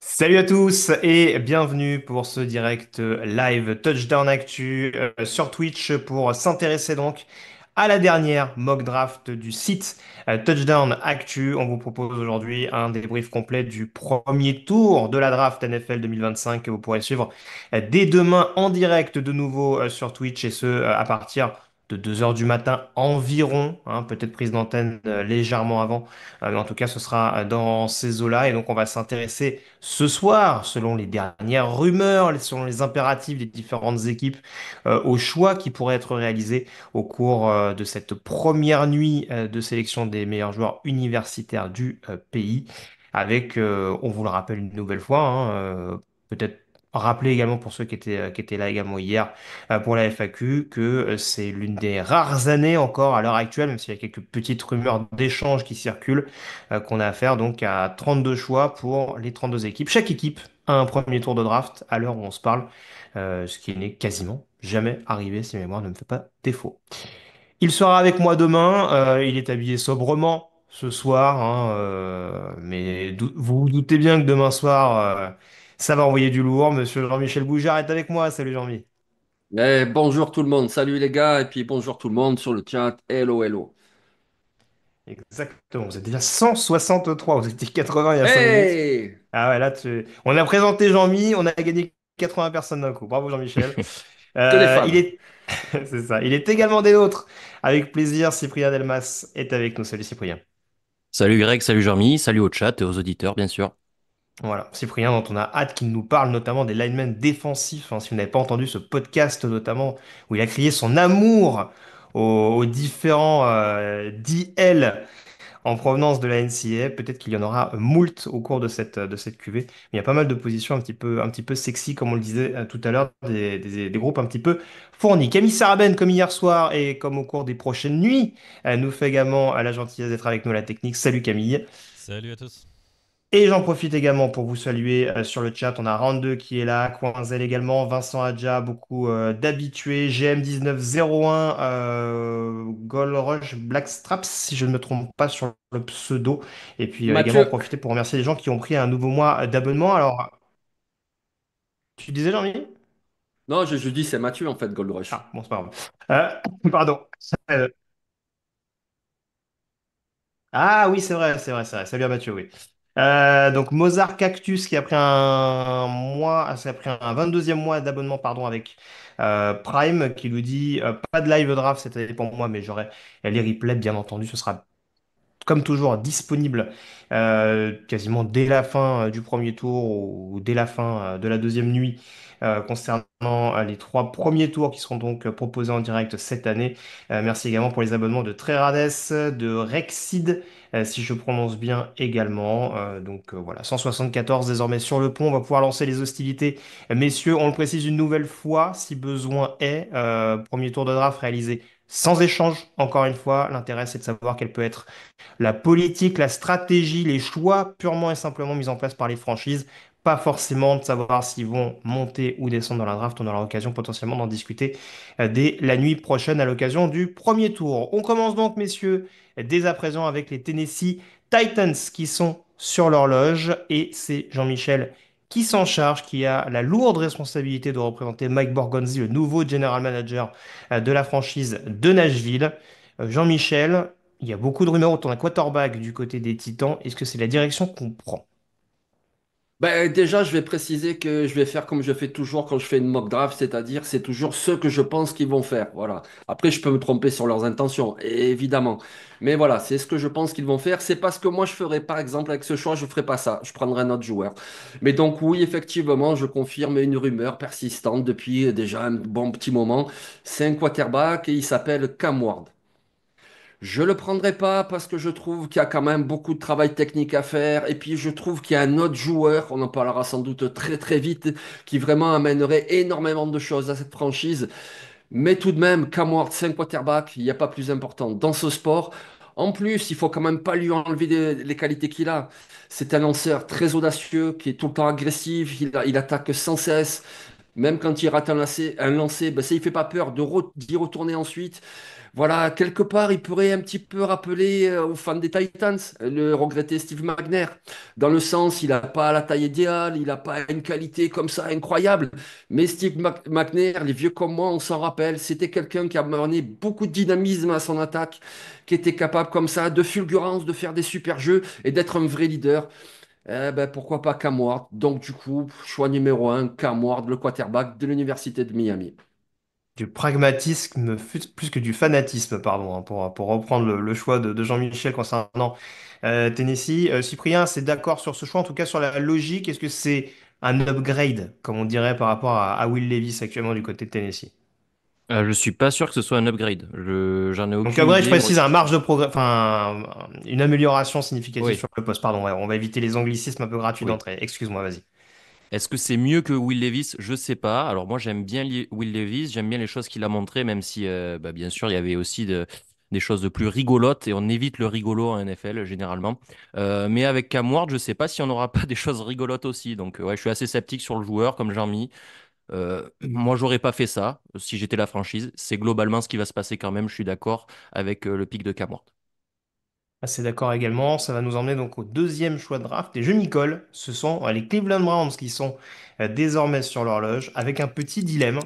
Salut à tous et bienvenue pour ce direct live Touchdown Actu sur Twitch pour s'intéresser donc à la dernière mock draft du site Touchdown Actu. On vous propose aujourd'hui un débrief complet du premier tour de la draft NFL 2025 que vous pourrez suivre dès demain en direct de nouveau sur Twitch et ce à partir de 2 heures du matin environ, hein, peut-être prise d'antenne légèrement avant, mais en tout cas ce sera dans ces eaux-là et donc on va s'intéresser ce soir, selon les dernières rumeurs, selon les impératifs des différentes équipes, aux choix qui pourraient être réalisés au cours de cette première nuit de sélection des meilleurs joueurs universitaires du pays, avec, on vous le rappelle une nouvelle fois, hein, peut-être rappeler également pour ceux qui étaient là également hier pour la FAQ que c'est l'une des rares années encore à l'heure actuelle, même s'il y a quelques petites rumeurs d'échanges qui circulent, qu'on a affaire donc à 32 choix pour les 32 équipes. Chaque équipe a un premier tour de draft à l'heure où on se parle, ce qui n'est quasiment jamais arrivé si ma mémoire ne me fait pas défaut. Il sera avec moi demain, il est habillé sobrement ce soir, hein, mais vous vous doutez bien que demain soir, ça va envoyer du lourd. Monsieur Jean-Michel Boujard est avec moi. Salut Jean-Mi. Bonjour tout le monde, salut les gars, et puis bonjour tout le monde sur le chat, hello hello. Exactement, vous êtes déjà 163, vous étiez 80 il y a 5 minutes. Hey! Ah ouais, là, on a présenté Jean-Mi, on a gagné 80 personnes d'un coup. Bravo Jean-Michel. Que des Il fans. est... C'est ça, il est également des nôtres. Avec plaisir, Cyprien Delmas est avec nous. Salut Cyprien. Salut Greg, salut Jean-Mi, salut au chat et aux auditeurs, bien sûr. Voilà, Cyprien dont on a hâte qu'il nous parle notamment des linemen défensifs, hein. Si vous n'avez pas entendu ce podcast notamment, où il a crié son amour aux différents DL en provenance de la NCAA. Peut-être qu'il y en aura moult au cours de cette QV. Mais il y a pas mal de positions un petit peu sexy, comme on le disait tout à l'heure, des groupes un petit peu fournis. Camille Sarabène, comme hier soir et comme au cours des prochaines nuits, nous fait également la gentillesse d'être avec nous à la technique. Salut Camille. Salut à tous. Et j'en profite également pour vous saluer sur le chat. On a Rand2 qui est là, Coinzel également, Vincent Adja, beaucoup d'habitués, GM1901, Gold Rush Blackstraps, si je ne me trompe pas sur le pseudo. Et puis également Mathieu, profiter pour remercier les gens qui ont pris un nouveau mois d'abonnement. Alors, tu disais, Jean-Mi? non, je dis c'est Mathieu en fait, Gold Rush. Ah, bon, c'est pas grave. Pardon. Euh, Ah oui, c'est vrai, c'est vrai, c'est vrai. Salut à Mathieu, oui. Donc Mozart Cactus qui a pris un mois, ça a pris un 22e mois d'abonnement pardon avec Prime qui nous dit pas de live draft cette année pour moi mais j'aurai les replays bien entendu ce sera comme toujours, disponible quasiment dès la fin du premier tour ou dès la fin de la deuxième nuit concernant les trois premiers tours qui seront donc proposés en direct cette année. Merci également pour les abonnements de Trerades, de Rexid, si je prononce bien également. Voilà, 174 désormais sur le pont. On va pouvoir lancer les hostilités. Messieurs, on le précise une nouvelle fois, si besoin est. Premier tour de draft réalisé sans échange, encore une fois. L'intérêt, c'est de savoir quelle peut être la politique, la stratégie, les choix purement et simplement mis en place par les franchises, pas forcément de savoir s'ils vont monter ou descendre dans la draft. On aura l'occasion potentiellement d'en discuter dès la nuit prochaine à l'occasion du premier tour. On commence donc, messieurs, dès à présent avec les Tennessee Titans qui sont sur l'horloge et c'est Jean-Michel qui s'en charge, qui a la lourde responsabilité de représenter Mike Borgonzi, le nouveau general manager de la franchise de Nashville. Jean-Michel, il y a beaucoup de rumeurs autour d'un quarterback du côté des Titans. Est-ce que c'est la direction qu'on prend? Déjà, je vais préciser que je vais faire comme je fais toujours quand je fais une mock draft, c'est-à-dire c'est toujours ce que je pense qu'ils vont faire. Voilà. Après, je peux me tromper sur leurs intentions, évidemment. Mais voilà, c'est ce que je pense qu'ils vont faire. C'est parce que moi, je ferai, par exemple, avec ce choix, je ne ferai pas ça. Je prendrai un autre joueur. Mais donc, oui, effectivement, je confirme une rumeur persistante depuis déjà un bon petit moment. C'est un quarterback et il s'appelle Cam Ward. Je le prendrai pas parce que je trouve qu'il y a quand même beaucoup de travail technique à faire. Et puis je trouve qu'il y a un autre joueur, on en parlera sans doute très très vite, qui vraiment amènerait énormément de choses à cette franchise. Mais tout de même, Cam Ward, 5 quarterbacks, il n'y a pas plus important dans ce sport. En plus, il faut quand même pas lui enlever les qualités qu'il a. C'est un lanceur très audacieux, qui est tout le temps agressif, il attaque sans cesse. Même quand il rate un lancer, ben, ça ne fait pas peur d'y retourner ensuite. Voilà, quelque part, il pourrait un petit peu rappeler aux fans des Titans, le regretté Steve McNair, dans le sens, il n'a pas la taille idéale, il n'a pas une qualité comme ça incroyable. Mais McNair, les vieux comme moi, on s'en rappelle, c'était quelqu'un qui a amené beaucoup de dynamisme à son attaque, qui était capable comme ça de fulgurance, de faire des super jeux et d'être un vrai leader. Eh ben, pourquoi pas Cam Ward? Donc, du coup, choix numéro un, Cam Ward, le quarterback de l'Université de Miami. Du pragmatisme plus que du fanatisme, pardon, hein, pour reprendre le choix de Jean-Michel concernant Tennessee. Cyprien, c'est d'accord sur ce choix, en tout cas sur la logique. Est-ce que c'est un upgrade, comme on dirait, par rapport à Will Levis actuellement du côté de Tennessee? Je suis pas sûr que ce soit un upgrade. J'en ai Donc aucune upgrade, je idée. précise, un marge de progrès, enfin, une amélioration significative Oui, sur le poste. Pardon, ouais, on va éviter les anglicismes un peu gratuits oui. d'entrée. Excuse-moi, vas-y. Est-ce que c'est mieux que Will Levis? Je sais pas. Alors moi j'aime bien Will Levis, j'aime bien les choses qu'il a montrées, même si bah, bien sûr il y avait aussi des choses de plus rigolotes et on évite le rigolo en NFL généralement. Mais avec Cam Ward, je sais pas si on n'aura pas des choses rigolotes aussi. Donc ouais, je suis assez sceptique sur le joueur comme Jean-Mi. Moi j'aurais pas fait ça si j'étais la franchise. C'est globalement ce qui va se passer quand même. Je suis d'accord avec le pic de Cam Ward. Assez d'accord également. Ça va nous emmener donc au deuxième choix de draft. Et je m'y colle. Ce sont les Cleveland Browns qui sont désormais sur l'horloge avec un petit dilemme.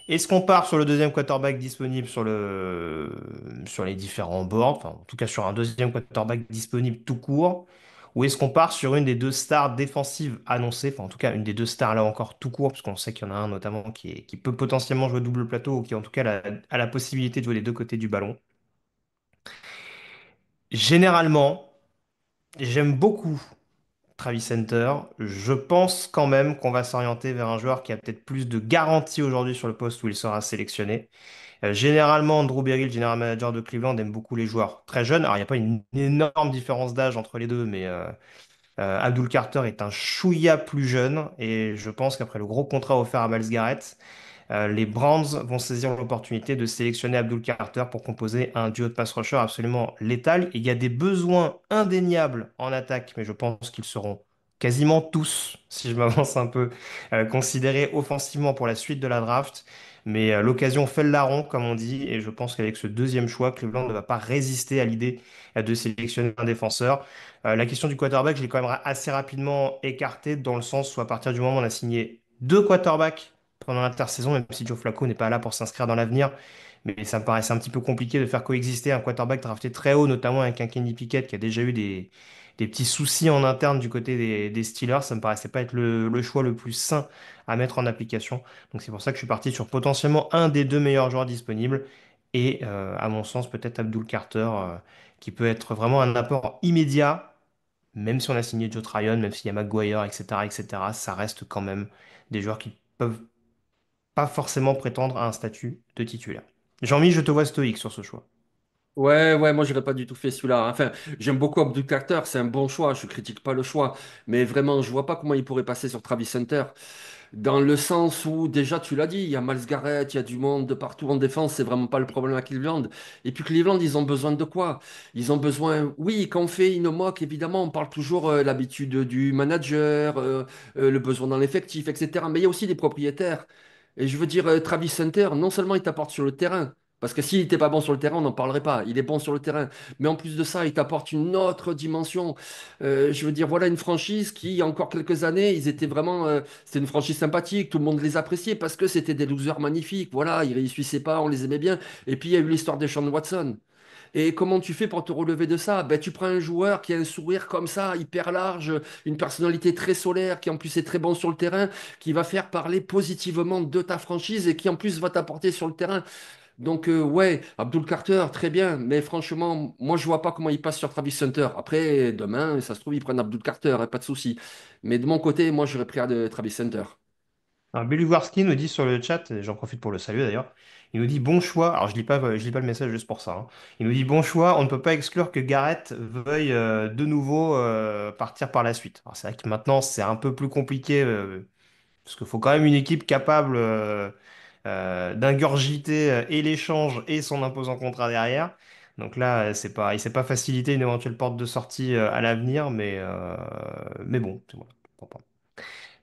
Est-ce qu'on part sur le deuxième quarterback disponible sur les différents boards, enfin, en tout cas sur un deuxième quarterback disponible tout court, ou est-ce qu'on part sur une des deux stars défensives annoncées, enfin en tout cas une des deux stars là encore tout court, parce qu'on sait qu'il y en a un notamment qui peut potentiellement jouer double plateau ou qui en tout cas a la possibilité de jouer les deux côtés du ballon. Généralement, j'aime beaucoup Travis Hunter. Je pense quand même qu'on va s'orienter vers un joueur qui a peut-être plus de garantie aujourd'hui sur le poste où il sera sélectionné. Généralement, Andrew Berry, le general manager de Cleveland, aime beaucoup les joueurs très jeunes. Alors, il n'y a pas une énorme différence d'âge entre les deux, mais Abdul Carter est un chouïa plus jeune. Et je pense qu'après le gros contrat offert à Miles Garrett, les Browns vont saisir l'opportunité de sélectionner Abdul Carter pour composer un duo de pass rusher absolument létal. Il y a des besoins indéniables en attaque, mais je pense qu'ils seront quasiment tous, si je m'avance un peu, considérés offensivement pour la suite de la draft. Mais l'occasion fait le larron, comme on dit, et je pense qu'avec ce deuxième choix, Cleveland ne va pas résister à l'idée de sélectionner un défenseur. La question du quarterback, je l'ai quand même assez rapidement écartée, dans le sens où à partir du moment où on a signé deux quarterbacks pendant l'intersaison, même si Joe Flacco n'est pas là pour s'inscrire dans l'avenir. Mais ça me paraissait un petit peu compliqué de faire coexister un quarterback drafté très haut, notamment avec un Kenny Pickett qui a déjà eu des petits soucis en interne du côté des Steelers. Ça me paraissait pas être le choix le plus sain à mettre en application. Donc c'est pour ça que je suis parti sur potentiellement un des deux meilleurs joueurs disponibles. Et à mon sens, peut-être Abdul Carter, qui peut être vraiment un apport immédiat, même si on a signé Joe Tryon, même s'il y a Maguire, etc., etc., ça reste quand même des joueurs qui peuvent pas forcément prétendre à un statut de titulaire. Jean-Mi, je te vois stoïque sur ce choix. Ouais, ouais, moi j'aurais pas du tout fait celui-là. Enfin, j'aime beaucoup Abdul Carter, c'est un bon choix, je critique pas le choix, mais vraiment, je vois pas comment il pourrait passer sur Travis Hunter. Dans le sens où, déjà, tu l'as dit, il y a Miles Garrett, il y a du monde de partout en défense, c'est vraiment pas le problème à Cleveland. Et puis Cleveland, ils ont besoin de quoi? Ils ont besoin, oui, quand on fait une mock, évidemment, on parle toujours l'habitude du manager, le besoin dans l'effectif, etc. Mais il y a aussi des propriétaires. Et je veux dire, Travis Hunter, non seulement il t'apporte sur le terrain, parce que s'il n'était pas bon sur le terrain, on n'en parlerait pas. Il est bon sur le terrain. Mais en plus de ça, il t'apporte une autre dimension. Je veux dire, voilà une franchise qui, il y a encore quelques années, ils étaient vraiment. C'était une franchise sympathique. Tout le monde les appréciait parce que c'était des losers magnifiques. Voilà, ils réussissaient pas, on les aimait bien. Et puis, il y a eu l'histoire de Sean Watson. Et comment tu fais pour te relever de ça? Ben, tu prends un joueur qui a un sourire comme ça, hyper large, une personnalité très solaire, qui en plus est très bon sur le terrain, qui va faire parler positivement de ta franchise et qui en plus va t'apporter sur le terrain. Donc, ouais, Abdul Carter, très bien, mais franchement, moi, je vois pas comment il passe sur Travis Hunter. Après, demain, ça se trouve, ils prennent Abdul Carter, hein, pas de souci. Mais de mon côté, moi, j'aurais pris Travis Hunter. Alors, Belugarski nous dit sur le chat, et j'en profite pour le saluer d'ailleurs, il nous dit bon choix. Alors je lis pas le message juste pour ça, hein. Il nous dit bon choix. On ne peut pas exclure que Garrett veuille de nouveau partir par la suite. Alors c'est vrai que maintenant c'est un peu plus compliqué parce qu'il faut quand même une équipe capable d'ingurgiter et l'échange et son imposant contrat derrière. Donc là, c'est pas, il s'est pas facilité une éventuelle porte de sortie à l'avenir, mais bon, c'est bon.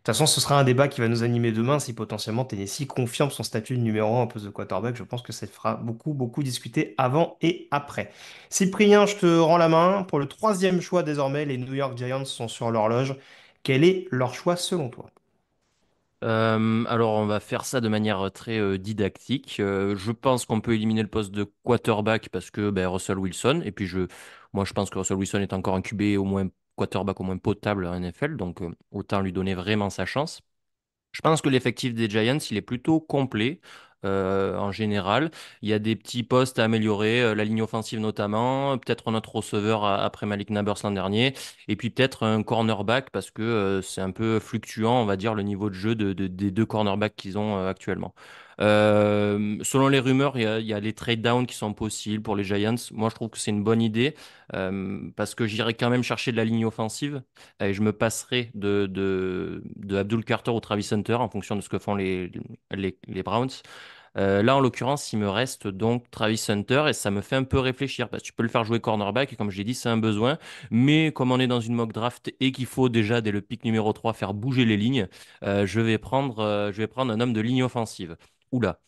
toute façon, ce sera un débat qui va nous animer demain si potentiellement Tennessee confirme son statut de numéro 1 au poste de quarterback. Je pense que ça fera beaucoup, beaucoup discuter avant et après. Cyprien, je te rends la main. Pour le troisième choix désormais, les New York Giants sont sur l'horloge. Quel est leur choix selon toi? Alors, on va faire ça de manière très didactique. Je pense qu'on peut éliminer le poste de quarterback parce que ben, Russell Wilson. Et puis, moi, je pense que Russell Wilson est encore un QB au moins quarterback au moins potable en NFL. Donc, autant lui donner vraiment sa chance. Je pense que l'effectif des Giants, il est plutôt complet en général. Il y a des petits postes à améliorer, la ligne offensive notamment, peut-être un autre receveur après Malik Nabers l'an dernier, et puis peut-être un cornerback parce que c'est un peu fluctuant, on va dire, le niveau de jeu des deux cornerbacks qu'ils ont actuellement. Selon les rumeurs, il y a les trade downs qui sont possibles pour les Giants. Moi, je trouve que c'est une bonne idée parce que j'irai quand même chercher de la ligne offensive. Et je me passerai de Abdul Carter ou Travis Hunter en fonction de ce que font les Browns. Là, en l'occurrence, il me reste donc Travis Hunter et ça me fait un peu réfléchir parce que tu peux le faire jouer cornerback et comme je l'ai dit, c'est un besoin. Mais comme on est dans une mock draft et qu'il faut déjà dès le pick numéro 3 faire bouger les lignes, je vais prendre un homme de ligne offensive. Oula.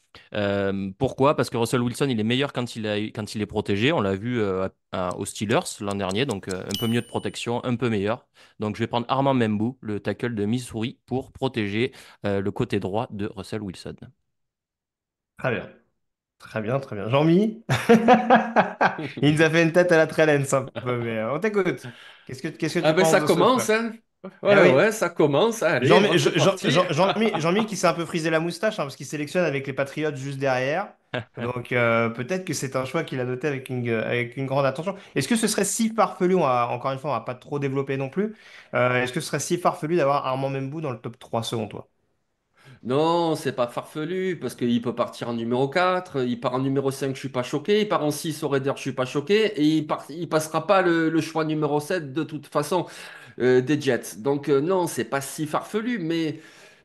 Pourquoi? Parce que Russell Wilson, il est meilleur quand il est protégé. On l'a vu aux Steelers l'an dernier, donc un peu mieux de protection, un peu meilleur. Donc je vais prendre Armand Membou, le tackle de Missouri, pour protéger le côté droit de Russell Wilson. Très bien. Très bien, très bien. Jean-Mi? Il nous a fait une tête à la Trellens un peu, mais on t'écoute. Qu'est-ce que Ah tu ben penses ça de ce commence, choix? hein. Eh Ouais, oui. ouais, ça commence. Allez, Jean-Mi moi c'est parti. Jean-Mi qui s'est un peu frisé la moustache hein, parce qu'il sélectionne avec les Patriots juste derrière. Donc peut-être que c'est un choix qu'il a noté avec une grande attention. Est-ce que ce serait si farfelu, encore une fois, on va pas trop développer non plus, est-ce que ce serait si farfelu d'avoir Armand Membou dans le top 3 selon toi? Non, c'est pas farfelu, parce qu'il peut partir en numéro 4, il part en numéro 5, je suis pas choqué, il part en 6 au Raider, je suis pas choqué, et il passera pas le choix numéro 7 de toute façon des Jets. Donc non, c'est pas si farfelu,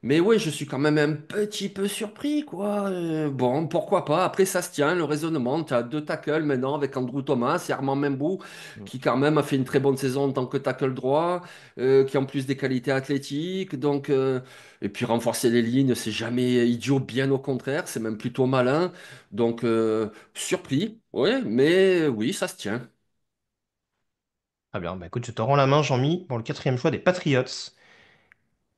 mais oui, je suis quand même un petit peu surpris, quoi. Bon, pourquoi pas? Après, ça se tient, le raisonnement. Tu as deux tackles maintenant avec Andrew Thomas et Armand Membou, qui quand même a fait une très bonne saison en tant que tackle droit, qui a en plus des qualités athlétiques. Donc, et puis renforcer les lignes, c'est jamais idiot, bien au contraire, c'est même plutôt malin. Donc, surpris, oui, mais oui, ça se tient. Très bien, bah écoute, je te rends la main, Jean-Mi, pour le quatrième choix des Patriots.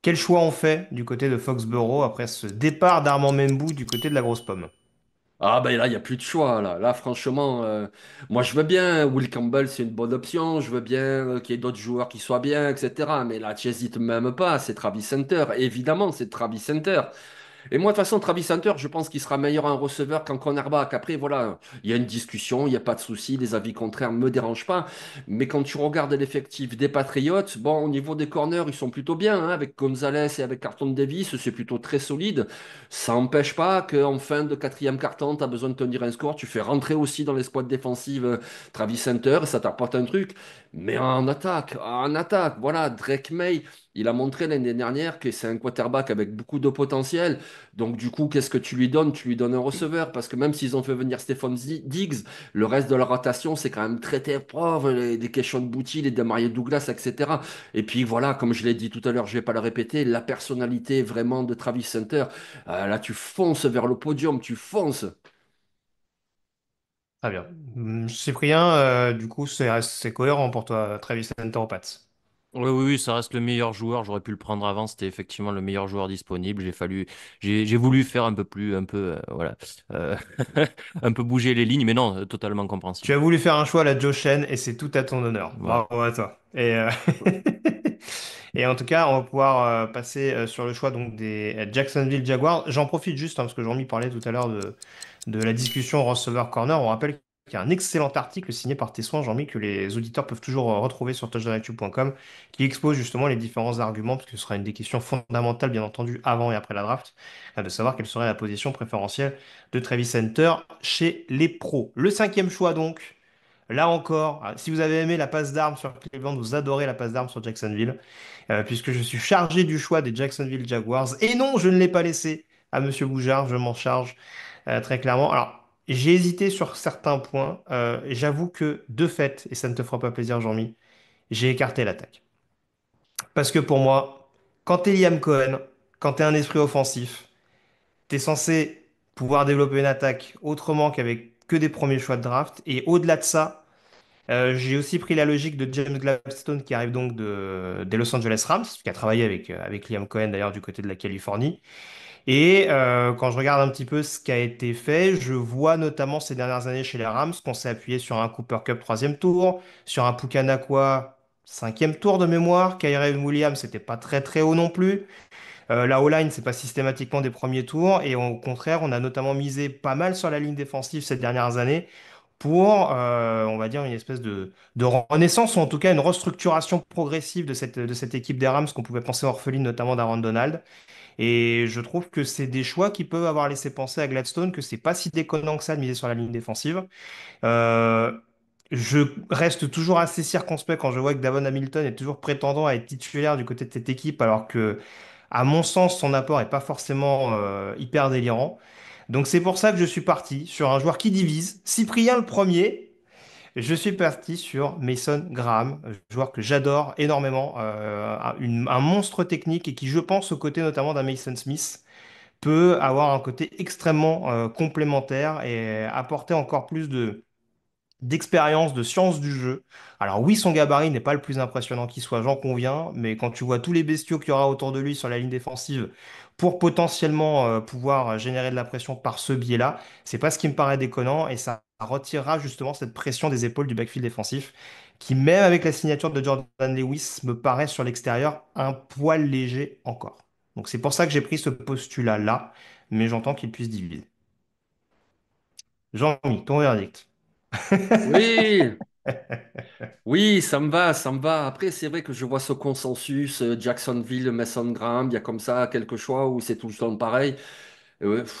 Quel choix on fait du côté de Foxborough après ce départ d'Armand Membou du côté de la grosse pomme? Ah ben là, il n'y a plus de choix. Là franchement, moi je veux bien. Will Campbell, c'est une bonne option. Je veux bien qu'il y ait d'autres joueurs qui soient bien, etc. Mais là, tu n'hésites même pas. C'est Travis Hunter. Évidemment, c'est Travis Hunter. Et moi, de toute façon, Travis Hunter, je pense qu'il sera meilleur en receveur qu'en cornerback. Après, voilà, il y a une discussion, il n'y a pas de souci, les avis contraires ne me dérangent pas. Mais quand tu regardes l'effectif des Patriots, bon, au niveau des corners, ils sont plutôt bien, hein, avec Gonzalez et avec Carlton Davis, c'est plutôt très solide. Ça n'empêche pas qu'en fin de quatrième carton, tu as besoin de tenir un score. Tu fais rentrer aussi dans les squads défensives Travis Hunter, et ça t'apporte un truc. Mais en attaque, voilà, Drake May, il a montré l'année dernière que c'est un quarterback avec beaucoup de potentiel. Donc du coup, qu'est-ce que tu lui donnes? Tu lui donnes un receveur, parce que même s'ils ont fait venir Stephon Diggs, le reste de la rotation, c'est quand même très très pauvre, des questions de Boutti, les Demario Douglas, etc. Et puis voilà, comme je l'ai dit tout à l'heure, je vais pas le répéter, la personnalité vraiment de Travis Hunter, là tu fonces vers le podium, tu fonces. Très bien. Cyprien, du coup, c'est cohérent pour toi, Travis Hunter aux Pats. Oui, oui, oui, ça reste le meilleur joueur. J'aurais pu le prendre avant. C'était effectivement le meilleur joueur disponible. J'ai voulu faire un peu plus, un peu, voilà, euh, un peu bouger les lignes, mais non, totalement Tu compréhensible. as voulu faire un choix à la Joe Shen et c'est tout à ton honneur. Voilà. Bravo à toi. Et en tout cas, on va pouvoir passer sur le choix donc des Jacksonville Jaguars. J'en profite juste hein, parce que Jean-Mi parlait tout à l'heure de la discussion receiver corner. On rappelle qu'il y a un excellent article signé par tes soins, Jean-Mi, que les auditeurs peuvent toujours retrouver sur touchdownactu.com, qui expose justement les différents arguments, parce que ce sera une des questions fondamentales, bien entendu, avant et après la draft, de savoir quelle serait la position préférentielle de Travis Hunter chez les pros. Le cinquième choix donc. Là encore, si vous avez aimé la passe d'armes sur Cleveland, vous adorez la passe d'armes sur Jacksonville, puisque je suis chargé du choix des Jacksonville Jaguars. Et non, je ne l'ai pas laissé à Monsieur Boujard, je m'en charge très clairement. Alors, j'ai hésité sur certains points. Et j'avoue que, de fait, et ça ne te fera pas plaisir, Jean-Mi, j'ai écarté l'attaque. Parce que pour moi, quand t'es Liam Cohen, quand t'es un esprit offensif, t'es censé pouvoir développer une attaque autrement qu'avec que des premiers choix de draft. Et au-delà de ça, j'ai aussi pris la logique de James Gladstone qui arrive donc des Los Angeles Rams, qui a travaillé avec Liam Cohen d'ailleurs du côté de la Californie. Et quand je regarde un petit peu ce qui a été fait, je vois notamment ces dernières années chez les Rams qu'on s'est appuyé sur un Cooper Kupp troisième tour, sur un Puka Nacua cinquième tour de mémoire. Kyren Williams, c'était pas très très haut non plus. La O-line, c'est pas systématiquement des premiers tours. Et au contraire, on a notamment misé pas mal sur la ligne défensive ces dernières années pour, on va dire, une espèce de renaissance, ou en tout cas une restructuration progressive de cette équipe des Rams qu'on pouvait penser orpheline, notamment d'Aaron Donald. Et je trouve que c'est des choix qui peuvent avoir laissé penser à Gladstone que c'est pas si déconnant que ça de miser sur la ligne défensive. Euh, je reste toujours assez circonspect quand je vois que Davon Hamilton est toujours prétendant à être titulaire du côté de cette équipe, alors que, à mon sens, son apport est pas forcément hyper délirant. Donc c'est pour ça que je suis parti sur un joueur qui divise. Cyprien le premier. Je suis parti sur Mason Graham, joueur que j'adore énormément, un monstre technique et qui, je pense, aux côtés notamment d'un Mason Smith, peut avoir un côté extrêmement complémentaire et apporter encore plus d'expérience, de science du jeu. Alors oui, son gabarit n'est pas le plus impressionnant qui soit, j'en conviens, mais quand tu vois tous les bestiaux qu'il y aura autour de lui sur la ligne défensive pour potentiellement pouvoir générer de la pression par ce biais-là, c'est pas ce qui me paraît déconnant et ça retirera justement cette pression des épaules du backfield défensif qui, même avec la signature de Jordan Lewis, me paraît sur l'extérieur un poil léger encore. Donc c'est pour ça que j'ai pris ce postulat-là, mais j'entends qu'il puisse diviser. Jean-Mi, ton verdict. Oui, oui, ça me va, ça me va. Après, c'est vrai que je vois ce consensus, Jacksonville, Mason Graham, il y a comme ça quelques choix où c'est tout le temps pareil.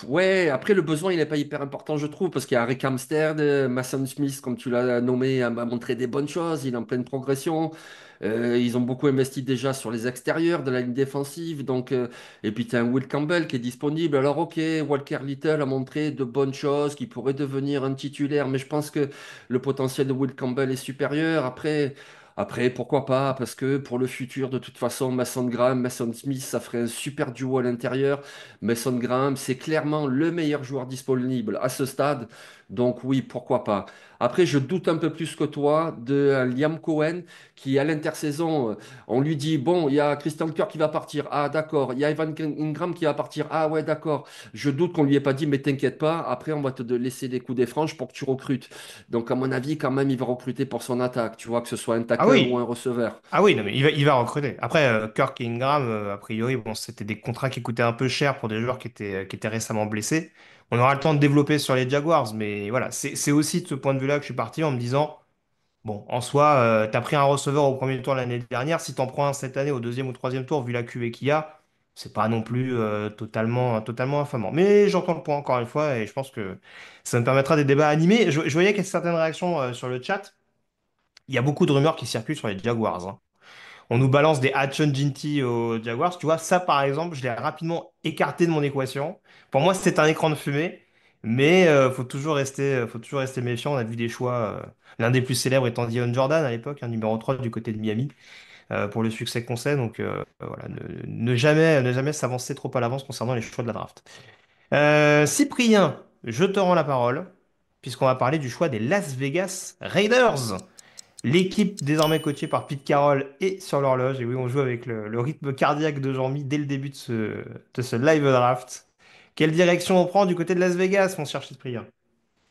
Ouais, après le besoin il n'est pas hyper important je trouve parce qu'il y a Rick Armstead, Mason Smith comme tu l'as nommé a montré des bonnes choses, il est en pleine progression. Ils ont beaucoup investi déjà sur les extérieurs de la ligne défensive et puis tu as un Will Campbell qui est disponible. Alors ok, Walker Little a montré de bonnes choses qui pourrait devenir un titulaire mais je pense que le potentiel de Will Campbell est supérieur. Après, pourquoi pas? Parce que pour le futur, de toute façon, Mason Graham, Mason Smith, ça ferait un super duo à l'intérieur. Mason Graham, c'est clairement le meilleur joueur disponible à ce stade. Donc oui, pourquoi pas. Après, je doute un peu plus que toi de Liam Cohen qui, à l'intersaison, on lui dit, bon, il y a Christian Kirk qui va partir. Ah, d'accord. Il y a Evan Ingram qui va partir. Ah, ouais, d'accord. Je doute qu'on lui ait pas dit, mais t'inquiète pas. Après, on va te laisser des coups des franges pour que tu recrutes. Donc, à mon avis, quand même, il va recruter pour son attaque. Tu vois, que ce soit un Ah tackle ou un oui, receveur. ah oui, non, mais il va recruter. Après, Kirk et Ingram, a priori, bon, c'était des contrats qui coûtaient un peu cher pour des joueurs qui étaient récemment blessés. On aura le temps de développer sur les Jaguars, mais voilà, c'est aussi de ce point de vue-là que je suis parti en me disant, bon, en soi, t'as pris un receveur au premier tour l'année dernière, si t'en prends un cette année au deuxième ou troisième tour, vu la QV qu'il y a, c'est pas non plus totalement infamant. Mais j'entends le point encore une fois et je pense que ça me permettra des débats animés. Je voyais qu'il y a certaines réactions sur le chat. Il y a beaucoup de rumeurs qui circulent sur les Jaguars, hein. On nous balance des Hudson Ginty aux Jaguars. Tu vois, ça par exemple, je l'ai rapidement écarté de mon équation. Pour moi, c'est un écran de fumée, mais faut toujours rester méfiant. On a vu des choix, l'un des plus célèbres étant Dion Jordan à l'époque, un numéro 3 du côté de Miami, pour le succès qu'on sait. Donc voilà, ne jamais s'avancer trop à l'avance concernant les choix de la draft. Cyprien, je te rends la parole, puisqu'on va parler du choix des Las Vegas Raiders. L'équipe désormais coachée par Pete Carroll est sur l'horloge. Et oui, on joue avec le rythme cardiaque de Jean-Mi dès le début de ce live draft. Quelle direction on prend du côté de Las Vegas, mon cher Cyprien?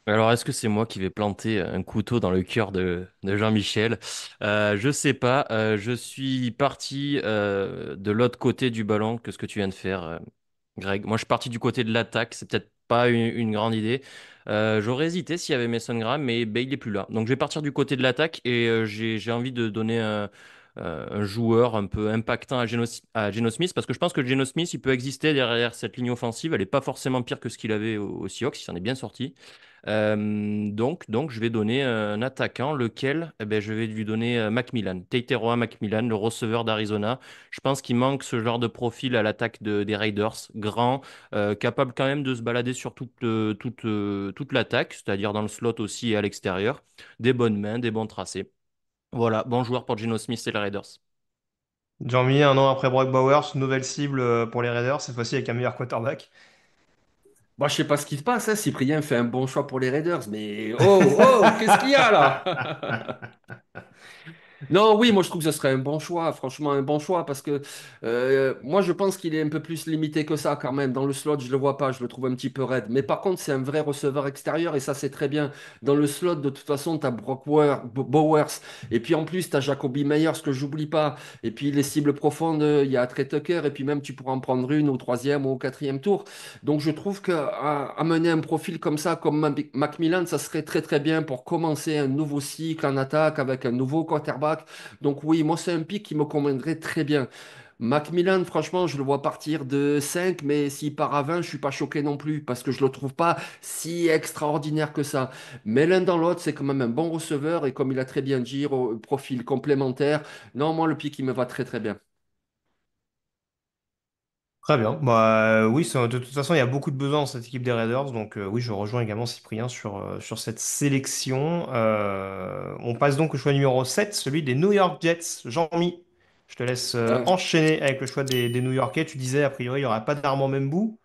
Alors, est-ce que c'est moi qui vais planter un couteau dans le cœur de Jean-Michel? Je sais pas. Je suis parti de l'autre côté du ballon que ce que tu viens de faire, Greg. Moi, je suis parti du côté de l'attaque. C'est peut-être pas une grande idée. J'aurais hésité s'il y avait Mason Graham, mais ben, il est plus là. Donc, je vais partir du côté de l'attaque et j'ai envie de donner un joueur un peu impactant à Geno Smith parce que je pense que Geno Smith, il peut exister derrière cette ligne offensive. Elle n'est pas forcément pire que ce qu'il avait au Seahawks. Il s'en est bien sorti. Donc, je vais donner un attaquant, lequel eh ben, je vais lui donner Macmillan, Teiteroa Macmillan, le receveur d'Arizona. Je pense qu'il manque ce genre de profil à l'attaque des Raiders, grand, capable quand même de se balader sur toute l'attaque, c'est-à-dire dans le slot aussi et à l'extérieur. Des bonnes mains, des bons tracés. Voilà, bon joueur pour Geno Smith et les Raiders. Jean-Mi, un an après Brock Bowers, nouvelle cible pour les Raiders, cette fois-ci avec un meilleur quarterback. Moi, je sais pas ce qui se passe, hein. Cyprien fait un bon choix pour les Raiders, mais oh, oh, qu'est-ce qu'il y a là? Non, oui, moi je trouve que ce serait un bon choix, franchement un bon choix, parce que moi je pense qu'il est un peu plus limité que ça quand même. Dans le slot, je le vois pas, je le trouve un petit peu raide. Mais par contre, c'est un vrai receveur extérieur et ça c'est très bien. Dans le slot, de toute façon, tu as Bowers, et puis en plus, tu as Jacoby Meyers, ce que j'oublie pas. Et puis les cibles profondes, il y a Trey Tucker, et puis même tu pourras en prendre une au troisième ou au quatrième tour. Donc je trouve qu'amener un profil comme ça, comme Macmillan, ça serait très très bien pour commencer un nouveau cycle en attaque avec un nouveau quarterback. Donc oui, moi c'est un pic qui me conviendrait très bien. Macmillan, franchement, je le vois partir de 5, mais s'il part à 20, je suis pas choqué non plus, parce que je le trouve pas si extraordinaire que ça. Mais l'un dans l'autre, c'est quand même un bon receveur, et comme il a très bien dit, profil complémentaire. Non, moi le pic, il me va très très bien. Très bien. Bah, oui, de toute façon, il y a beaucoup de besoins dans cette équipe des Raiders. Donc, oui, je rejoins également Cyprien sur cette sélection. On passe donc au choix numéro 7, celui des New York Jets. Jean-Mi, je te laisse Euh, enchaîner avec le choix des New Yorkais. Tu disais, a priori, il n'y aura pas d'Armand Membou.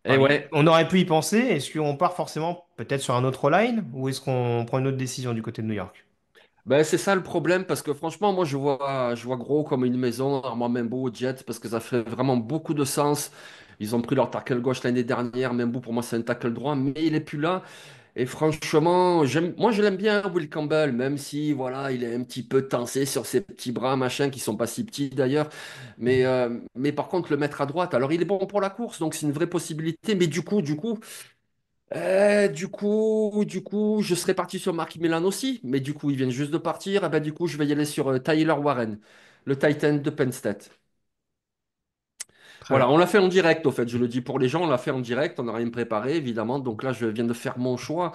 et Enfin, ouais, on aurait pu y penser. Est-ce qu'on part forcément peut-être sur un autre line ou est-ce qu'on prend une autre décision du côté de New York? ben, c'est ça le problème parce que franchement, moi je vois gros comme une maison, Armand Membo, Jets, parce que ça fait vraiment beaucoup de sens. Ils ont pris leur tackle gauche l'année dernière. Membo, pour moi, c'est un tackle droit, mais il est plus là. Et franchement, moi je l'aime bien, Will Campbell, même si voilà, il est un petit peu tensé sur ses petits bras, machin, qui sont pas si petits d'ailleurs. Mais par contre, le mettre à droite, alors il est bon pour la course, donc c'est une vraie possibilité. Mais du coup, je serais parti sur Mark Milan aussi, mais du coup, ils viennent juste de partir. Et ben, du coup, je vais y aller sur Tyler Warren, le Titan de Penn State. Très Voilà, bien. on l'a fait en direct, au fait. Je le dis pour les gens, on l'a fait en direct. On n'a rien préparé, évidemment. Donc là, je viens de faire mon choix.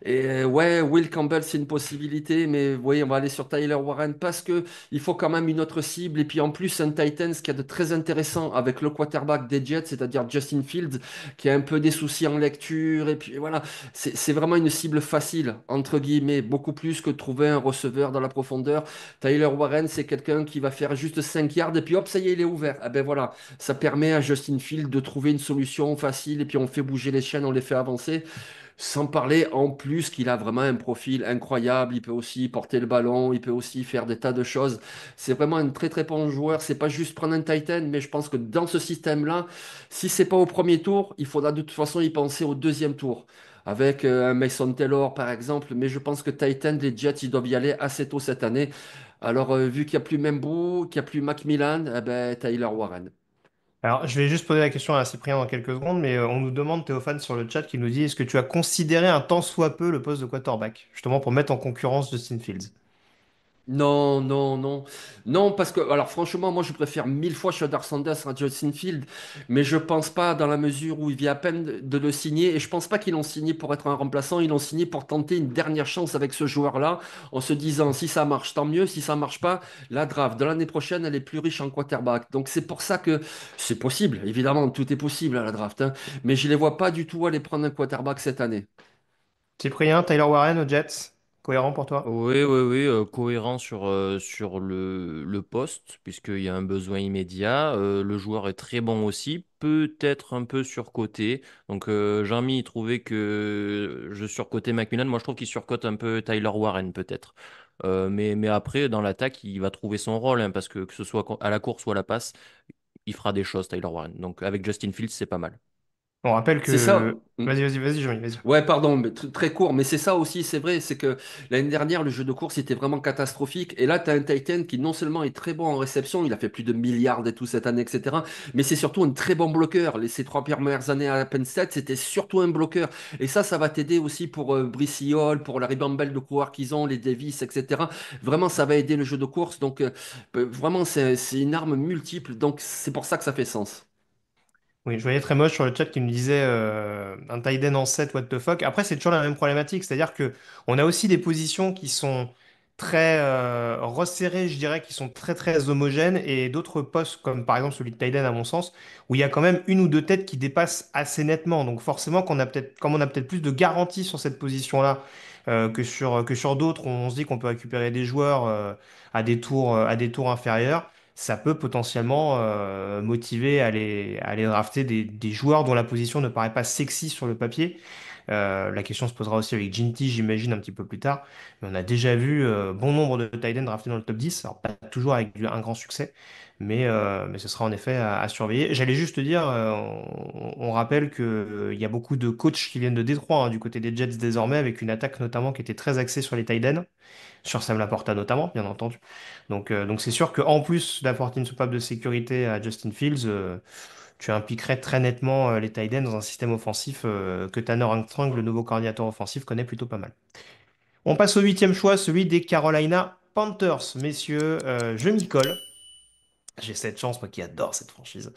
Et ouais, Will Campbell, c'est une possibilité, mais oui, on va aller sur Tyler Warren parce que il faut quand même une autre cible. Et puis en plus, un Titans qui a de très intéressant avec le quarterback des Jets, c'est-à-dire Justin Fields, qui a un peu des soucis en lecture. Et puis voilà, c'est vraiment une cible facile, entre guillemets, beaucoup plus que de trouver un receveur dans la profondeur. Tyler Warren, c'est quelqu'un qui va faire juste 5 yards et puis hop, ça y est, il est ouvert. Ah ben voilà, ça permet à Justin Fields de trouver une solution facile et puis on fait bouger les chaînes, on les fait avancer. Sans parler en plus qu'il a vraiment un profil incroyable, il peut aussi porter le ballon, il peut aussi faire des tas de choses. C'est vraiment un très très bon joueur. C'est pas juste prendre un Titan, mais je pense que dans ce système-là, si c'est pas au premier tour, il faudra de toute façon y penser au deuxième tour. Avec un Mason Taylor par exemple, mais je pense que Titan, les Jets, ils doivent y aller assez tôt cette année. Alors, vu qu'il n'y a plus Membo, qu'il n'y a plus Macmillan, eh ben, Tyler Warren. Alors, je vais juste poser la question à Cyprien dans quelques secondes, mais on nous demande, Théophane, sur le chat, qui nous dit, est-ce que tu as considéré un tant soit peu le poste de quarterback, justement pour mettre en concurrence Justin Fields? Non, non, non. Non, parce que, alors franchement, moi je préfère 1000 fois Shedeur Sanders à Justin Field, mais je pense pas dans la mesure où il vient à peine de le signer, et je pense pas qu'ils l'ont signé pour être un remplaçant, ils l'ont signé pour tenter une dernière chance avec ce joueur-là, en se disant si ça marche, tant mieux, si ça marche pas, la draft de l'année prochaine, elle est plus riche en quarterback. Donc c'est pour ça que c'est possible, évidemment, tout est possible à la draft, hein, mais je les vois pas du tout aller prendre un quarterback cette année. Cyprien, Tyler Warren aux Jets, cohérent pour toi? Oui, oui, oui, cohérent sur le poste, puisqu'il y a un besoin immédiat. Le joueur est très bon aussi, peut-être un peu surcoté. Donc, Jean-Mi il trouvait que je surcotais Macmillan. Moi, je trouve qu'il surcote un peu Tyler Warren, peut-être. Mais après, dans l'attaque, il va trouver son rôle, hein, parce que ce soit à la course ou à la passe, il fera des choses, Tyler Warren. Donc, avec Justin Fields, c'est pas mal. On rappelle C'est ça. que... Vas-y, Jean-Mi, vas-y. Ouais, pardon, mais très court, mais c'est ça aussi, c'est vrai, c'est que l'année dernière, le jeu de course était vraiment catastrophique. Et là, tu as un Titan qui non seulement est très bon en réception, il a fait plus de milliards et tout cette année, etc. Mais c'est surtout un très bon bloqueur. Ces 3 premières années à Penn State, c'était surtout un bloqueur. Et ça va t'aider aussi pour Brice Hall, pour la ribambelle de coureurs qu'ils ont, les Davis, etc. Vraiment, ça va aider le jeu de course. Donc, vraiment, c'est une arme multiple. Donc, c'est pour ça que ça fait sens. Oui, je voyais très moche sur le chat qui me disait un tight end en 7, what the fuck. Après, c'est toujours la même problématique, c'est-à-dire que on a aussi des positions qui sont très resserrées, je dirais, qui sont très très homogènes, et d'autres postes, comme par exemple celui de tight end à mon sens, où il y a quand même une ou deux têtes qui dépassent assez nettement. Donc forcément, comme on a peut-être plus de garanties sur cette position-là que sur d'autres, on se dit qu'on peut récupérer des joueurs à des tours inférieurs. ça peut potentiellement motiver à aller drafter des joueurs dont la position ne paraît pas sexy sur le papier. La question se posera aussi avec Ginty, j'imagine, un petit peu plus tard. Mais on a déjà vu bon nombre de tight ends draftés dans le top 10, alors pas toujours avec un grand succès, mais ce sera en effet à surveiller. J'allais juste te dire, on rappelle qu'il y a beaucoup de coachs qui viennent de Détroit, hein, du côté des Jets désormais, avec une attaque notamment qui était très axée sur les tight ends, sur Sam Laporta notamment, bien entendu. Donc c'est sûr qu'en plus d'apporter une soupape de sécurité à Justin Fields, tu impliquerais très nettement les tight ends dans un système offensif que Tanner Armstrong, le nouveau coordinateur offensif, connaît plutôt pas mal. On passe au huitième choix, celui des Carolina Panthers. Messieurs, je m'y colle. J'ai cette chance, moi qui adore cette franchise.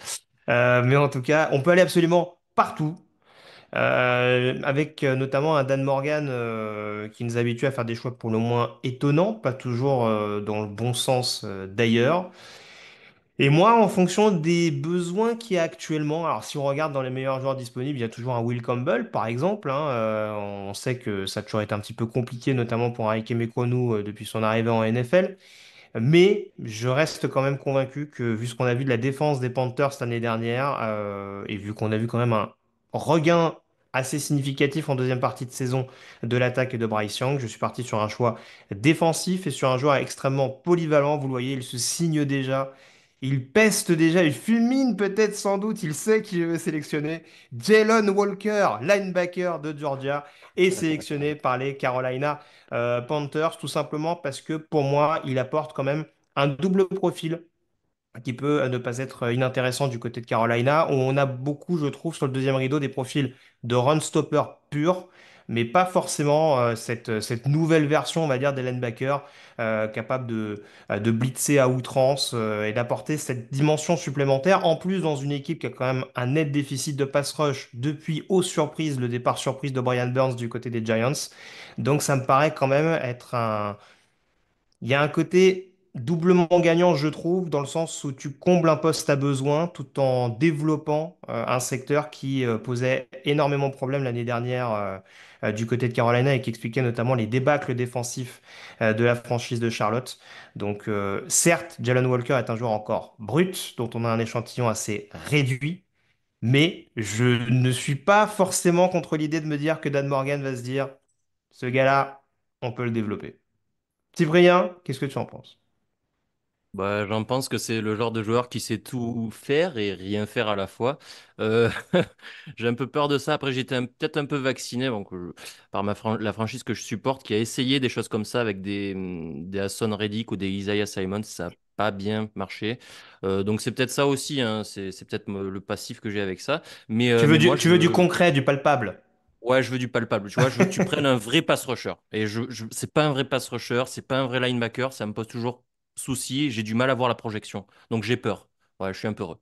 Mais en tout cas, on peut aller absolument partout. Avec notamment un Dan Morgan qui nous habitue à faire des choix pour le moins étonnants, pas toujours dans le bon sens d'ailleurs. Et moi, en fonction des besoins qu'il y a actuellement, alors si on regarde dans les meilleurs joueurs disponibles, il y a toujours un Will Campbell, par exemple, hein. On sait que ça a toujours été un petit peu compliqué, notamment pour Ike Ekwonu depuis son arrivée en NFL. Mais je reste quand même convaincu que, vu ce qu'on a vu de la défense des Panthers l'année dernière, et vu qu'on a vu quand même un regain assez significatif en deuxième partie de saison de l'attaque de Bryce Young, je suis parti sur un choix défensif et sur un joueur extrêmement polyvalent. Vous le voyez, il se signe déjà, il peste déjà, il fulmine peut-être sans doute, il sait qui je vais sélectionner. Jalen Walker, linebacker de Georgia, est sélectionné par les Carolina Panthers, tout simplement parce que pour moi, il apporte quand même un double profil qui peut ne pas être inintéressant du côté de Carolina, où on a beaucoup, je trouve, sur le deuxième rideau, des profils de run stopper pur, mais pas forcément cette nouvelle version, on va dire, des linebackers, capable de blitzer à outrance et d'apporter cette dimension supplémentaire, en plus dans une équipe qui a quand même un net déficit de pass rush depuis, aux surprises, le départ surprise de Brian Burns du côté des Giants. Donc ça me paraît quand même être un il y a un côté doublement gagnant, je trouve, dans le sens où tu combles un poste à besoin tout en développant un secteur qui posait énormément de problèmes l'année dernière du côté de Carolina et qui expliquait notamment les débâcles défensifs de la franchise de Charlotte. Donc, certes, Jalen Walker est un joueur encore brut, dont on a un échantillon assez réduit, mais je ne suis pas forcément contre l'idée de me dire que Dan Morgan va se dire, ce gars-là, on peut le développer. Cyprien, qu'est-ce que tu en penses? Bah, j'en pense que c'est le genre de joueur qui sait tout faire et rien faire à la fois. Euh, j'ai un peu peur de ça. Après, peut-être un peu vacciné donc, par la franchise que je supporte, qui a essayé des choses comme ça avec des Hassan Reddick ou des Isaiah Simons. Ça n'a pas bien marché. Donc, c'est peut-être ça aussi, hein. C'est peut-être le passif que j'ai avec ça. Mais moi, Tu veux du concret, du palpable. ouais, je veux du palpable. Tu vois, je veux que tu prennes un vrai pass rusher. Et c'est pas un vrai pass rusher, c'est pas un vrai linebacker. Ça me pose toujours souci. J'ai du mal à voir la projection. Donc j'ai peur. Ouais, je suis un peu heureux.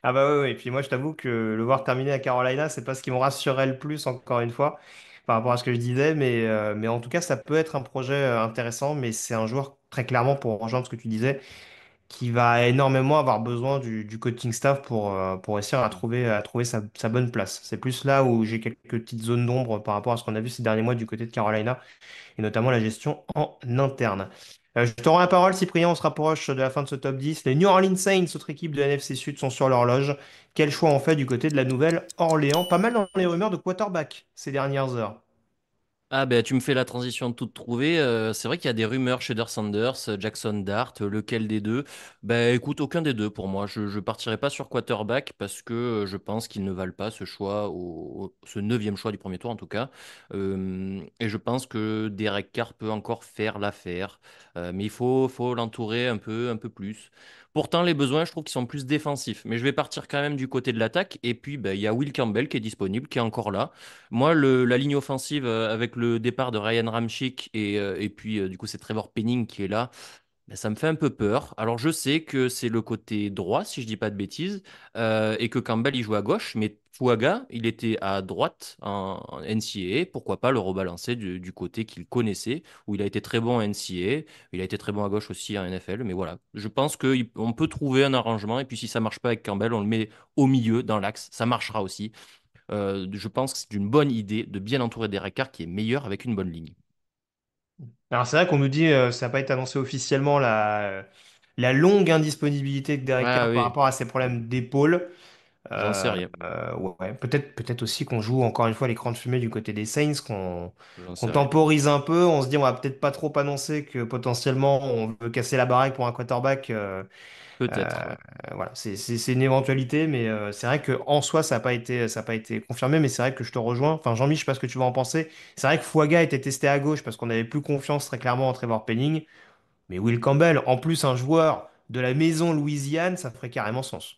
Ah bah oui, oui. Et puis moi, je t'avoue que le voir terminer à Carolina, c'est pas ce qui me rassurait le plus, encore une fois, par rapport à ce que je disais. Mais en tout cas, ça peut être un projet intéressant, mais c'est un joueur, très clairement, pour rejoindre ce que tu disais, qui va énormément avoir besoin du coaching staff pour réussir à trouver sa bonne place. C'est plus là où j'ai quelques petites zones d'ombre par rapport à ce qu'on a vu ces derniers mois du côté de Carolina, et notamment la gestion en interne. Je te rends la parole, Cyprien, on se rapproche de la fin de ce top 10. Les New Orleans Saints, autre équipe de NFC Sud, sont sur l'horloge. Quel choix on fait du côté de la Nouvelle-Orléans? Pas mal dans les rumeurs de quarterback ces dernières heures. Ah ben tu me fais la transition toute trouvée. C'est vrai qu'il y a des rumeurs Shedeur Sanders, Jackson Dart, lequel des deux? Ben écoute, aucun des deux pour moi. Je partirai pas sur quarterback parce que je pense qu'ils ne valent pas ce choix, ce neuvième choix du premier tour en tout cas. Et je pense que Derek Carr peut encore faire l'affaire. Mais faut l'entourer un peu plus. Pourtant, les besoins, je trouve qu'ils sont plus défensifs. Mais je vais partir quand même du côté de l'attaque. Et puis, ben, il y a Will Campbell qui est disponible, qui est encore là. Moi, la ligne offensive avec le départ de Ryan Ramchick et puis du coup c'est Trevor Penning qui est là, ben, ça me fait un peu peur. Alors je sais que c'est le côté droit, si je dis pas de bêtises, et que Campbell il joue à gauche, mais Fouaga, il était à droite en NCAA. Pourquoi pas le rebalancer du côté qu'il connaissait, où il a été très bon en NCAA, il a été très bon à gauche aussi en NFL. Mais voilà, je pense qu'on peut trouver un arrangement, et puis si ça marche pas avec Campbell, on le met au milieu, dans l'axe, ça marchera aussi. Je pense que c'est une bonne idée de bien entourer des Carr qui est meilleur avec une bonne ligne. Alors c'est vrai qu'on nous dit, ça n'a pas été annoncé officiellement, la longue indisponibilité de Derek Ah Carr par oui, rapport à ses problèmes d'épaule. j'en sais rien. Ouais, peut-être aussi qu'on joue encore une fois l'écran de fumée du côté des Saints, J'en qu'on sais rien. temporise un peu. On se dit, on va peut-être pas trop annoncer que potentiellement on veut casser la baraque pour un quarterback. Peut-être, ouais. Voilà, c'est une éventualité, mais c'est vrai que en soi, ça a pas été confirmé, mais c'est vrai que je te rejoins. Enfin, Jean-Mi, je sais pas ce que tu vas en penser. C'est vrai que Fouaga était testé à gauche parce qu'on avait plus confiance très clairement en Trevor Penning, mais Will Campbell, en plus un joueur de la maison Louisiane, ça ferait carrément sens.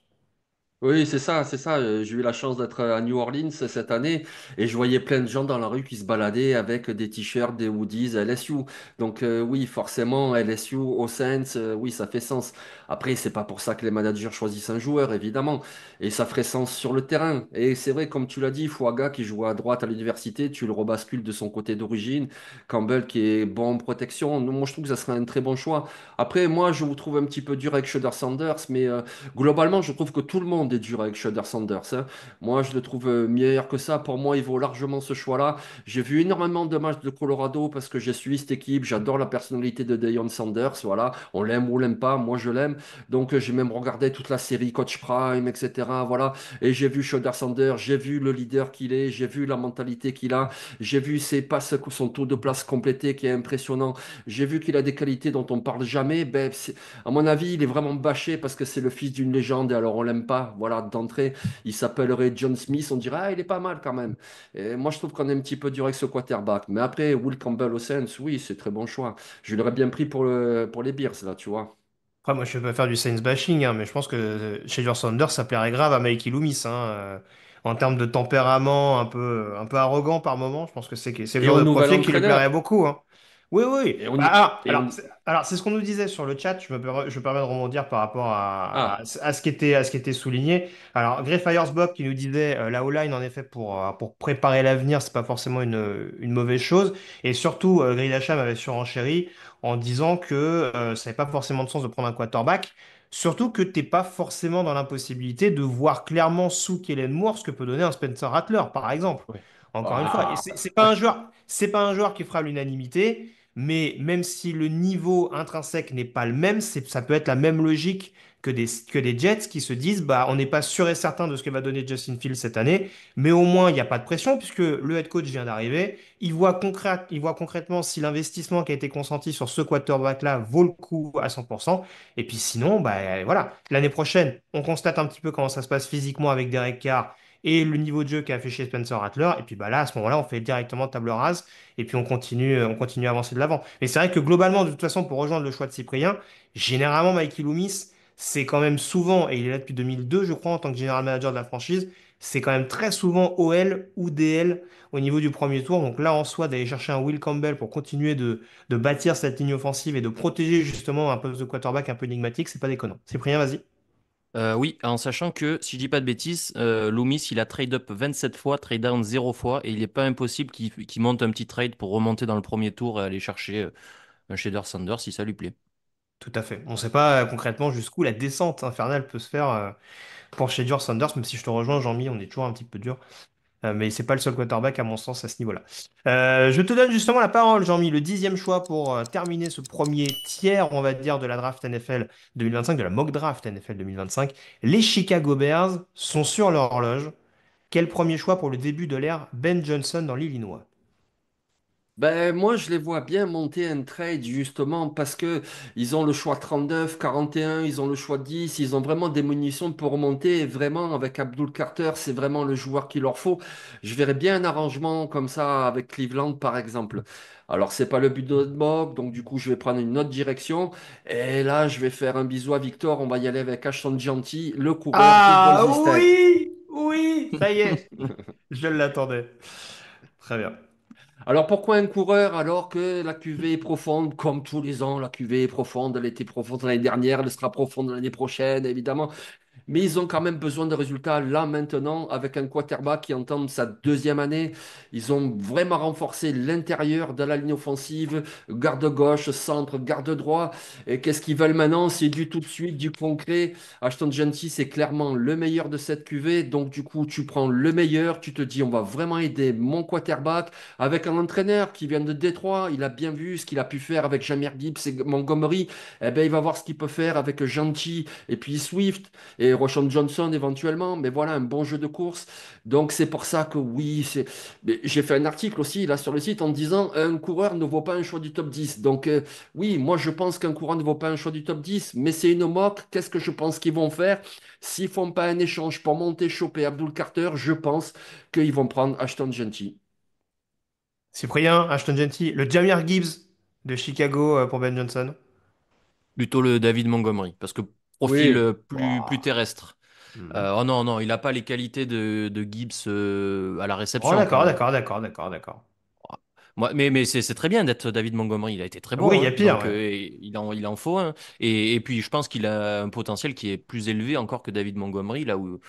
Oui, c'est ça, c'est ça. J'ai eu la chance d'être à New Orleans cette année et je voyais plein de gens dans la rue qui se baladaient avec des t-shirts, des hoodies LSU. Donc oui, forcément, LSU au Saints, oui, ça fait sens. Après, c'est pas pour ça que les managers choisissent un joueur, évidemment. Et ça ferait sens sur le terrain. Et c'est vrai, comme tu l'as dit, Fouaga qui joue à droite à l'université, tu le rebascules de son côté d'origine. Campbell qui est bon en protection. Moi, je trouve que ça serait un très bon choix. Après, moi, je vous trouve un petit peu dur avec Shedeur Sanders, mais globalement, je trouve que tout le monde est dur avec Shedeur Sanders, hein. Moi, je le trouve meilleur que ça. Pour moi, il vaut largement ce choix-là. J'ai vu énormément de matchs de Colorado parce que j'ai suivi cette équipe. J'adore la personnalité de Deion Sanders. Voilà, on l'aime ou on l'aime pas. Moi, je l'aime. Donc, j'ai même regardé toute la série Coach Prime, etc. Voilà, et j'ai vu Shedeur Sanders. J'ai vu le leader qu'il est. J'ai vu la mentalité qu'il a. J'ai vu ses passes, son tour de place complété qui est impressionnant. J'ai vu qu'il a des qualités dont on parle jamais. Ben, à mon avis, il est vraiment bâché parce que c'est le fils d'une légende et alors on l'aime pas. Voilà, d'entrée, il s'appellerait John Smith. On dirait, ah, il est pas mal quand même. Et moi, je trouve qu'on est un petit peu dur avec ce quarterback. Mais après, Will Campbell au Saints, oui, c'est très bon choix. Je l'aurais bien pris pour les Bears, là, tu vois. Après, moi, je ne vais pas faire du Saints bashing, hein, mais je pense que Shedeur Sanders, ça plairait grave à Mikey Loomis, hein, en termes de tempérament un peu arrogant par moment. Je pense que c'est le Et genre au de nouvel profil qui lui plairait entraîneur. beaucoup, hein. Oui, oui. Et on Bah, y... et on... alors, c'est ce qu'on nous disait sur le chat. Je me permets de rebondir par rapport Ah, à ce qui était souligné. Alors, Grey Bob qui nous disait la O-line, en effet, pour préparer l'avenir, c'est pas forcément une mauvaise chose. Et surtout, Grey Lacham avait surenchéri en disant que ça n'avait pas forcément de sens de prendre un quarterback. Surtout que t'es pas forcément dans l'impossibilité de voir clairement sous Kellen Moore ce que peut donner un Spencer Rattler, par exemple. Ouais. Encore une fois, et Ah, c'est pas un joueur qui fera l'unanimité, mais même si le niveau intrinsèque n'est pas le même, ça peut être la même logique que des Jets qui se disent, bah, on n'est pas sûr et certain de ce que va donner Justin Fields cette année, mais au moins il n'y a pas de pression puisque le head coach vient d'arriver. Il voit concrètement si l'investissement qui a été consenti sur ce quarterback-là vaut le coup à 100%. Et puis sinon, bah, voilà, l'année prochaine, on constate un petit peu comment ça se passe physiquement avec Derek Carr et le niveau de jeu qu'a affiché Spencer Rattler. Et puis bah là, à ce moment-là, on fait directement table rase et puis on continue à avancer de l'avant. Mais c'est vrai que globalement, de toute façon, pour rejoindre le choix de Cyprien, généralement, Mikey Loomis, c'est quand même souvent, et il est là depuis 2002, je crois, en tant que général manager de la franchise, c'est quand même très souvent OL ou DL au niveau du premier tour. Donc là, en soi, d'aller chercher un Will Campbell pour continuer de bâtir cette ligne offensive et de protéger justement un poste de quarterback un peu énigmatique, c'est pas déconnant. Cyprien, vas-y. oui, en sachant que, si je dis pas de bêtises, Loomis, il a trade up 27 fois, trade down 0 fois, et il n'est pas impossible qu'il monte un petit trade pour remonter dans le premier tour et aller chercher un Shedeur Sanders si ça lui plaît. Tout à fait. On ne sait pas concrètement jusqu'où la descente infernale peut se faire pour Shedeur Sanders, même si je te rejoins, Jean-Mi, on est toujours un petit peu dur. Mais c'est pas le seul quarterback, à mon sens, à ce niveau-là. Je te donne justement la parole, Jean-Mi, le dixième choix pour terminer ce premier tiers, on va dire, de la draft NFL 2025, de la mock draft NFL 2025. Les Chicago Bears sont sur leur horloge. Quel premier choix pour le début de l'ère Ben Johnson dans l'Illinois? ben, moi, je les vois bien monter un trade justement parce que ils ont le choix 39, 41, ils ont le choix 10, ils ont vraiment des munitions pour remonter. Et vraiment, avec Abdul Carter, c'est vraiment le joueur qu'il leur faut. Je verrais bien un arrangement comme ça avec Cleveland, par exemple. Alors, c'est pas le but de notre mock, donc du coup, je vais prendre une autre direction. Et là, je vais faire un bisou à Victor. On va y aller avec Ashton Genty, le coureur des Ah Boise State. oui, oui, ça y est, je l'attendais. Très bien. Alors pourquoi un coureur alors que la cuvée est profonde, comme tous les ans, la cuvée est profonde, elle était profonde l'année dernière, elle sera profonde l'année prochaine, évidemment. Mais ils ont quand même besoin de résultats là maintenant avec un quarterback qui entame sa deuxième année. Ils ont vraiment renforcé l'intérieur de la ligne offensive, garde gauche, centre, garde droit. Et qu'est-ce qu'ils veulent maintenant? C'est du tout de suite, du concret. Ashton Genty, c'est clairement le meilleur de cette QV. Donc du coup, tu prends le meilleur, tu te dis on va vraiment aider mon quarterback avec un entraîneur qui vient de Détroit. Il a bien vu ce qu'il a pu faire avec Jahmyr Gibbs et Montgomery. Eh ben, il va voir ce qu'il peut faire avec Genty et puis Swift et Roshan Johnson éventuellement, mais voilà, un bon jeu de course. Donc c'est pour ça que oui, c'est... mais j'ai fait un article aussi là sur le site en disant un coureur ne vaut pas un choix du top 10. Donc oui, moi je pense qu'un coureur ne vaut pas un choix du top 10, mais c'est une moque. Qu'est-ce que je pense qu'ils vont faire? S'ils font pas un échange pour monter, choper Abdul Carter, je pense qu'ils vont prendre Ashton Genty. Cyprien, Ashton Genty, le Jahmyr Gibbs de Chicago pour Ben Johnson. Plutôt le David Montgomery, parce que profil Oui. plus terrestre. Hmm. Oh non, non, il n'a pas les qualités de Gibbs à la Oh, réception quand d'accord, même. d'accord, d'accord, d'accord, d'accord. Moi, mais c'est très bien d'être David Montgomery. Il a été très Oui, bon, il y a hein. pire, Donc ouais. il en faut un. Et puis je pense qu'il a un potentiel qui est plus élevé encore que David Montgomery, là où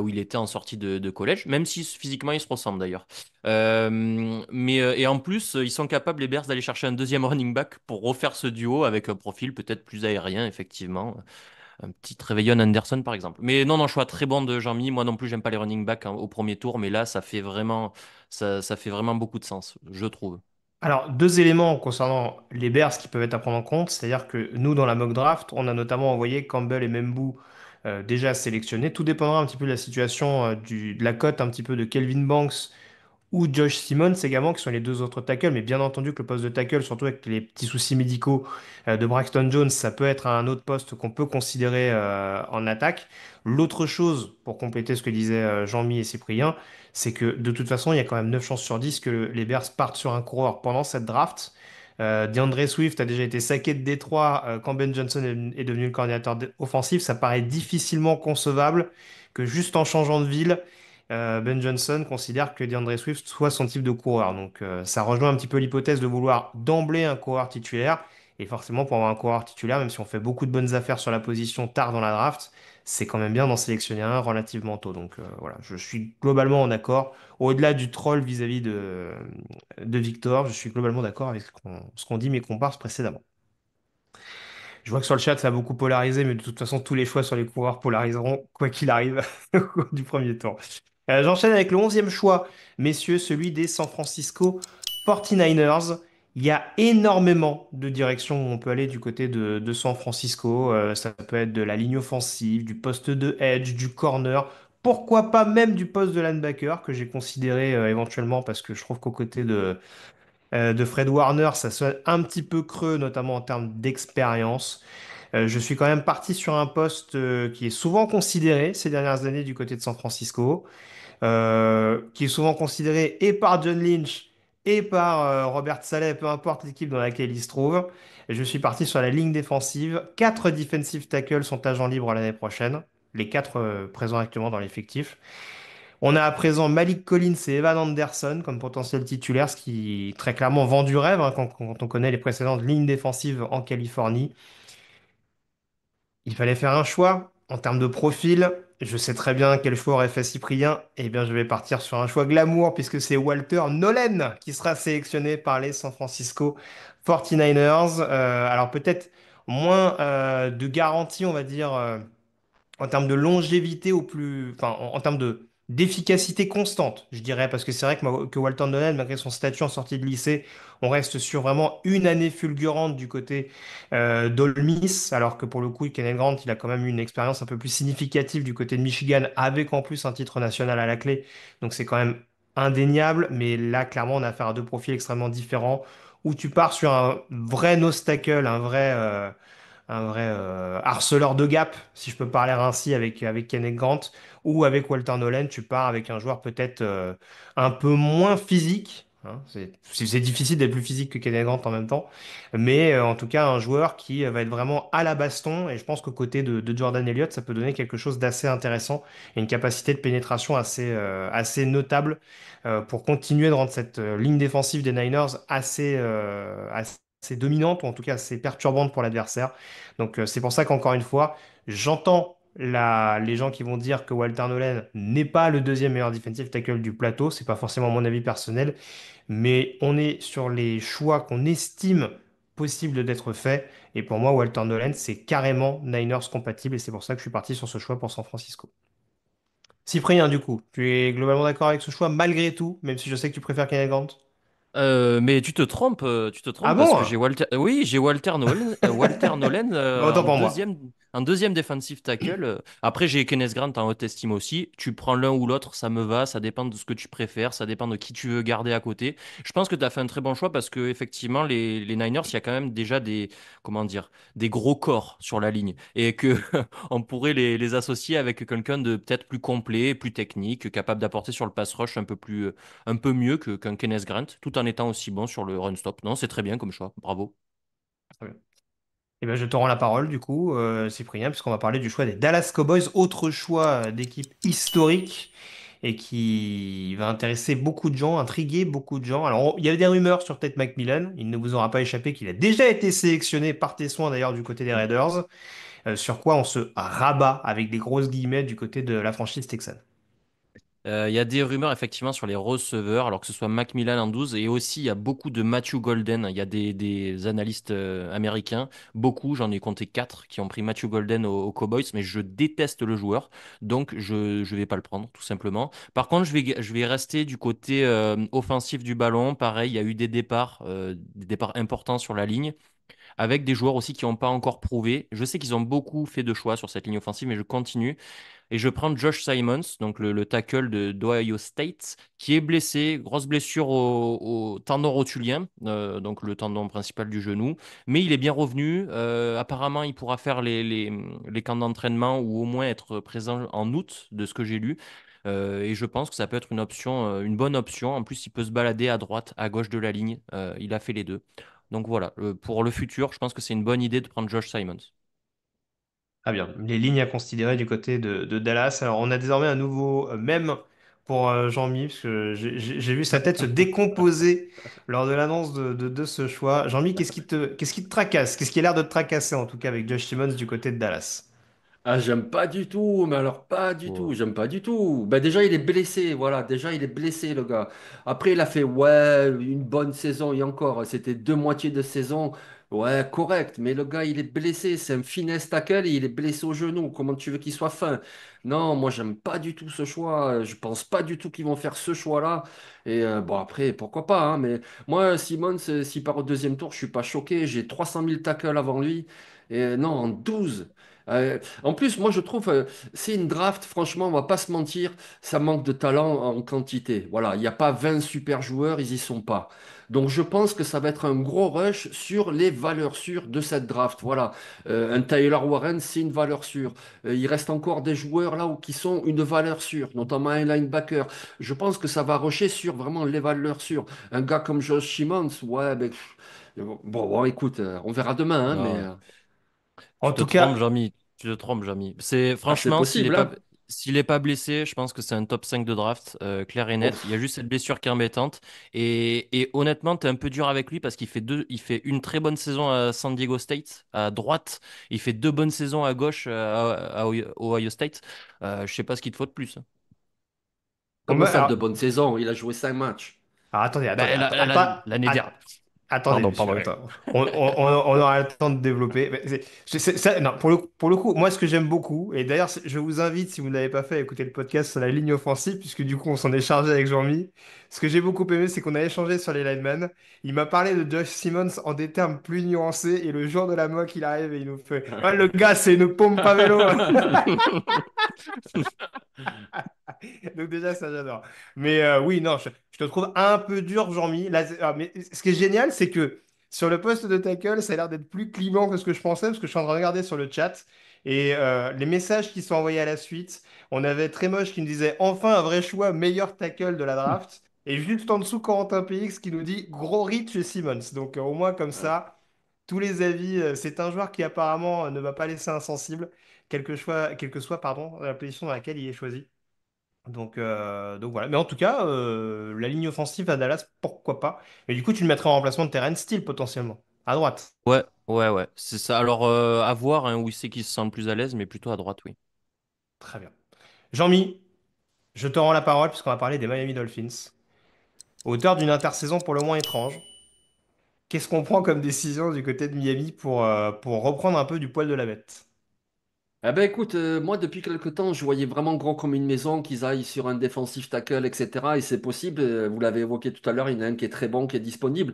il était en sortie de collège, même si physiquement ils se ressemblent d'ailleurs. Et en plus, ils sont capables, les Bears, d'aller chercher un deuxième running back pour refaire ce duo avec un profil peut-être plus aérien, effectivement. Un petit Réveillon Anderson, par exemple. Mais non, non, choix très bon de Jean-Mi. Moi non plus, j'aime pas les running backs hein, au premier tour, mais là, ça fait vraiment beaucoup de sens, je trouve. Alors, deux éléments concernant les Bears qui peuvent être à prendre en compte, c'est-à-dire que nous, dans la mock draft, on a notamment envoyé Campbell et Membou déjà sélectionnés. Tout dépendra un petit peu de la situation, de la cote un petit peu de Kelvin Banks ou Josh Simmons également, qui sont les deux autres tackles. Mais bien entendu que le poste de tackle, surtout avec les petits soucis médicaux de Braxton Jones, ça peut être un autre poste qu'on peut considérer en attaque. L'autre chose, pour compléter ce que disaient Jean-Mi et Cyprien, c'est que de toute façon, il y a quand même 9 chances sur 10 que les Bears partent sur un coureur pendant cette draft. DeAndre Swift a déjà été saqué de Détroit quand Ben Johnson est devenu le coordinateur offensif. Ça paraît difficilement concevable que juste en changeant de ville, Ben Johnson considère que DeAndre Swift soit son type de coureur. Donc ça rejoint un petit peu l'hypothèse de vouloir d'emblée un coureur titulaire. Et forcément, pour avoir un coureur titulaire, même si on fait beaucoup de bonnes affaires sur la position tard dans la draft, c'est quand même bien d'en sélectionner un relativement tôt. Donc voilà, je suis globalement en accord. Au-delà du troll vis-à-vis de Victor, je suis globalement d'accord avec ce qu'ont dit mes comparses précédemment. Je vois que sur le chat, ça a beaucoup polarisé, mais de toute façon, tous les choix sur les coureurs polariseront, quoi qu'il arrive, au cours du premier tour. J'enchaîne avec le 11e choix, messieurs, celui des San Francisco 49ers. Il y a énormément de directions où on peut aller du côté de San Francisco. Ça peut être de la ligne offensive, du poste de edge, du corner. Pourquoi pas même du poste de linebacker que j'ai considéré éventuellement parce que je trouve qu'aux côtés de Fred Warner, ça sonne un petit peu creux, notamment en termes d'expérience. Je suis quand même parti sur un poste qui est souvent considéré ces dernières années du côté de San Francisco, qui est souvent considéré et par John Lynch et par Robert Saleh, peu importe l'équipe dans laquelle il se trouve. Et je suis parti sur la ligne défensive. Quatre defensive tackles sont agents libres l'année prochaine, les quatre présents actuellement dans l'effectif. On a à présent Malik Collins et Evan Anderson comme potentiel titulaire, ce qui très clairement vend du rêve hein, quand on connaît les précédentes lignes défensives en Californie. Il fallait faire un choix en termes de profil. Je sais très bien quel choix aurait fait Cyprien. Eh bien, je vais partir sur un choix glamour puisque c'est Walter Nolen qui sera sélectionné par les San Francisco 49ers. Alors peut-être moins de garantie, on va dire, en termes de longévité au plus, enfin, en termes de d'efficacité constante, je dirais, parce que c'est vrai que Walter Nolan, malgré son statut en sortie de lycée, on reste sur vraiment une année fulgurante du côté d'Ole Miss, alors que pour le coup, Kenneth Grant, il a quand même eu une expérience un peu plus significative du côté de Michigan, avec en plus un titre national à la clé, donc c'est quand même indéniable, mais là, clairement, on a affaire à deux profils extrêmement différents, où tu pars sur un vrai nose tackle, un vrai harceleur de gap, si je peux parler ainsi, avec Kenneth Grant, ou avec Walter Nolan, tu pars avec un joueur peut-être un peu moins physique. Hein. C'est difficile d'être plus physique que Kenneth Grant en même temps, mais en tout cas un joueur qui va être vraiment à la baston, et je pense qu'aux côtés de Jordan Elliott, ça peut donner quelque chose d'assez intéressant, et une capacité de pénétration assez notable pour continuer de rendre cette ligne défensive des Niners assez dominante, ou en tout cas assez perturbante pour l'adversaire. Donc c'est pour ça qu'encore une fois, j'entends les gens qui vont dire que Walter Nolen n'est pas le deuxième meilleur defensive tackle du plateau. C'est pas forcément mon avis personnel, mais on est sur les choix qu'on estime possible d'être faits. Et pour moi, Walter Nolen, c'est carrément Niners compatible, et c'est pour ça que je suis parti sur ce choix pour San Francisco. Cyprien, du coup, tu es globalement d'accord avec ce choix malgré tout, même si je sais que tu préfères Kenneth Grant? Mais tu te Ah trompes parce que bon? j'ai Walter, oui, j'ai Walter Nolan Bah, autant pour moi. en deuxième defensive tackle. Après, j'ai Kenneth Grant en haute estime aussi. Tu prends l'un ou l'autre, ça me va. Ça dépend de ce que tu préfères, ça dépend de qui tu veux garder à côté. Je pense que tu as fait un très bon choix parce que effectivement, les Niners, il y a quand même déjà comment dire, des gros corps sur la ligne et que on pourrait les associer avec quelqu'un de peut-être plus complet, plus technique, capable d'apporter sur le pass rush un peu mieux qu'un Kenneth Grant, tout en étant aussi bon sur le run stop. Non, c'est très bien comme choix. Bravo. Très bien. Eh ben, je te rends la parole, du coup, Cyprien, puisqu'on va parler du choix des Dallas Cowboys, autre choix d'équipe historique et qui va intéresser beaucoup de gens, intriguer beaucoup de gens. Alors, il y a des rumeurs sur Tate McMillan. Il ne vous aura pas échappé qu'il a déjà été sélectionné par tes soins, d'ailleurs, du côté des Raiders, sur quoi on se rabat avec des grosses guillemets du côté de la franchise texane. Il y a des rumeurs effectivement sur les receveurs, alors que ce soit Macmillan en 12, et aussi il y a beaucoup de Matthew Golden. Il y a des analystes américains, beaucoup, j'en ai compté 4, qui ont pris Matthew Golden aux Cowboys, mais je déteste le joueur, donc je vais pas le prendre, tout simplement. Par contre, je vais rester du côté offensif du ballon. Pareil, il y a eu des départs importants sur la ligne, avec des joueurs aussi qui n'ont pas encore prouvé. Je sais qu'ils ont beaucoup fait de choix sur cette ligne offensive, mais je continue. Et je prends Josh Simons, donc le tackle d'Ohio State, qui est blessé, grosse blessure au tendon rotulien, donc le tendon principal du genou. Mais il est bien revenu. Apparemment, il pourra faire les camps d'entraînement ou au moins être présent en août, de ce que j'ai lu. Et je pense que ça peut être une option, une bonne option. En plus, il peut se balader à droite, à gauche de la ligne. Il a fait les deux. Donc voilà, pour le futur, je pense que c'est une bonne idée de prendre Josh Simons. Ah bien, les lignes à considérer du côté de Dallas. Alors, on a désormais un nouveau mème pour Jean-Mi, parce que j'ai vu sa tête se décomposer lors de l'annonce de ce choix. Jean-Mi, qu'est-ce qui te tracasse? Qu'est-ce qui a l'air de te tracasser, en tout cas, avec Josh Simmons du côté de Dallas? Ah, j'aime pas du tout, mais alors pas du tout, j'aime pas du tout. Ben déjà, il est blessé, voilà, déjà, il est blessé, le gars. Après, il a fait, ouais, une bonne saison, et encore, c'était deux moitiés de saison, ouais, correct, mais le gars, il est blessé, c'est un finesse tackle et il est blessé au genou. Comment tu veux qu'il soit fin? Non, moi, j'aime pas du tout ce choix, je pense pas du tout qu'ils vont faire ce choix-là. Et bon, après, pourquoi pas, hein, mais moi, Simon, s'il part au deuxième tour, je suis pas choqué, j'ai 300 000 tackles avant lui. Et non, en 12. En plus, moi, je trouve, c'est une draft, franchement, on va pas se mentir, ça manque de talent en quantité. Voilà, il n'y a pas 20 super joueurs, ils y sont pas. Donc, je pense que ça va être un gros rush sur les valeurs sûres de cette draft. Voilà, un Tyler Warren, c'est une valeur sûre. Il reste encore des joueurs là où, qui sont une valeur sûre, notamment un linebacker. Je pense que ça va rusher sur vraiment les valeurs sûres. Un gars comme Josh Simmons, ouais, ben, bon, écoute, on verra demain, hein, mais Non. En Tu te tout trompes, cas, Jamy. Tu te trompes, Jamy. C'est c'est franchement, possible, hein. s'il est pas blessé, je pense que c'est un top 5 de draft, clair et net. Il y a Ouf. juste cette blessure qui est embêtante. Et honnêtement, tu es un peu dur avec lui parce il fait une très bonne saison à San Diego State, à droite. Il fait deux bonnes saisons à gauche, à Ohio State. Je sais pas ce qu'il te faut de plus, hein. Comment ça, de alors, bonnes saisons? Il a joué 5 matchs. attendez, Ben, l'année att- dernière. attendez, Pardon, monsieur, pardon. attends. On aura le temps de développer. Mais non, pour le coup, moi, ce que j'aime beaucoup, et d'ailleurs, je vous invite, si vous ne l'avez pas fait, à écouter le podcast sur la ligne offensive, puisque du coup, on s'en est chargé avec Jean-Mi. Ce que j'ai beaucoup aimé, c'est qu'on a échangé sur les linemen. Il m'a parlé de Josh Simmons en des termes plus nuancés, et le jour de la mock, il arrive et il nous fait: Ah, le gars, c'est une pompe à vélo! Donc déjà, ça j'adore. Mais oui, non, je te trouve un peu dur, Jean-Mi. Mais ce qui est génial, c'est que sur le poste de tackle, ça a l'air d'être plus clivant que ce que je pensais, parce que je suis en train de regarder sur le chat. Et les messages qui sont envoyés à la suite, on avait Trémoche qui nous disait enfin un vrai choix, meilleur tackle de la draft. Et juste en dessous, Corentin PX qui nous dit gros reach chez Simmons. Donc au moins comme ça, tous les avis, c'est un joueur qui apparemment ne va pas laisser insensible, quelle que soit pardon, la position dans laquelle il est choisi. Donc voilà. Mais en tout cas, la ligne offensive à Dallas, pourquoi pas. Mais du coup, tu le mettrais en remplacement de Terrence Steele potentiellement, à droite. Ouais, ouais. C'est ça. Alors, à voir hein, où c'est qu'il se sent le plus à l'aise, mais plutôt à droite, oui. Très bien. Jean-Mi, je te rends la parole puisqu'on va parler des Miami Dolphins. Auteur d'une intersaison pour le moins étrange. Qu'est-ce qu'on prend comme décision du côté de Miami pour reprendre un peu du poil de la bête? Eh ben écoute, moi depuis quelque temps, je voyais vraiment gros comme une maison qu'ils aillent sur un défensif tackle, etc. Et c'est possible, vous l'avez évoqué tout à l'heure, il y en a un qui est très bon, qui est disponible.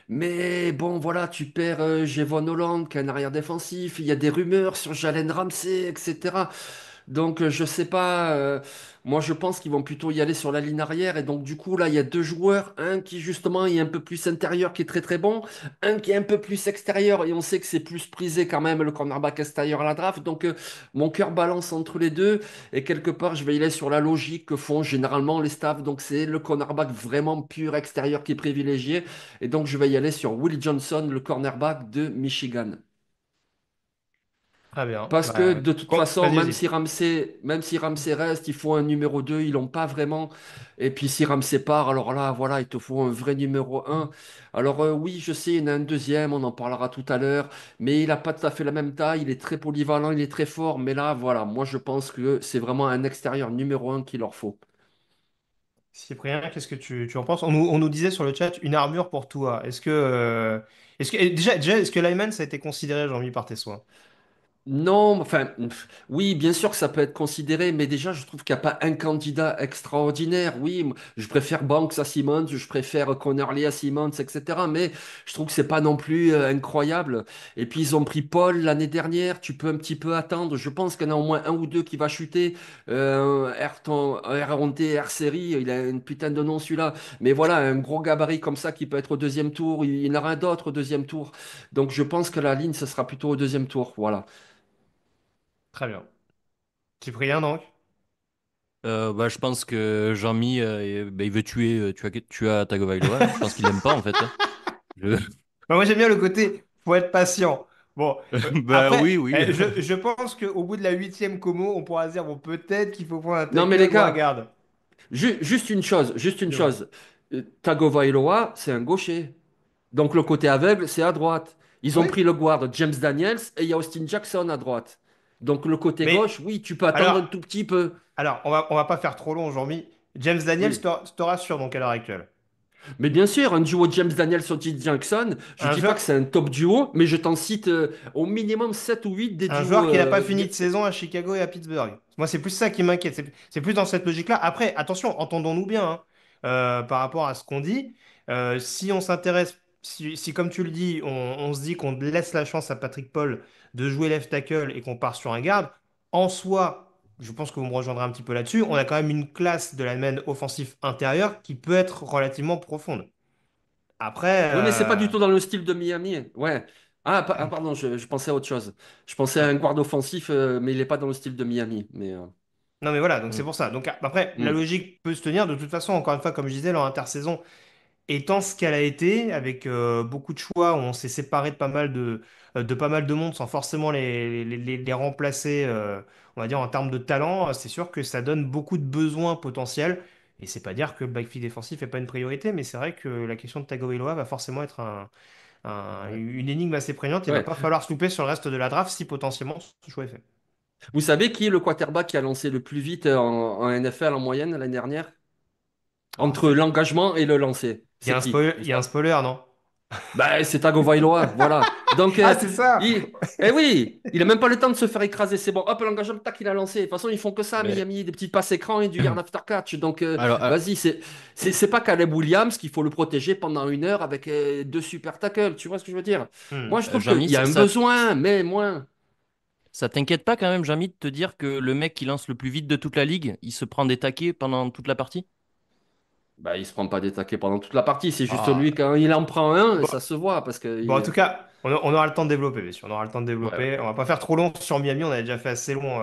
Mais bon, voilà, tu perds Jevon Holland, qui est un arrière défensif. Il y a des rumeurs sur Jalen Ramsey, etc. Donc, je sais pas. Moi, je pense qu'ils vont plutôt y aller sur la ligne arrière. Et donc, du coup, là, il y a deux joueurs. Un qui, justement, est un peu plus intérieur, qui est très, très bon. Un qui est un peu plus extérieur. Et on sait que c'est plus prisé quand même, le cornerback extérieur à la draft. Donc, mon cœur balance entre les deux. Et quelque part, je vais y aller sur la logique que font généralement les staffs. Donc, c'est le cornerback vraiment pur extérieur qui est privilégié. Et donc, je vais y aller sur Will Johnson, le cornerback de Michigan. Très bien. Parce que Bah, de toute façon, vas-y, vas-y. Même si Ramsey reste, il faut un numéro 2. Ils l'ont pas vraiment. Et puis si Ramsey part, alors là, voilà, il te faut un vrai numéro un. Alors oui, je sais, il y en a un deuxième, on en parlera tout à l'heure, mais il n'a pas tout à fait la même taille, il est très polyvalent, il est très fort, mais là, voilà, moi je pense que c'est vraiment un extérieur numéro un qu'il leur faut. Cyprien, qu'est-ce que tu en penses? On nous disait sur le chat une armure pour toi. Déjà, est-ce que Lyman, ça a été considéré, Jean-Mi, par tes soins? Non, enfin, oui, bien sûr que ça peut être considéré, mais déjà, je trouve qu'il n'y a pas un candidat extraordinaire. Oui, je préfère Banks à Simmons, je préfère Connerly à Simmons, etc. Mais je trouve que c'est pas non plus incroyable. Et puis, ils ont pris Paul l'année dernière, tu peux un petit peu attendre. Je pense qu'il y en a au moins un ou deux qui va chuter. R série, il a une putain de nom celui-là. Mais voilà, un gros gabarit comme ça qui peut être au deuxième tour, il y en aura d'autres au deuxième tour. Donc, je pense que la ligne, ce sera plutôt au deuxième tour. Voilà. Très bien. Cyprien, donc? Bah, je pense que Jean-Mi, bah, il veut tuer, tu as Tagovailoa, hein. Je pense qu'il l'aime pas en fait, hein. Je- Bah, moi, j'aime bien le côté, faut être patient. Bon, Bah après, oui, oui. je pense qu'au bout de la huitième commo, on pourra se dire, bon, peut-être qu'il faut prendre un Non, mais les tackle ou un gars, garde. juste une chose, juste une Dis-moi. chose. Tagovailoa, c'est un gaucher. Donc le côté aveugle, c'est à droite. Ils ont Oui, pris le guard James Daniels et il y a Austin Jackson à droite. Donc le côté mais gauche, oui, tu peux attendre un alors, tout petit peu. alors, on va pas faire trop long, Jean-Mi. James Daniels Oui. te rassure donc à l'heure actuelle. Mais bien sûr, un duo James Daniels Austin Jackson, je Un dis pas joueur, que c'est un top duo, mais je t'en cite au minimum 7 ou 8 des un duos. joueur qui n'a pas fini de saison à Chicago et à Pittsburgh. Moi, c'est plus ça qui m'inquiète. C'est plus dans cette logique-là. Après, attention, entendons-nous bien, hein, par rapport à ce qu'on dit. Si on s'intéresse, si, comme tu le dis, on se dit qu'on laisse la chance à Patrick Paul de jouer left tackle et qu'on part sur un garde, en soi, je pense que vous me rejoindrez un petit peu là-dessus, on a quand même une classe de la lineman offensif intérieur qui peut être relativement profonde. Après, Oui, mais c'est pas du tout dans le style de Miami. Ouais. Pardon, je pensais à autre chose. Je pensais à un guard offensif, mais il n'est pas dans le style de Miami. non mais voilà, donc c'est Hmm, pour ça. Donc après, la hmm. logique peut se tenir. De toute façon, encore une fois, comme je disais, leur intersaison étant ce qu'elle a été, avec beaucoup de choix, où on s'est séparé de pas mal de monde sans forcément les remplacer, on va dire, en termes de talent, c'est sûr que ça donne beaucoup de besoins potentiels. Et c'est pas dire que le backfield défensif n'est pas une priorité, mais c'est vrai que la question de Tagovailoa va forcément être Ouais. une énigme assez prégnante. Il va Ouais. pas falloir se louper sur le reste de la draft si potentiellement ce choix est fait. Vous savez qui est le quarterback qui a lancé le plus vite en NFL en moyenne l'année dernière? Alors, Entre l'engagement et le lancer. il y a C'est un qui? spoiler, il y a un spoiler, non? Bah, c'est Tagovailoa, voilà. Donc, Ah, c'est ça! eh oui, il a même pas le temps de se faire écraser. C'est bon, hop, l'engagement, tac, il a lancé. De toute façon, ils font que ça, Mais Miami, des petits passes écrans et du yard after catch. Donc, alors, vas-y, c'est pas Caleb Williams qu'il faut le protéger pendant une heure avec deux super tackles. Tu vois ce que je veux dire? Moi, Hmm. je trouve qu'il Jean-Mi, y a un besoin, mais moins. ça t'inquiète pas quand même, Jean-Mi, de te dire que le mec qui lance le plus vite de toute la ligue, il se prend des taquets pendant toute la partie? Bah, il se prend pas des taquets pendant toute la partie. C'est juste Ah, lui, quand il en prend un, bon, ça se voit parce que. bon, en tout cas, on aura le temps de développer, bien sûr. On aura le temps de Ouais, ouais. développer. On va pas faire trop long sur Miami. On a déjà fait assez long.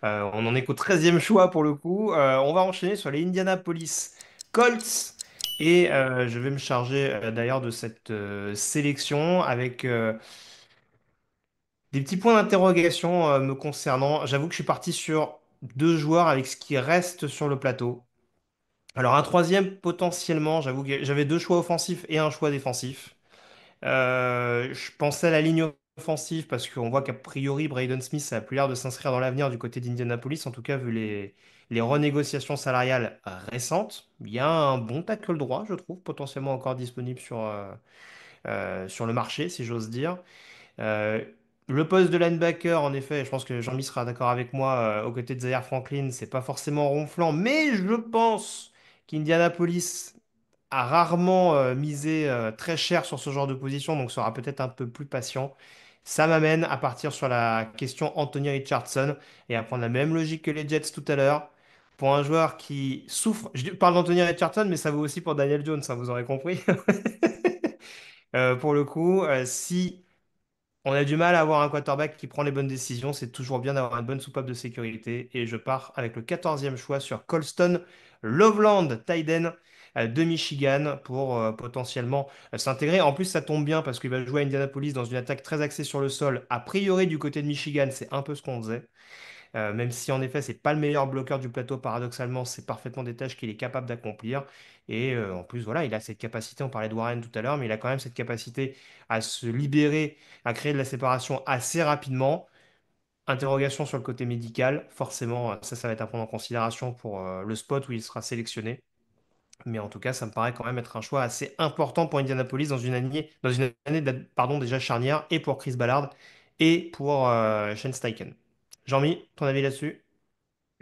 On en est qu'au 13e choix pour le coup. On va enchaîner sur les Indianapolis Colts. Et je vais me charger d'ailleurs de cette sélection avec des petits points d'interrogation me concernant. J'avoue que je suis parti sur deux joueurs avec ce qui reste sur le plateau. Alors un troisième potentiellement, j'avoue que j'avais deux choix offensifs et un choix défensif. Je pensais à la ligne offensif parce qu'on voit qu'a priori, Braden Smith, ça a plus l'air de s'inscrire dans l'avenir du côté d'Indianapolis, en tout cas, vu les renégociations salariales récentes. Il y a un bon tackle droit, je trouve, potentiellement encore disponible sur le marché, si j'ose dire. Euh, le poste de linebacker, en effet, je pense que Jean-Mi sera d'accord avec moi, aux côtés de Zaire Franklin, c'est pas forcément ronflant, mais je pense qu'Indianapolis a rarement misé très cher sur ce genre de position, donc sera peut-être un peu plus patient. Ça m'amène à partir sur la question Anthony Richardson et à prendre la même logique que les Jets tout à l'heure. Pour un joueur qui souffre, je parle d'Anthony Richardson, mais ça vaut aussi pour Daniel Jones, hein, vous aurez compris. Pour le coup, si on a du mal à avoir un quarterback qui prend les bonnes décisions. C'est toujours bien d'avoir une bonne soupape de sécurité. Et je pars avec le 14e choix sur Colston Loveland, Tyden de Michigan, pour potentiellement s'intégrer. En plus, ça tombe bien parce qu'il va jouer à Indianapolis dans une attaque très axée sur le sol. A priori, du côté de Michigan, c'est un peu ce qu'on faisait. Même si en effet, c'est pas le meilleur bloqueur du plateau, paradoxalement, c'est parfaitement des tâches qu'il est capable d'accomplir. Et en plus, voilà, il a cette capacité, on parlait de Warren tout à l'heure, mais il a quand même cette capacité à se libérer, à créer de la séparation assez rapidement. Interrogation sur le côté médical, forcément, ça va être à prendre en considération pour le spot où il sera sélectionné. Mais en tout cas, ça me paraît quand même être un choix assez important pour Indianapolis dans une année pardon, déjà charnière, et pour Chris Ballard, et pour Shane Steichen. Jean-Mi, ton avis là-dessus?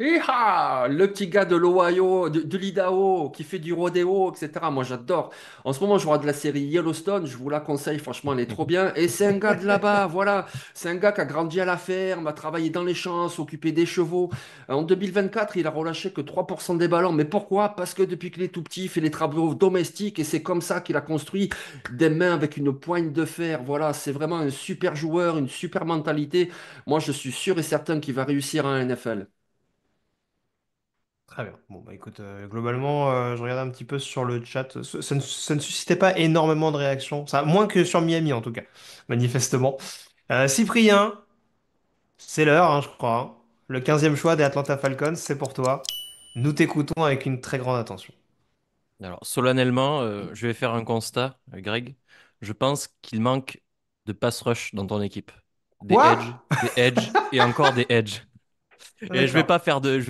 Le petit gars de l'Ohio, de l'Idaho, qui fait du rodéo, etc. Moi, j'adore. En ce moment, je regarde la série Yellowstone. Je vous la conseille. Franchement, elle est trop bien. Et c'est un gars de là-bas. Voilà. C'est un gars qui a grandi à la ferme, a travaillé dans les champs, s'occupé des chevaux. En 2024, il a relâché que 3% des ballons. Mais pourquoi? Parce que depuis qu'il est tout petit, il fait les travaux domestiques. Et c'est comme ça qu'il a construit des mains avec une poigne de fer. Voilà. C'est vraiment un super joueur, une super mentalité. Moi, je suis sûr et certain qu'il va réussir en NFL. Très bien. Bon, bah écoute, globalement, je regarde un petit peu sur le chat. Ça ne suscitait pas énormément de réactions. Ça, moins que sur Miami, en tout cas, manifestement. Cyprien, c'est l'heure, hein, je crois, hein. Le 15e choix des Atlanta Falcons, c'est pour toi. Nous t'écoutons avec une très grande attention. Alors, solennellement, je vais faire un constat, Greg. Je pense qu'il manque de pass rush dans ton équipe. Quoi? Des edge et encore des edge. Et D'accord. je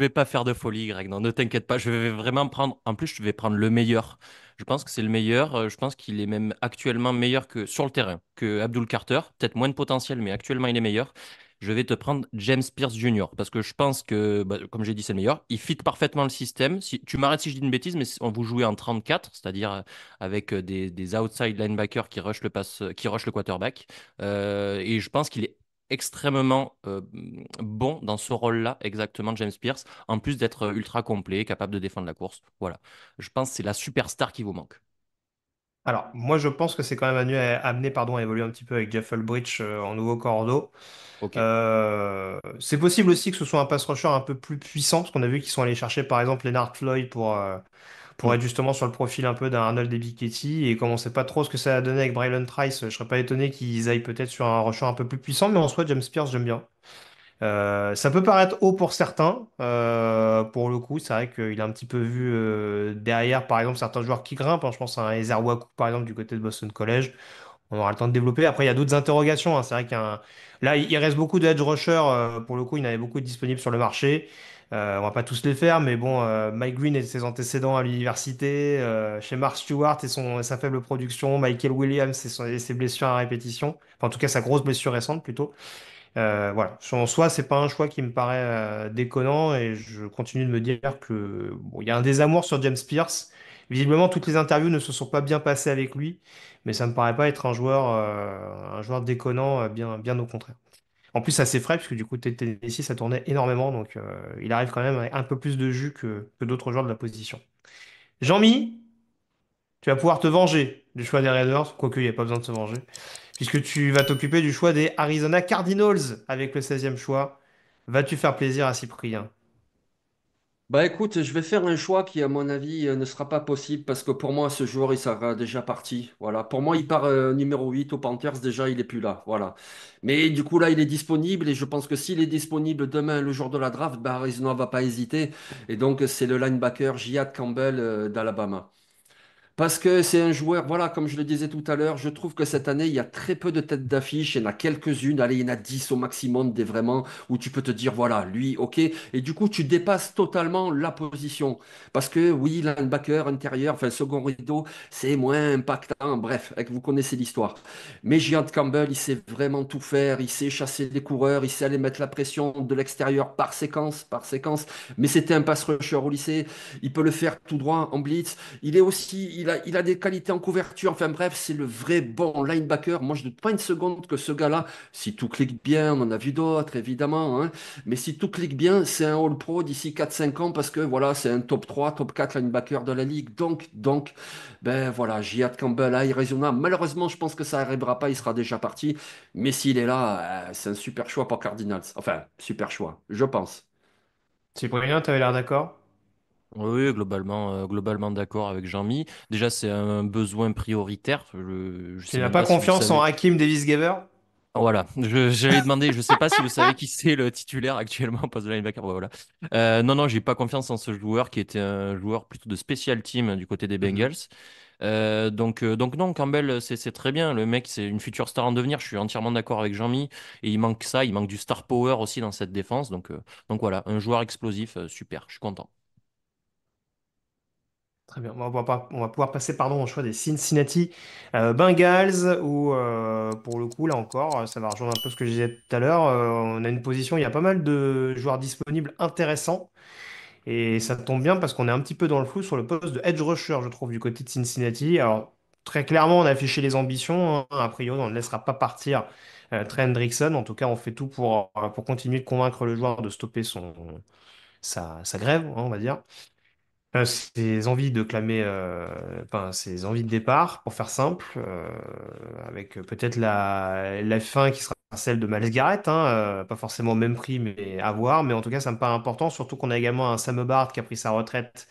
vais pas faire de folie, Greg. Non, ne t'inquiète pas. Je vais vraiment prendre. En plus, je vais prendre le meilleur. Je pense que c'est le meilleur. Je pense qu'il est même actuellement meilleur que sur le terrain que Abdul Carter. Peut-être moins de potentiel, mais actuellement il est meilleur. Je vais te prendre James Pierce Jr. parce que je pense que, bah, comme j'ai dit, c'est le meilleur. Il fit parfaitement le système. Si tu m'arrêtes si je dis une bêtise, mais on vous jouez en 34, c'est-à-dire avec des outside linebackers qui rush qui rush le quarterback. Et je pense qu'il est extrêmement bon dans ce rôle-là, exactement, James Pierce, en plus d'être ultra complet, capable de défendre la course. Voilà. Je pense que c'est la superstar qui vous manque. Alors, moi, je pense que c'est quand même amené pardon, à évoluer un petit peu avec Jeff Ulbrich en nouveau cordeau. Ok. C'est possible aussi que ce soit un pass rusher un peu plus puissant, parce qu'on a vu qu'ils sont allés chercher par exemple Leonard Floyd pour Hmm. être justement sur le profil un peu d'un Arnold Ebiketie. Et comme on sait pas trop ce que ça a donné avec Braylon Trice, je serais pas étonné qu'ils aillent peut-être sur un rusher un peu plus puissant, mais en soi, James Pierce, j'aime bien. Ça peut paraître haut pour certains. Pour le coup, c'est vrai qu'il a un petit peu vu derrière, par exemple, certains joueurs qui grimpent, hein. Je pense à un Ezer Waku, par exemple, du côté de Boston College. On aura le temps de développer. Après, il y a d'autres interrogations, hein. C'est vrai là, il reste beaucoup de edge rushers. Pour le coup, il y en avait beaucoup disponibles sur le marché. On va pas tous les faire, mais bon, Mike Green et ses antécédents à l'université, chez Mark Stewart sa faible production, Michael Williams et ses blessures à répétition. Enfin, en tout cas, sa grosse blessure récente plutôt. Voilà. En soi, c'est pas un choix qui me paraît déconnant et je continue de me dire que bon, il y a un désamour sur James Pierce. Visiblement, toutes les interviews ne se sont pas bien passées avec lui, mais ça me paraît pas être un joueur déconnant, bien au contraire. En plus, assez frais, puisque du coup, Tennessee, ça tournait énormément, donc il arrive quand même avec un peu plus de jus que d'autres joueurs de la position. Jean-Mi, tu vas pouvoir te venger du choix des Raiders, quoique il n'y a pas besoin de se venger puisque tu vas t'occuper du choix des Arizona Cardinals avec le 16e choix. Vas-tu faire plaisir à Cyprien? Bah écoute, je vais faire un choix qui, à mon avis, ne sera pas possible parce que pour moi, ce joueur, il sera déjà parti. Voilà. Pour moi, il part numéro 8 aux Panthers. Déjà, il est plus là. Voilà. Mais du coup, là, il est disponible et je pense que s'il est disponible demain, le jour de la draft, bah, Arizona va pas hésiter. Et donc, c'est le linebacker Jihad Campbell d'Alabama. Parce que c'est un joueur, voilà, comme je le disais tout à l'heure, je trouve que cette année, il y a très peu de têtes d'affiche. Il y en a quelques-unes, allez, il y en a 10 au maximum, des vraiment, où tu peux te dire, voilà, lui, ok. Et du coup, tu dépasses totalement la position. Parce que oui, linebacker intérieur, enfin, second rideau, c'est moins impactant. Bref, vous connaissez l'histoire. Mais Giant Campbell, il sait vraiment tout faire. Il sait chasser les coureurs, il sait aller mettre la pression de l'extérieur par séquence, par séquence. Mais c'était un pass rusher au lycée. Il peut le faire tout droit en blitz. Il est aussi, il a des qualités en couverture. Enfin bref, c'est le vrai bon linebacker. Moi, je ne doute pas une seconde que ce gars-là, si tout clique bien, on en a vu d'autres évidemment, hein, mais si tout clique bien, c'est un All-Pro d'ici 4 5 ans parce que voilà, c'est un top 3 top 4 linebacker de la ligue. Donc, ben voilà, Jihad Campbell, Arizona. Malheureusement, je pense que ça n'arrivera pas, il sera déjà parti. Mais s'il est là, c'est un super choix pour Cardinals. Enfin, super choix, je pense. Cyprien, tu avais l'air d'accord? Oui, globalement d'accord avec Jean-Mi. Déjà, c'est un besoin prioritaire. Je Tu sais n'as même pas pas si vous confiance en savez. Hakim Davis-Gaver? Voilà, j'allais demander, je sais pas si vous savez qui c'est le titulaire actuellement au poste de linebacker. Ouais, voilà. Non, non, j'ai pas confiance en ce joueur qui était un joueur plutôt de special team du côté des Mhm. Bengals. Donc non, Campbell, c'est très bien. Le mec, c'est une future star en devenir. Je suis entièrement d'accord avec Jean-Mi. Et il manque ça, il manque du star power aussi dans cette défense. Donc voilà, un joueur explosif, super, je suis content. Très bien. On va pouvoir passer pardon, au choix des Cincinnati Bengals, où pour le coup, là encore, ça va rejoindre un peu ce que je disais tout à l'heure. On a une position, il y a pas mal de joueurs disponibles intéressants. Et ça tombe bien parce qu'on est un petit peu dans le flou sur le poste de edge rusher, je trouve, du côté de Cincinnati. Alors, très clairement, on a affiché les ambitions, hein. A priori, on ne laissera pas partir Trey Hendrickson. En tout cas, on fait tout pour continuer de convaincre le joueur de stopper sa grève, hein, on va dire. Ses envies de clamer, enfin, ses envies de départ, pour faire simple, avec peut-être la fin qui sera celle de Myles Garrett, hein, pas forcément au même prix, mais à voir. Mais en tout cas, ça me paraît important, surtout qu'on a également un Sam Hubbard qui a pris sa retraite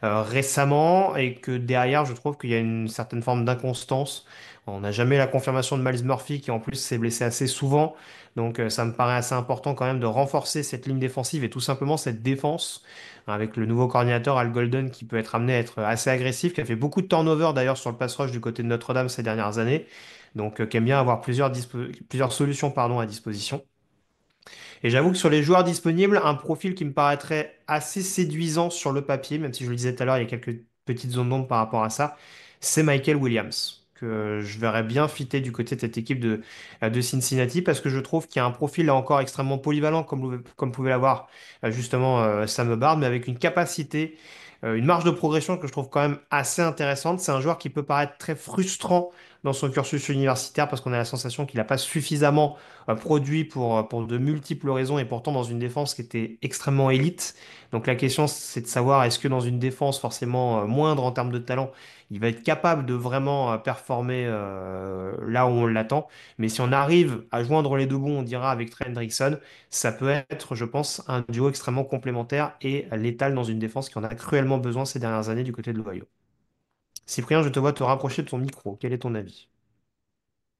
récemment et que derrière, je trouve qu'il y a une certaine forme d'inconstance. On n'a jamais la confirmation de Miles Murphy qui en plus s'est blessé assez souvent. Donc ça me paraît assez important quand même de renforcer cette ligne défensive et tout simplement cette défense avec le nouveau coordinateur Al Golden qui peut être amené à être assez agressif, qui a fait beaucoup de turnover d'ailleurs sur le pass rush du côté de Notre-Dame ces dernières années. Donc qui aime bien avoir plusieurs solutions pardon, à disposition. Et j'avoue que sur les joueurs disponibles, un profil qui me paraîtrait assez séduisant sur le papier, même si je le disais tout à l'heure, il y a quelques petites zones d'ombre par rapport à ça, c'est Michael Williams, que je verrais bien fitter du côté de cette équipe de Cincinnati, parce que je trouve qu'il y a un profil là encore extrêmement polyvalent, comme pouvait l'avoir justement Sam Hubbard, mais avec une capacité, une marge de progression que je trouve quand même assez intéressante. C'est un joueur qui peut paraître très frustrant dans son cursus universitaire, parce qu'on a la sensation qu'il n'a pas suffisamment produit pour de multiples raisons et pourtant dans une défense qui était extrêmement élite. Donc la question, c'est de savoir est-ce que dans une défense forcément moindre en termes de talent, il va être capable de vraiment performer là où on l'attend. Mais si on arrive à joindre les deux bouts, on dira avec Trey Hendrickson, ça peut être, je pense, un duo extrêmement complémentaire et létal dans une défense qui en a cruellement besoin ces dernières années du côté de l'Ohio. Cyprien, je te vois te rapprocher de ton micro. Quel est ton avis?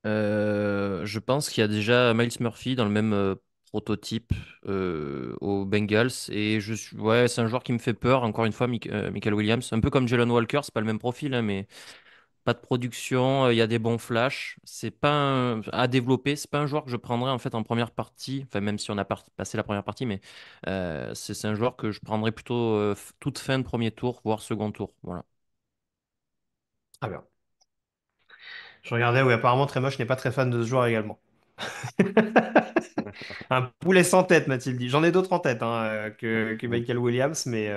Je pense qu'il y a déjà Miles Murphy dans le même prototype aux Bengals. Ouais, c'est un joueur qui me fait peur. Encore une fois, Michael Williams. Un peu comme Jalen Walker, c'est pas le même profil, hein, mais pas de production. Il y a des bons flashs. C'est pas à développer. C'est pas un joueur que je prendrais en fait en première partie. Enfin, même si on a passé la première partie, mais c'est un joueur que je prendrais plutôt toute fin de premier tour, voire second tour. Voilà. Ah bien. Je regardais, oui, apparemment très moche n'est pas très fan de ce joueur également. Un poulet sans tête, m'a-t-il dit. J'en ai d'autres en tête hein, que Michael Williams, mais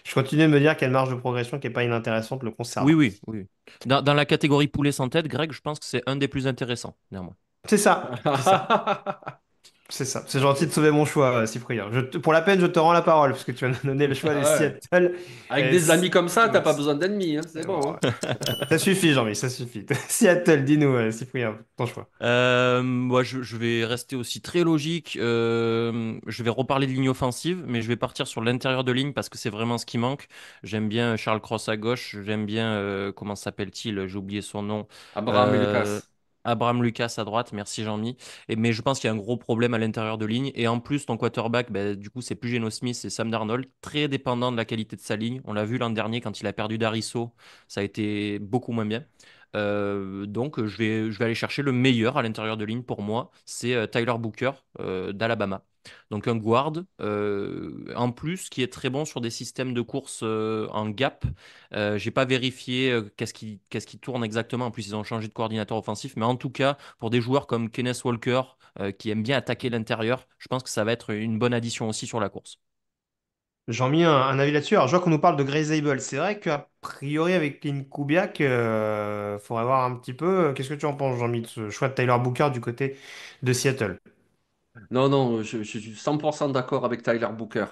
je continue de me dire qu'il y a une marge de progression qui n'est pas inintéressante le Oui, concernant. oui, oui. Dans la catégorie poulet sans tête, Greg, je pense que c'est un des plus intéressants, néanmoins. C'est ça, c'est ça, c'est ça. C'est gentil de sauver mon choix, Cyprien. Pour la peine, je te rends la parole, parce que tu as donné le choix des Ouais. Seattle Avec des amis comme ça, t'as pas Seahawks. besoin d'ennemis, hein, c'est Bon, bon. Hein. ça suffit, Jean-Mi, ça suffit. Seattle, dis-nous, Cyprien, ton choix. Moi, je vais rester aussi très logique. Je vais reparler de ligne offensive, mais je vais partir sur l'intérieur de ligne parce que c'est vraiment ce qui manque. J'aime bien Charles Cross à gauche. J'aime bien, comment s'appelle-t-il? J'ai oublié son nom. Abraham et Euh, Lucas. Abraham Lucas à droite, merci Jean-Mi. Mais je pense qu'il y a un gros problème à l'intérieur de ligne. Et en plus, ton quarterback, ben, du coup, c'est plus Geno Smith, c'est Sam Darnold, très dépendant de la qualité de sa ligne. On l'a vu l'an dernier quand il a perdu Darisso, ça a été beaucoup moins bien. Donc, je vais aller chercher le meilleur à l'intérieur de ligne pour moi, c'est Tyler Booker d'Alabama. Donc, un guard, en plus, qui est très bon sur des systèmes de course en gap. J'ai pas vérifié qu'est-ce qui tourne exactement. En plus, ils ont changé de coordinateur offensif. Mais en tout cas, pour des joueurs comme Kenneth Walker, qui aiment bien attaquer l'intérieur, je pense que ça va être une bonne addition aussi sur la course. J'en mis un avis là-dessus. Alors, je vois qu'on nous parle de Grayzable. C'est vrai qu'a priori, avec Clint Kubiak, faudrait voir un petit peu. Qu'est-ce que tu en penses, Jean-Mi, de ce choix de Tyler Booker du côté de Seattle? Non, non, je suis 100% d'accord avec Tyler Booker.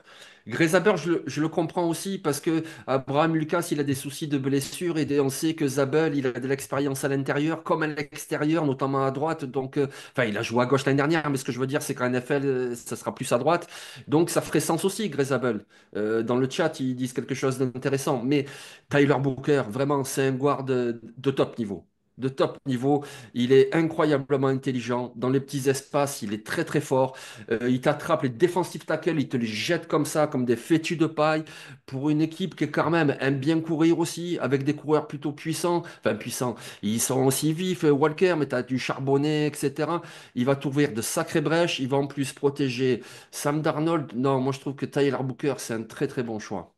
Zaber, je le comprends aussi parce que Abraham Lucas, il a des soucis de blessure et on sait que Zabel, il a de l'expérience à l'intérieur comme à l'extérieur, notamment à droite. Donc, enfin, il a joué à gauche l'année dernière, mais ce que je veux dire, c'est qu'en NFL, ça sera plus à droite. Donc, ça ferait sens aussi, Zabel. Dans le chat, ils disent quelque chose d'intéressant. Mais Tyler Booker, vraiment, c'est un guard de top niveau. De top niveau. Il est incroyablement intelligent. Dans les petits espaces, il est très très fort. Il t'attrape les defensive tackles, il te les jette comme ça, comme des fétus de paille. Pour une équipe qui quand même aime bien courir aussi, avec des coureurs plutôt puissants. Enfin puissants, ils sont aussi vifs, Walker, mais tu as du charbonné, etc. Il va t'ouvrir de sacrées brèches. Il va en plus protéger Sam Darnold. Non, moi je trouve que Tyler Booker, c'est un très très bon choix.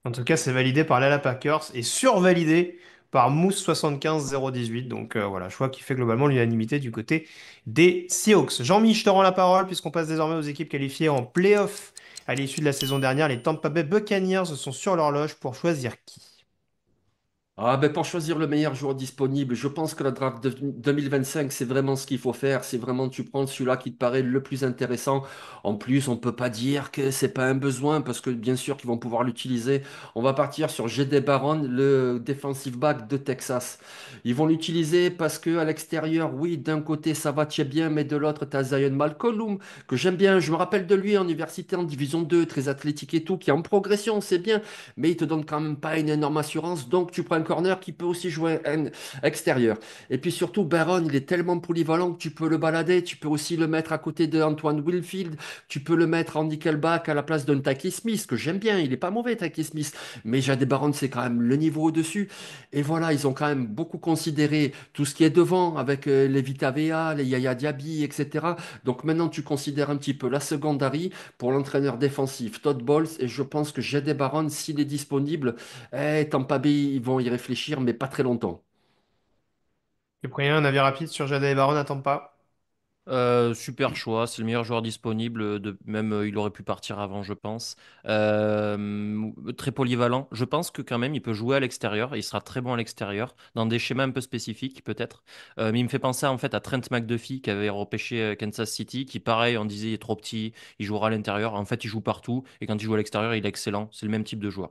En tout cas, c'est validé par l'Ala Packers et survalidé par Mousse75018. Donc voilà, choix qui fait globalement l'unanimité du côté des Seahawks. Jean-Mi, je te rends la parole puisqu'on passe désormais aux équipes qualifiées en playoff à l'issue de la saison dernière. Les Tampa Bay Buccaneers sont sur l'horloge pour choisir qui? Ah ben pour choisir le meilleur joueur disponible, je pense que la draft de 2025, c'est vraiment ce qu'il faut faire. C'est vraiment, tu prends celui-là qui te paraît le plus intéressant. En plus, on peut pas dire que c'est pas un besoin parce que bien sûr qu'ils vont pouvoir l'utiliser. On va partir sur J.D. Barron, le defensive back de Texas. Ils vont l'utiliser parce que à l'extérieur, oui, d'un côté ça va très bien, mais de l'autre, tu as Zion Malcolm que j'aime bien. Je me rappelle de lui en université en division 2, très athlétique et tout, qui est en progression, c'est bien, mais il te donne quand même pas une énorme assurance. Donc tu prends un corner qui peut aussi jouer un extérieur. Et puis surtout, Baron, il est tellement polyvalent que tu peux le balader, tu peux aussi le mettre à côté de Antoine Wilfield, tu peux le mettre en nickelback à la place d'un Taki Smith, que j'aime bien, il est pas mauvais Taki Smith, mais Jade Baron, c'est quand même le niveau au-dessus. Et voilà, ils ont quand même beaucoup considéré tout ce qui est devant avec les Vita Vea, les Yaya Diaby, etc. Donc maintenant, tu considères un petit peu la secondary pour l'entraîneur défensif Todd Bowles, et je pense que Jade Baron, s'il est disponible, Tampa Bay, ils vont y réfléchir, mais pas très longtemps. Cyprien, un avis rapide sur Jada et Baron, n'attends pas. Super choix, c'est le meilleur joueur disponible. Même il aurait pu partir avant, je pense. Très polyvalent. Je pense que quand même il peut jouer à l'extérieur. Il sera très bon à l'extérieur, dans des schémas un peu spécifiques peut-être. Mais il me fait penser en fait à Trent McDuffie qui avait repêché Kansas City, qui pareil, on disait il est trop petit, il jouera à l'intérieur. En fait, il joue partout et quand il joue à l'extérieur, il est excellent. C'est le même type de joueur.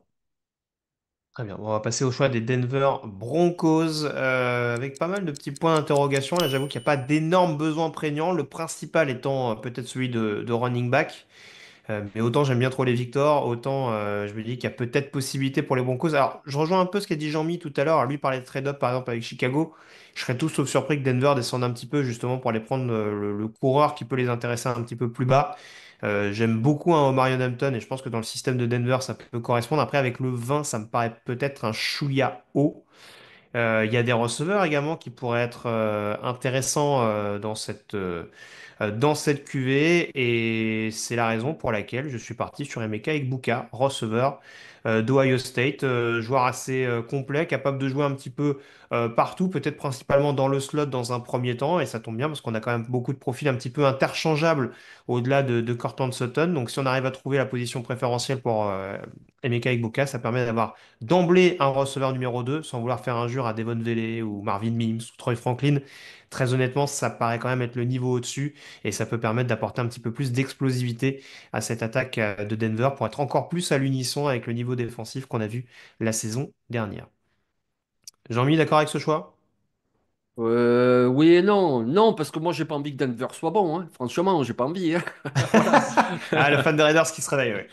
Très bien, bon, on va passer au choix des Denver Broncos avec pas mal de petits points d'interrogation. Là, j'avoue qu'il n'y a pas d'énormes besoins prégnants. Le principal étant peut-être celui de running back. Mais autant j'aime bien trop les Victor, autant je me dis qu'il y a peut-être possibilité pour les Broncos. Alors, je rejoins un peu ce qu'a dit Jean-Mi tout à l'heure. Lui parlait de trade-up par exemple avec Chicago. Je serais tout sauf surpris que Denver descende un petit peu justement pour aller prendre le coureur qui peut les intéresser un petit peu plus bas. J'aime beaucoup un Omarion Hampton et je pense que dans le système de Denver ça peut correspondre. Après, avec le 20, ça me paraît peut-être un chouïa haut. Il y a des receveurs également qui pourraient être intéressants dans cette cuvée et c'est la raison pour laquelle je suis parti sur Emeka Egbuka, receveur d'Ohio State, joueur assez complet, capable de jouer un petit peu partout, peut-être principalement dans le slot dans un premier temps et ça tombe bien parce qu'on a quand même beaucoup de profils un petit peu interchangeables au-delà de Cortland Sutton. Donc si on arrive à trouver la position préférentielle pour Emeka Egbuka, ça permet d'avoir d'emblée un receveur numéro 2 sans vouloir faire injure à Devon Vele ou Marvin Mims ou Troy Franklin. Très honnêtement, ça paraît quand même être le niveau au-dessus et ça peut permettre d'apporter un petit peu plus d'explosivité à cette attaque de Denver pour être encore plus à l'unisson avec le niveau défensif qu'on a vu la saison dernière. Jean-Mi, d'accord avec ce choix? Oui et non. Non, parce que moi, j'ai pas envie que Denver soit bon, hein. Franchement, j'ai pas envie, hein. Voilà. Ah, le fan des Raiders qui se réveille, ouais.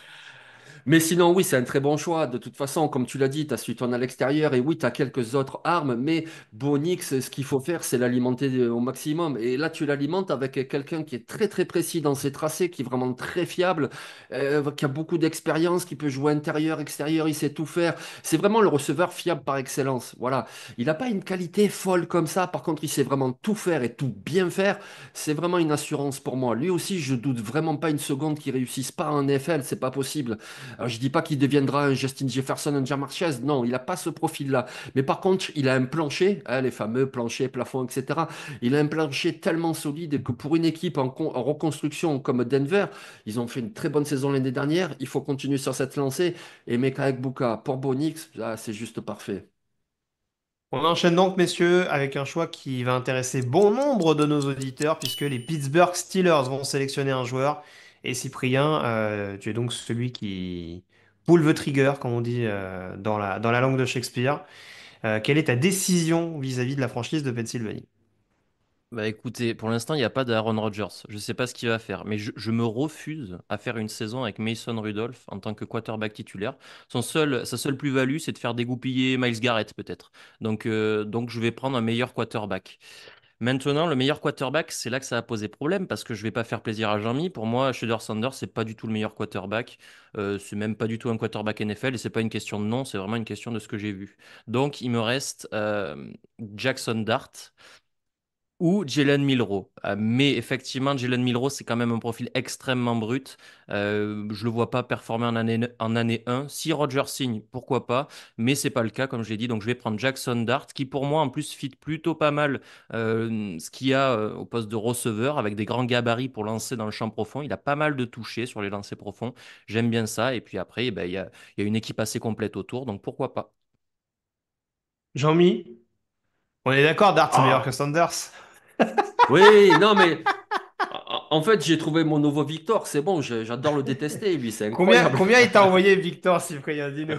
Mais sinon, oui, c'est un très bon choix. De toute façon, comme tu l'as dit, tu as Sutton à l'extérieur et oui, tu as quelques autres armes, mais Bonix, ce qu'il faut faire, c'est l'alimenter au maximum. Et là, tu l'alimentes avec quelqu'un qui est très très précis dans ses tracés, qui est vraiment très fiable, qui a beaucoup d'expérience, qui peut jouer intérieur, extérieur, il sait tout faire. C'est vraiment le receveur fiable par excellence. Voilà. Il n'a pas une qualité folle comme ça. Par contre, il sait vraiment tout faire et tout bien faire. C'est vraiment une assurance pour moi. Lui aussi, je doute vraiment pas une seconde qu'il réussisse pas en NFL. C'est pas possible. Alors, je dis pas qu'il deviendra un Justin Jefferson, un Jamar Chase. Non, il n'a pas ce profil-là. Mais par contre, il a un plancher, hein, les fameux planchers, plafonds, etc. Il a un plancher tellement solide que pour une équipe en reconstruction comme Denver, ils ont fait une très bonne saison l'année dernière. Il faut continuer sur cette lancée. Et Meka Egbuka pour Bonix, ah, c'est juste parfait. On enchaîne donc, messieurs, avec un choix qui va intéresser bon nombre de nos auditeurs, puisque les Pittsburgh Steelers vont sélectionner un joueur. Et Cyprien, tu es donc celui qui pull the trigger, comme on dit dans la langue de Shakespeare. Quelle est ta décision vis-à-vis de la franchise de Pennsylvanie? Bah écoutez, pour l'instant, il n'y a pas d'Aaron Rodgers. Je ne sais pas ce qu'il va faire, mais je me refuse à faire une saison avec Mason Rudolph en tant que quarterback titulaire. Sa seule plus-value, c'est de faire dégoupiller Miles Garrett, peut-être. Donc, je vais prendre un meilleur quarterback. Maintenant, le meilleur quarterback, c'est là que ça va poser problème parce que je vais pas faire plaisir à Jean-Mi. Pour moi, Shedeur Sanders, c'est pas du tout le meilleur quarterback. C'est même pas du tout un quarterback NFL et c'est pas une question de nom, c'est vraiment une question de ce que j'ai vu. Donc, il me reste Jackson Dart ou Jalen Milrow. Mais effectivement, Jalen Milrow, c'est quand même un profil extrêmement brut. Je le vois pas performer en année 1. Si Roger signe, pourquoi pas, mais c'est pas le cas, comme je l'ai dit. Donc je vais prendre Jackson Dart, qui pour moi, en plus, fit plutôt pas mal ce qu'il y a au poste de receveur, avec des grands gabarits pour lancer dans le champ profond. Il a pas mal de touchés sur les lancers profonds. J'aime bien ça. Et puis après, eh ben, il y a une équipe assez complète autour, donc pourquoi pas. Jean-Mi, on est d'accord, Dart, c'est meilleur que Ah, Sanders. oui, non, mais en fait, j'ai trouvé mon nouveau Victor. C'est bon, j'adore le détester, lui, c'est incroyable. Combien il t'a envoyé Victor, Cyprien, dis-nous?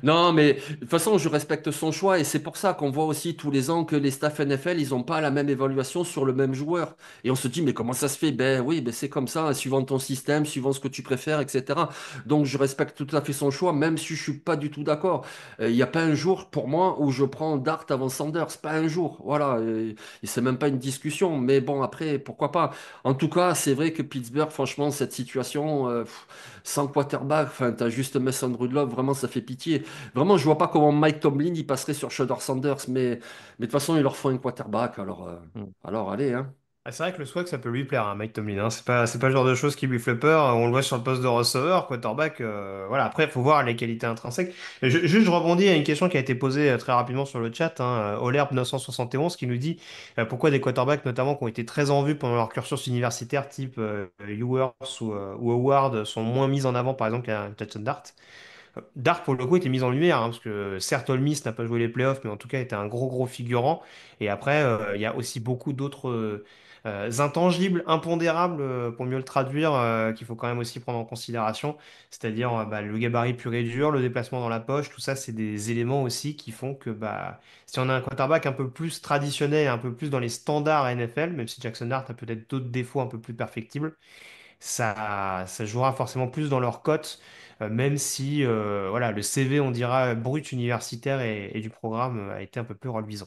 Non, mais de toute façon, je respecte son choix et c'est pour ça qu'on voit aussi tous les ans que les staffs NFL, ils n'ont pas la même évaluation sur le même joueur. Et on se dit, mais comment ça se fait? Ben oui, ben c'est comme ça, suivant ton système, suivant ce que tu préfères, etc. Donc, je respecte tout à fait son choix, même si je suis pas du tout d'accord. Il n'y a pas un jour pour moi où je prends Dart avant Sanders, pas un jour. Voilà, et c'est même pas une discussion. Mais bon, après, pourquoi pas? En tout cas, c'est vrai que Pittsburgh, franchement, cette situation, sans quarterback, enfin, t'as juste Mason Rudolph, vraiment, ça fait pitié. Vraiment, je vois pas comment Mike Tomlin il passerait sur Shedeur Sanders, mais de toute façon, il leur faut un quarterback. Alors allez, hein. Ah, c'est vrai que le swag, ça peut lui plaire à Mike Tomlin, hein. C'est pas le genre de choses qui lui fait peur. On le voit sur le poste de receveur, quarterback. Voilà. Après, il faut voir les qualités intrinsèques. Juste, je rebondis à une question qui a été posée très rapidement sur le chat. Hein, Olerb 971 qui nous dit pourquoi des quarterbacks, notamment, qui ont été très en vue pendant leur cursus universitaire, type Ewers ou Howard, sont moins mis en avant, par exemple, qu'un Jackson Dart. Dart, pour le coup, était mis en lumière, hein, parce que certes, Ole Miss n'a pas joué les playoffs, mais en tout cas, était un gros figurant. Et après, il y a aussi beaucoup d'autres intangibles, impondérables, pour mieux le traduire, qu'il faut quand même aussi prendre en considération. C'est-à-dire bah, le gabarit pur et dur, le déplacement dans la poche, tout ça, c'est des éléments aussi qui font que bah, si on a un quarterback un peu plus traditionnel, un peu plus dans les standards NFL, même si Jackson Dart a peut-être d'autres défauts un peu plus perfectibles, ça jouera forcément plus dans leur cote, même si voilà, le CV, on dira, brut universitaire et du programme a été un peu plus reluisant.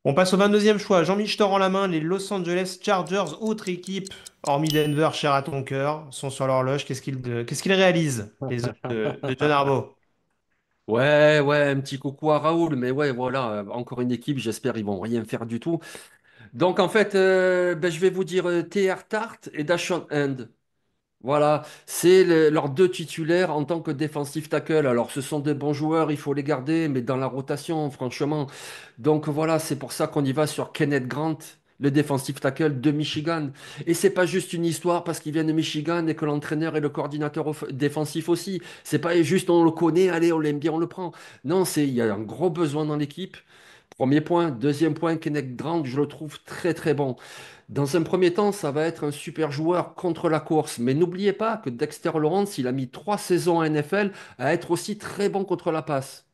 On passe au 22e choix. Jean-Michel en la main, les Los Angeles Chargers, autre équipe, hormis Denver, cher à ton cœur, sont sur l'horloge. Qu'est-ce qu'ils réalisent, les hommes de John Harbaugh? Ouais, ouais, un petit coucou à Raoul, mais ouais, voilà, encore une équipe, j'espère ils vont rien faire du tout. Donc en fait, ben, je vais vous dire TR Tart et Dashon Hand. Voilà, c'est leurs deux titulaires en tant que défensif tackle. Alors, ce sont des bons joueurs, il faut les garder, mais dans la rotation, franchement. Donc voilà, c'est pour ça qu'on y va sur Kenneth Grant, le défensif tackle de Michigan. Et c'est pas juste une histoire parce qu'il vient de Michigan et que l'entraîneur et le coordinateur défensif aussi. C'est pas juste on le connaît, allez, on l'aime bien, on le prend. Non, il y a un gros besoin dans l'équipe. Premier point. Deuxième point, Kenneth Grant, je le trouve très très bon. Dans un premier temps, ça va être un super joueur contre la course. Mais n'oubliez pas que Dexter Lawrence, il a mis 3 saisons en NFL à être aussi très bon contre la passe.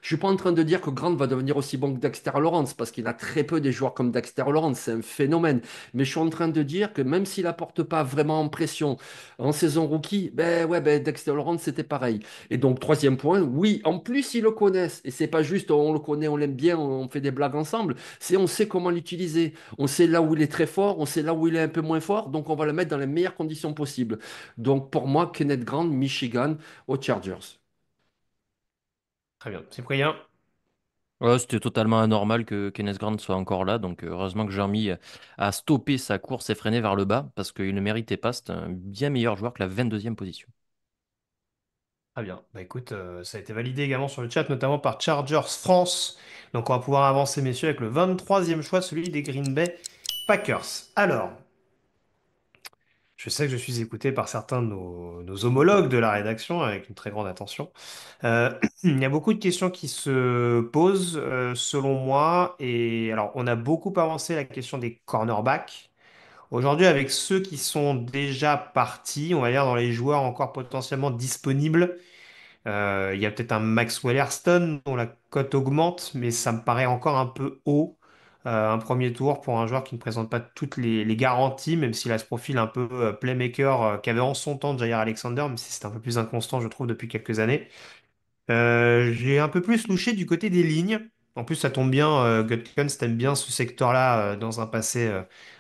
Je suis pas en train de dire que Grant va devenir aussi bon que Dexter Lawrence, parce qu'il a très peu des joueurs comme Dexter Lawrence, c'est un phénomène. Mais je suis en train de dire que même s'il apporte pas vraiment en pression en saison rookie, ben ouais, ben Dexter Lawrence c'était pareil. Et donc troisième point, oui, en plus ils le connaissent, et c'est pas juste on le connaît, on l'aime bien, on fait des blagues ensemble, c'est on sait comment l'utiliser, on sait là où il est très fort, on sait là où il est un peu moins fort, donc on va le mettre dans les meilleures conditions possibles. Donc pour moi, Kenneth Grant, Michigan aux Chargers. Très bien. Cyprien? Ouais, c'était totalement anormal que Kenneth Grant soit encore là, donc heureusement que Jean-Mi a stoppé sa course effrénée vers le bas, parce qu'il ne méritait pas, c'est un bien meilleur joueur que la 22e position. Très bien. Bah écoute, ça a été validé également sur le chat, notamment par Chargers France. Donc on va pouvoir avancer, messieurs, avec le 23e choix, celui des Green Bay Packers. Alors, je sais que je suis écouté par certains de nos homologues de la rédaction avec une très grande attention. Il y a beaucoup de questions qui se posent, selon moi. Et alors, on a beaucoup avancé la question des cornerbacks. Aujourd'hui, avec ceux qui sont déjà partis, on va dire dans les joueurs encore potentiellement disponibles, il y a peut-être un Maxwell Hairston dont la cote augmente, mais ça me paraît encore un peu haut. Un premier tour pour un joueur qui ne présente pas toutes les garanties, même s'il a ce profil un peu playmaker qu'avait en son temps Jair Alexander, mais c'est un peu plus inconstant, je trouve, depuis quelques années. J'ai un peu plus louché du côté des lignes. En plus, ça tombe bien, Gutkins t'aime bien ce secteur-là dans un passé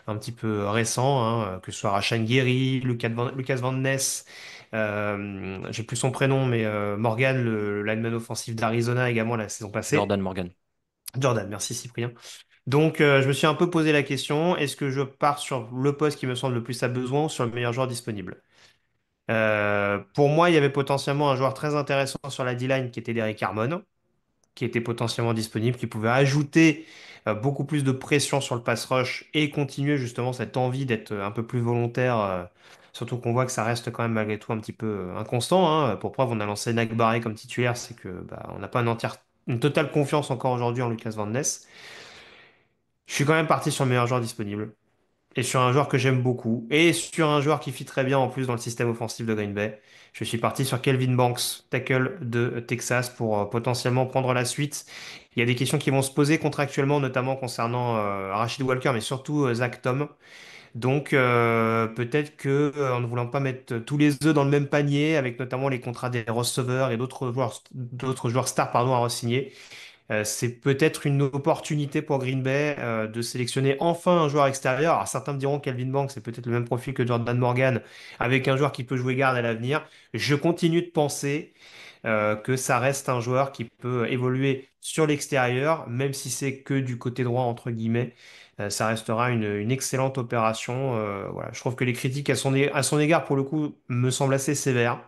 un petit peu récent, hein, que ce soit Rashan Gary, Lucas Van Ness, j'ai plus son prénom, mais Morgan, le lineman offensif d'Arizona également la saison passée. Jordan Morgan. Jordan, merci Cyprien. Donc, je me suis un peu posé la question, est-ce que je pars sur le poste qui me semble le plus à besoin ou sur le meilleur joueur disponible? Pour moi, il y avait potentiellement un joueur très intéressant sur la D-line qui était Derrick Harmon, qui était potentiellement disponible, qui pouvait ajouter beaucoup plus de pression sur le pass rush et continuer justement cette envie d'être un peu plus volontaire, surtout qu'on voit que ça reste quand même malgré tout un petit peu inconstant, hein. Pour preuve, on a lancé Nak Barré comme titulaire, c'est que bah, on n'a pas une totale confiance encore aujourd'hui en Lucas Van Ness. Je suis quand même parti sur le meilleur joueur disponible. Et sur un joueur que j'aime beaucoup, et sur un joueur qui fit très bien en plus dans le système offensif de Green Bay. Je suis parti sur Kelvin Banks, tackle de Texas, pour potentiellement prendre la suite. Il y a des questions qui vont se poser contractuellement, notamment concernant Rashid Walker, mais surtout Zach Tom. Donc peut-être que en ne voulant pas mettre tous les œufs dans le même panier, avec notamment les contrats des receveurs et d'autres joueurs stars pardon, à re-signer, c'est peut-être une opportunité pour Green Bay de sélectionner enfin un joueur extérieur. Alors certains me diront Calvin Banks, c'est peut-être le même profil que Jordan Morgan, avec un joueur qui peut jouer garde à l'avenir. Je continue de penser que ça reste un joueur qui peut évoluer sur l'extérieur, même si c'est que du côté droit, entre guillemets. Ça restera une excellente opération. Voilà. Je trouve que les critiques à son égard, pour le coup, me semblent assez sévères.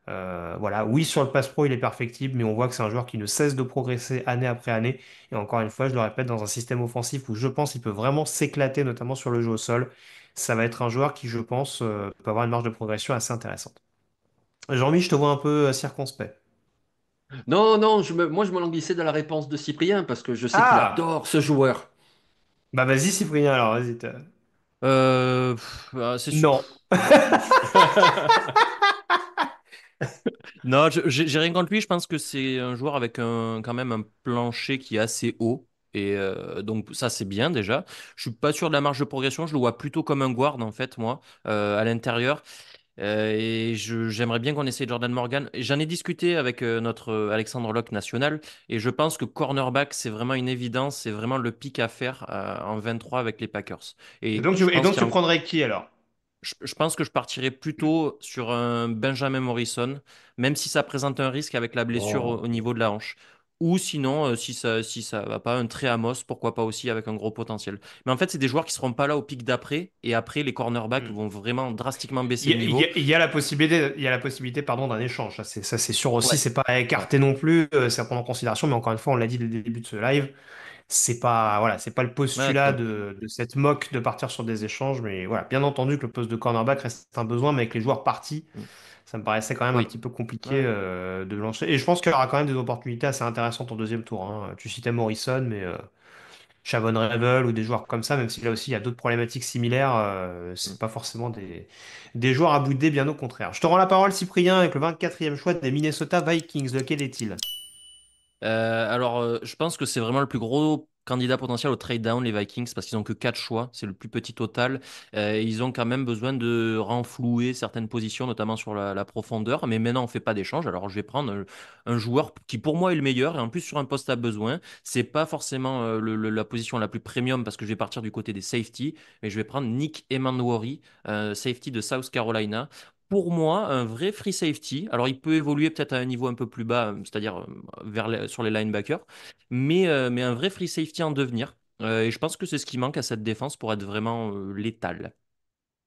Voilà, oui, sur le pass pro, il est perfectible, mais on voit que c'est un joueur qui ne cesse de progresser année après année. Et encore une fois, je le répète, dans un système offensif où je pense qu'il peut vraiment s'éclater, notamment sur le jeu au sol, ça va être un joueur qui, je pense, peut avoir une marge de progression assez intéressante. Jean-Mi, je te vois un peu circonspect. Non, non, moi je me languissais de la réponse de Cyprien parce que je sais qu'il Ah! adore ce joueur. Bah vas-y, Cyprien, alors, vas-y. C'est sûr. Non. Non, j'ai rien contre lui. Je pense que c'est un joueur avec quand même un plancher qui est assez haut. Et donc ça c'est bien déjà. Je suis pas sûr de la marge de progression. Je le vois plutôt comme un guard en fait moi à l'intérieur. Et j'aimerais bien qu'on essaye Jordan Morgan. Et j'en ai discuté avec notre Alexandre Locke national. Et je pense que cornerback c'est vraiment une évidence. C'est vraiment le pic à faire en 23 avec les Packers. Et je Et pense donc qu'il y tu a prendrais qui alors? je pense que je partirais plutôt sur un Benjamin Morrison, même si ça présente un risque avec la blessure au Oh. niveau de la hanche. Ou sinon, si ça va pas, un très Amos, pourquoi pas aussi avec un gros potentiel. Mais en fait, c'est des joueurs qui seront pas là au pic d'après, et après, les cornerbacks Hmm. vont vraiment drastiquement baisser de niveau. Il y a la possibilité, il y a la possibilité, pardon, d'un échange. Ça, c'est sûr aussi. Ouais, C'est pas à ouais, écarter non plus. C'est à prendre en considération. Mais encore une fois, on l'a dit dès le début de ce live. C'est pas, voilà, c'est pas le ouais, tout postulat à fait. de cette mock de partir sur des échanges. Mais voilà, bien entendu que le poste de cornerback reste un besoin. Mais avec les joueurs partis, Mm. ça me paraissait quand même un Oui. petit peu compliqué Ouais. de lancer. Et je pense qu'il y aura quand même des opportunités assez intéressantes en deuxième tour, hein. Tu citais Morrison, mais Shavon Revel ou des joueurs comme ça, même si là aussi il y a d'autres problématiques similaires, Mm. c'est pas forcément des joueurs à bouder, bien au contraire. Je te rends la parole, Cyprien, avec le 24e choix des Minnesota Vikings. Lequel est-il? Je pense que c'est vraiment le plus gros candidat potentiel au trade down, les Vikings, parce qu'ils ont que 4 choix, c'est le plus petit total. Et ils ont quand même besoin de renflouer certaines positions, notamment sur la profondeur. Mais maintenant, on fait pas d'échange. Alors, je vais prendre un joueur qui, pour moi, est le meilleur, et en plus, sur un poste à besoin. C'est pas forcément la position la plus premium, parce que je vais partir du côté des safety, mais je vais prendre Nick Emmanwori, safety de South Carolina. Pour moi, un vrai free safety. Alors, il peut évoluer peut-être à un niveau un peu plus bas, c'est-à-dire sur les linebackers, mais un vrai free safety en devenir. Et je pense que c'est ce qui manque à cette défense pour être vraiment létal.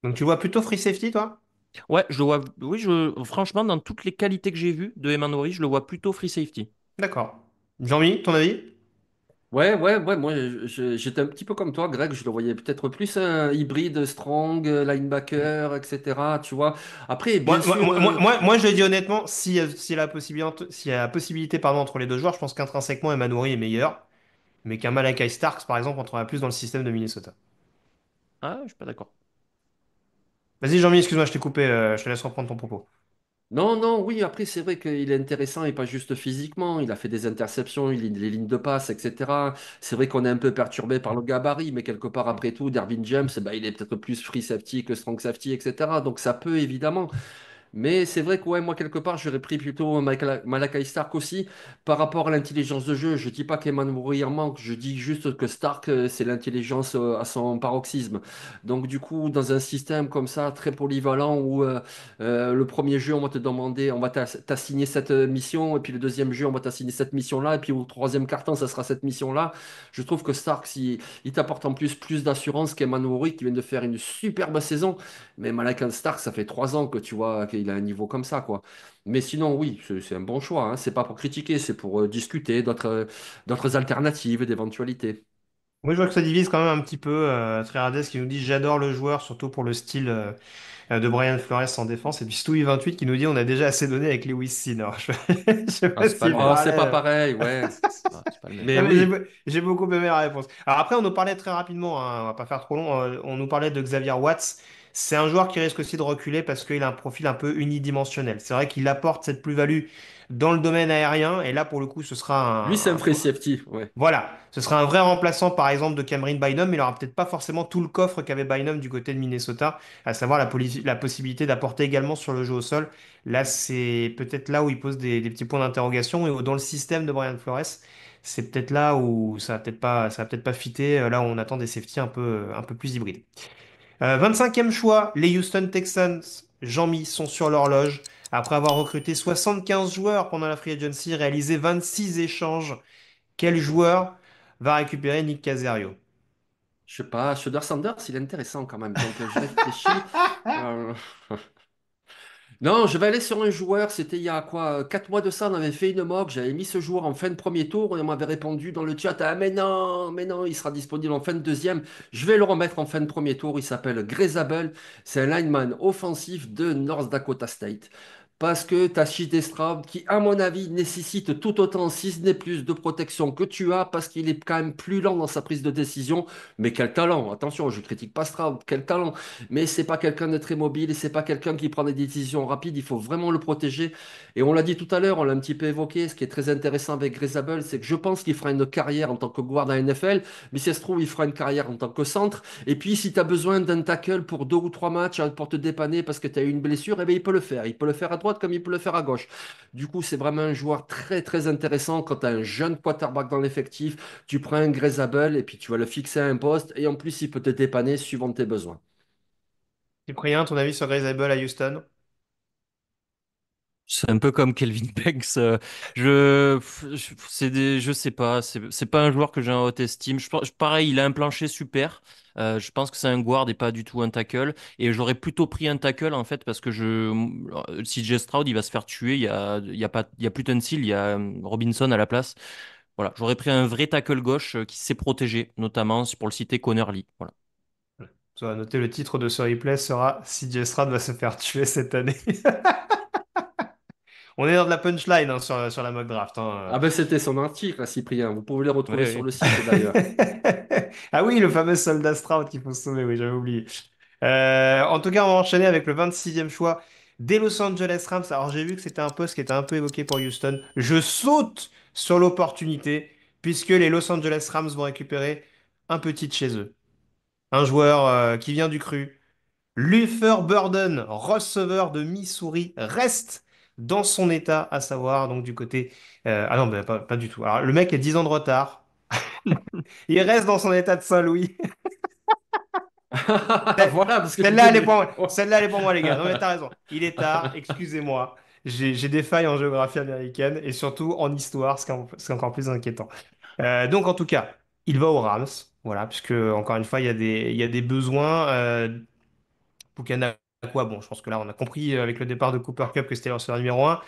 Donc tu vois plutôt free safety, toi? Ouais, je le vois. Oui, franchement, dans toutes les qualités que j'ai vues de Eman, je le vois plutôt free safety. D'accord. Jean-Mi, ton avis? Ouais, moi j'étais un petit peu comme toi, Greg, je le voyais peut-être plus un hybride strong, linebacker, etc. Tu vois. Après, bien sûr, Moi, je le dis honnêtement, si la possibilité, s'il y a la possibilité pardon, entre les deux joueurs, je pense qu'intrinsèquement, Emmanoury est meilleur, mais qu'un Malakai Starks, par exemple, entrera plus dans le système de Minnesota. Ah, je suis pas d'accord. Vas-y, Jean-Mi, excuse-moi, je t'ai coupé, je te laisse reprendre ton propos. non, non, oui, après, c'est vrai qu'il est intéressant et pas juste physiquement. Il a fait des interceptions, il lit les lignes de passe, etc. C'est vrai qu'on est un peu perturbé par le gabarit, mais quelque part, après tout, Dervin James, bah, il est peut-être plus free safety que strong safety, etc. Donc, ça peut évidemment. Mais c'est vrai que ouais, moi, quelque part, j'aurais pris plutôt Malakai Stark aussi par rapport à l'intelligence de jeu. Je dis pas qu'Eman Mourier manque, je dis juste que Stark, c'est l'intelligence à son paroxysme. Donc, du coup, dans un système comme ça, très polyvalent, où le premier jeu, on va te demander, on va t'assigner cette mission, et puis le deuxième jeu, on va t'assigner cette mission-là, et puis au troisième carton, ça sera cette mission-là. Je trouve que Stark, il t'apporte en plus d'assurance qu'Eman Mourier qui vient de faire une superbe saison. Mais Malakan Stark, ça fait 3 ans que tu vois qu'il a un niveau comme ça, quoi. Mais sinon, oui, c'est un bon choix, hein. C'est pas pour critiquer, c'est pour discuter d'autres alternatives, d'éventualités. Moi, je vois que ça divise quand même un petit peu. Triardes qui nous dit j'adore le joueur, surtout pour le style de Brian Flores en défense. Et puis Stewie28 qui nous dit on a déjà assez donné avec Lewis Seen. Alors, je sais Ah, pas c'est pas si le le Oh, même. c'est pas parallèle. pareil, ouais. Ah, c'est pas le même. Mais Non, mais oui, j'ai beaucoup aimé la réponse. Alors après, on nous parlait très rapidement, hein, on va pas faire trop long, on nous parlait de Xavier Watts. C'est un joueur qui risque aussi de reculer parce qu'il a un profil un peu unidimensionnel. C'est vrai qu'il apporte cette plus-value dans le domaine aérien, et là, pour le coup, ce lui, c'est sera un free safety, ouais. voilà, ce sera un vrai remplaçant, par exemple, de Cameron Bynum, mais il aura peut-être pas forcément tout le coffre qu'avait Bynum du côté de Minnesota, à savoir la possibilité d'apporter également sur le jeu au sol. Là, c'est peut-être là où il pose des petits points d'interrogation, et dans le système de Brian Flores, c'est peut-être là où ça va peut-être pas fitter, là où on attend des safeties un peu plus hybrides. 25e choix, les Houston Texans, Jean-Mi sont sur l'horloge. Après avoir recruté 75 joueurs pendant la Free Agency, réalisé 26 échanges, quel joueur va récupérer Nick Caserio? Je sais pas, Shedeur Sanders, il est intéressant quand même. Donc, je réfléchis. Euh, Non, je vais aller sur un joueur. C'était il y a quoi, 4 mois de ça, on avait fait une mock. J'avais mis ce joueur en fin de premier tour et on m'avait répondu dans le chat, ah mais non, il sera disponible en fin de deuxième. Je vais le remettre en fin de premier tour. Il s'appelle Grezabel. C'est un lineman offensif de North Dakota State. Parce que tu as Shide Stroud qui, à mon avis, nécessite tout autant, si ce n'est plus, de protection que tu as parce qu'il est quand même plus lent dans sa prise de décision. Mais quel talent! Attention, je critique pas Stroud, quel talent! Mais c'est pas quelqu'un de très mobile et c'est pas quelqu'un qui prend des décisions rapides. Il faut vraiment le protéger. Et on l'a dit tout à l'heure, on l'a un petit peu évoqué. Ce qui est très intéressant avec Grezabel, c'est que je pense qu'il fera une carrière en tant que guard à NFL, mais si ça se trouve, il fera une carrière en tant que centre. Et puis, si tu as besoin d'un tackle pour 2 ou 3 matchs pour te dépanner parce que tu as eu une blessure, eh bien, il peut le faire. Il peut le faire à droite comme il peut le faire à gauche. Du coup, c'est vraiment un joueur très, très intéressant quand tu as un jeune quarterback dans l'effectif. Tu prends un Grezabel et puis tu vas le fixer à un poste. Et en plus, il peut te dépanner suivant tes besoins. Cyprien, ton avis sur Grable à Houston? C'est un peu comme Kelvin Banks. Je sais pas. C'est pas un joueur que j'ai en haute estime. Pareil, il a un plancher super. Je pense que c'est un guard et pas du tout un tackle. Et j'aurais plutôt pris un tackle en fait parce que CJ Stroud, il va se faire tuer. Il y a plus Tunsil, il y a Robinson à la place. Voilà, j'aurais pris un vrai tackle gauche qui sait protéger, notamment pour le citer Connor Lee. Voilà. Tu vas noter le titre de ce replay sera CJ Stroud va se faire tuer cette année. On est dans de la punchline hein, sur la mock draft, hein. Ah ben c'était son article, là, Cyprien. Vous pouvez le Oui, retrouver sur oui. le site d'ailleurs. Ah oui, le fameux soldat Stroud qu'il faut sauver, oui, j'avais oublié. En tout cas, on va enchaîner avec le 26e choix des Los Angeles Rams. Alors, j'ai vu que c'était un poste qui était un peu évoqué pour Houston. Je saute sur l'opportunité, puisque les Los Angeles Rams vont récupérer un petit de chez eux. Un joueur qui vient du cru. Luther Burden, receveur de Missouri, reste dans son état, à savoir donc du côté... ah non, bah, pas du tout. Alors, le mec a 10 ans de retard. Il reste dans son état de Saint-Louis. Voilà, parce que je Celle-là, disais elle est pour moi. Buffalo. Celle-là, elle est pour moi, les gars. Non, mais t'as raison. Il est tard, excusez-moi. J'ai des failles en géographie américaine et surtout en histoire, ce qui est encore plus inquiétant. Donc, en tout cas, il va aux Rams. Voilà, puisque, encore une fois, il y a des besoins. Pukanakwa, bon, je pense que là, on a compris avec le départ de Cooper Kupp que c'était leur receveur numéro un.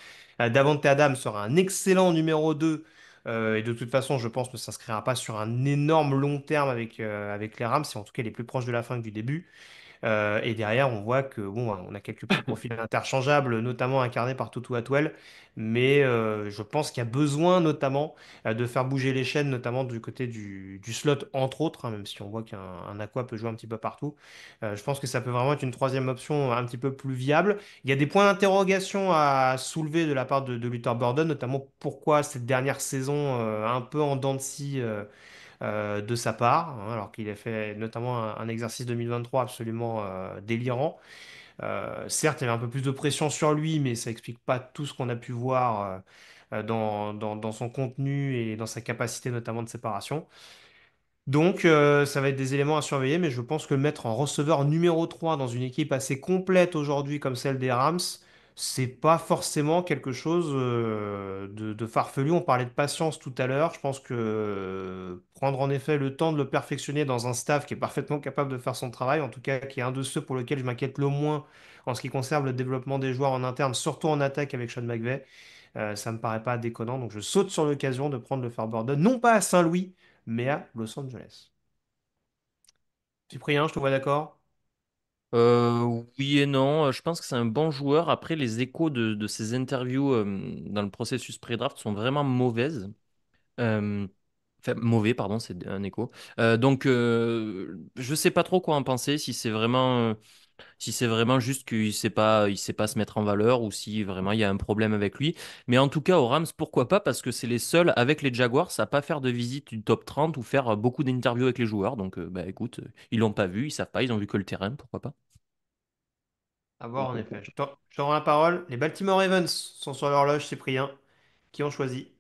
Davante Adams sera un excellent numéro 2. Et de toute façon, je pense ne s'inscrira pas sur un énorme long terme avec les Rams. C'est en tout cas, il est plus proche de la fin que du début. Et derrière, on voit que bon, on a quelques petits profils interchangeables, notamment incarnés par Tutu Atwell. Mais je pense qu'il y a besoin notamment de faire bouger les chaînes, notamment du côté du slot, entre autres, hein, même si on voit qu'un Aqua peut jouer un petit peu partout. Je pense que ça peut vraiment être une troisième option un petit peu plus viable. Il y a des points d'interrogation à soulever de la part de Luther Burden, notamment pourquoi cette dernière saison un peu en dents de scie de sa part, hein, alors qu'il a fait notamment un exercice 2023 absolument délirant. Certes, il y avait un peu plus de pression sur lui, mais ça explique pas tout ce qu'on a pu voir dans son contenu et dans sa capacité notamment de séparation. Donc, ça va être des éléments à surveiller, mais je pense que le mettre en receveur numéro 3 dans une équipe assez complète aujourd'hui comme celle des Rams, c'est pas forcément quelque chose de farfelu. On parlait de patience tout à l'heure. Je pense que prendre en effet le temps de le perfectionner dans un staff qui est parfaitement capable de faire son travail, en tout cas qui est un de ceux pour lesquels je m'inquiète le moins en ce qui concerne le développement des joueurs en interne, surtout en attaque avec Sean McVay, ça me paraît pas déconnant. Donc, je saute sur l'occasion de prendre le Fairburn, non pas à Saint-Louis mais à Los Angeles. Cyprien, je te vois d'accord? Oui et non, je pense que c'est un bon joueur. Après, les échos de ses interviews dans le processus pré-draft sont vraiment mauvaises. Euh, Enfin, mauvais, pardon, c'est un écho. Je sais pas trop quoi en penser, si c'est vraiment juste il sait pas se mettre en valeur ou si vraiment il y a un problème avec lui. Mais en tout cas, aux Rams, pourquoi pas? Parce que c'est les seuls avec les Jaguars à pas faire de visite du top 30 ou faire beaucoup d'interviews avec les joueurs. Donc, bah écoute, ils l'ont pas vu, ils savent pas, ils ont vu que le terrain, pourquoi pas? À voir en effet. Je te rends la parole. Les Baltimore Ravens sont sur l'horloge, Cyprien. Qui ont choisi?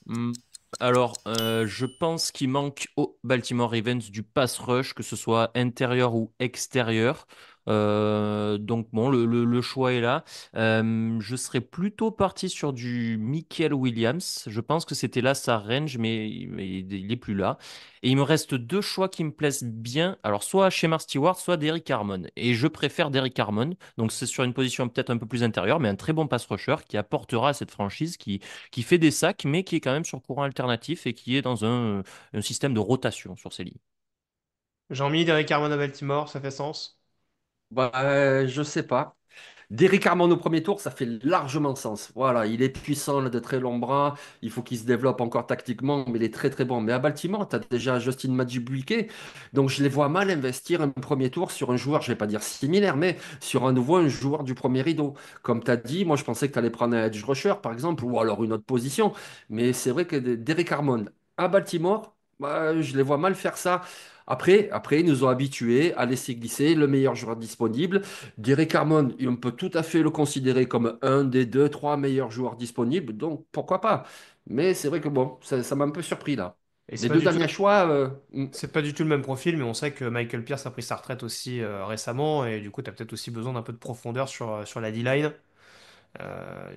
Hmm. Je pense qu'il manque aux Baltimore Ravens du pass rush, que ce soit intérieur ou extérieur. Donc bon, le choix est là. Je serais plutôt parti sur du Michael Williams. Je pense que c'était là sa range, mais il est plus là. Et il me reste deux choix qui me plaisent bien. Alors soit Shemar Stewart, soit Derrick Harmon. Et je préfère Derrick Harmon. Donc c'est sur une position peut-être un peu plus intérieure, mais un très bon pass rusher qui apportera à cette franchise qui fait des sacs, mais qui est quand même sur courant alternatif et qui est dans un système de rotation sur ses lignes. Jean-Mi, Derek Carmon à Baltimore, ça fait sens? Bah, je sais pas. Derrick Armand au premier tour, ça fait largement sens. Voilà, il est puissant, il a de très longs bras, il faut qu'il se développe encore tactiquement, mais il est très très bon. Mais à Baltimore, tu as déjà Justin Madubuike, donc je les vois mal investir un premier tour sur un joueur, je vais pas dire similaire, mais sur un nouveau un joueur du premier rideau. Comme tu as dit, moi je pensais que tu allais prendre un edge rusher par exemple, ou alors une autre position, mais c'est vrai que Derrick Armand à Baltimore, bah, je les vois mal faire ça. Après, ils nous ont habitués à laisser glisser le meilleur joueur disponible. Derek Harmon, on peut tout à fait le considérer comme un des deux, trois meilleurs joueurs disponibles, donc pourquoi pas. Mais c'est vrai que bon, ça m'a un peu surpris là. Et Les deux derniers choix, c'est pas du tout le même profil, mais on sait que Michael Pierce a pris sa retraite aussi récemment, et du coup, tu as peut-être aussi besoin d'un peu de profondeur sur la D-line.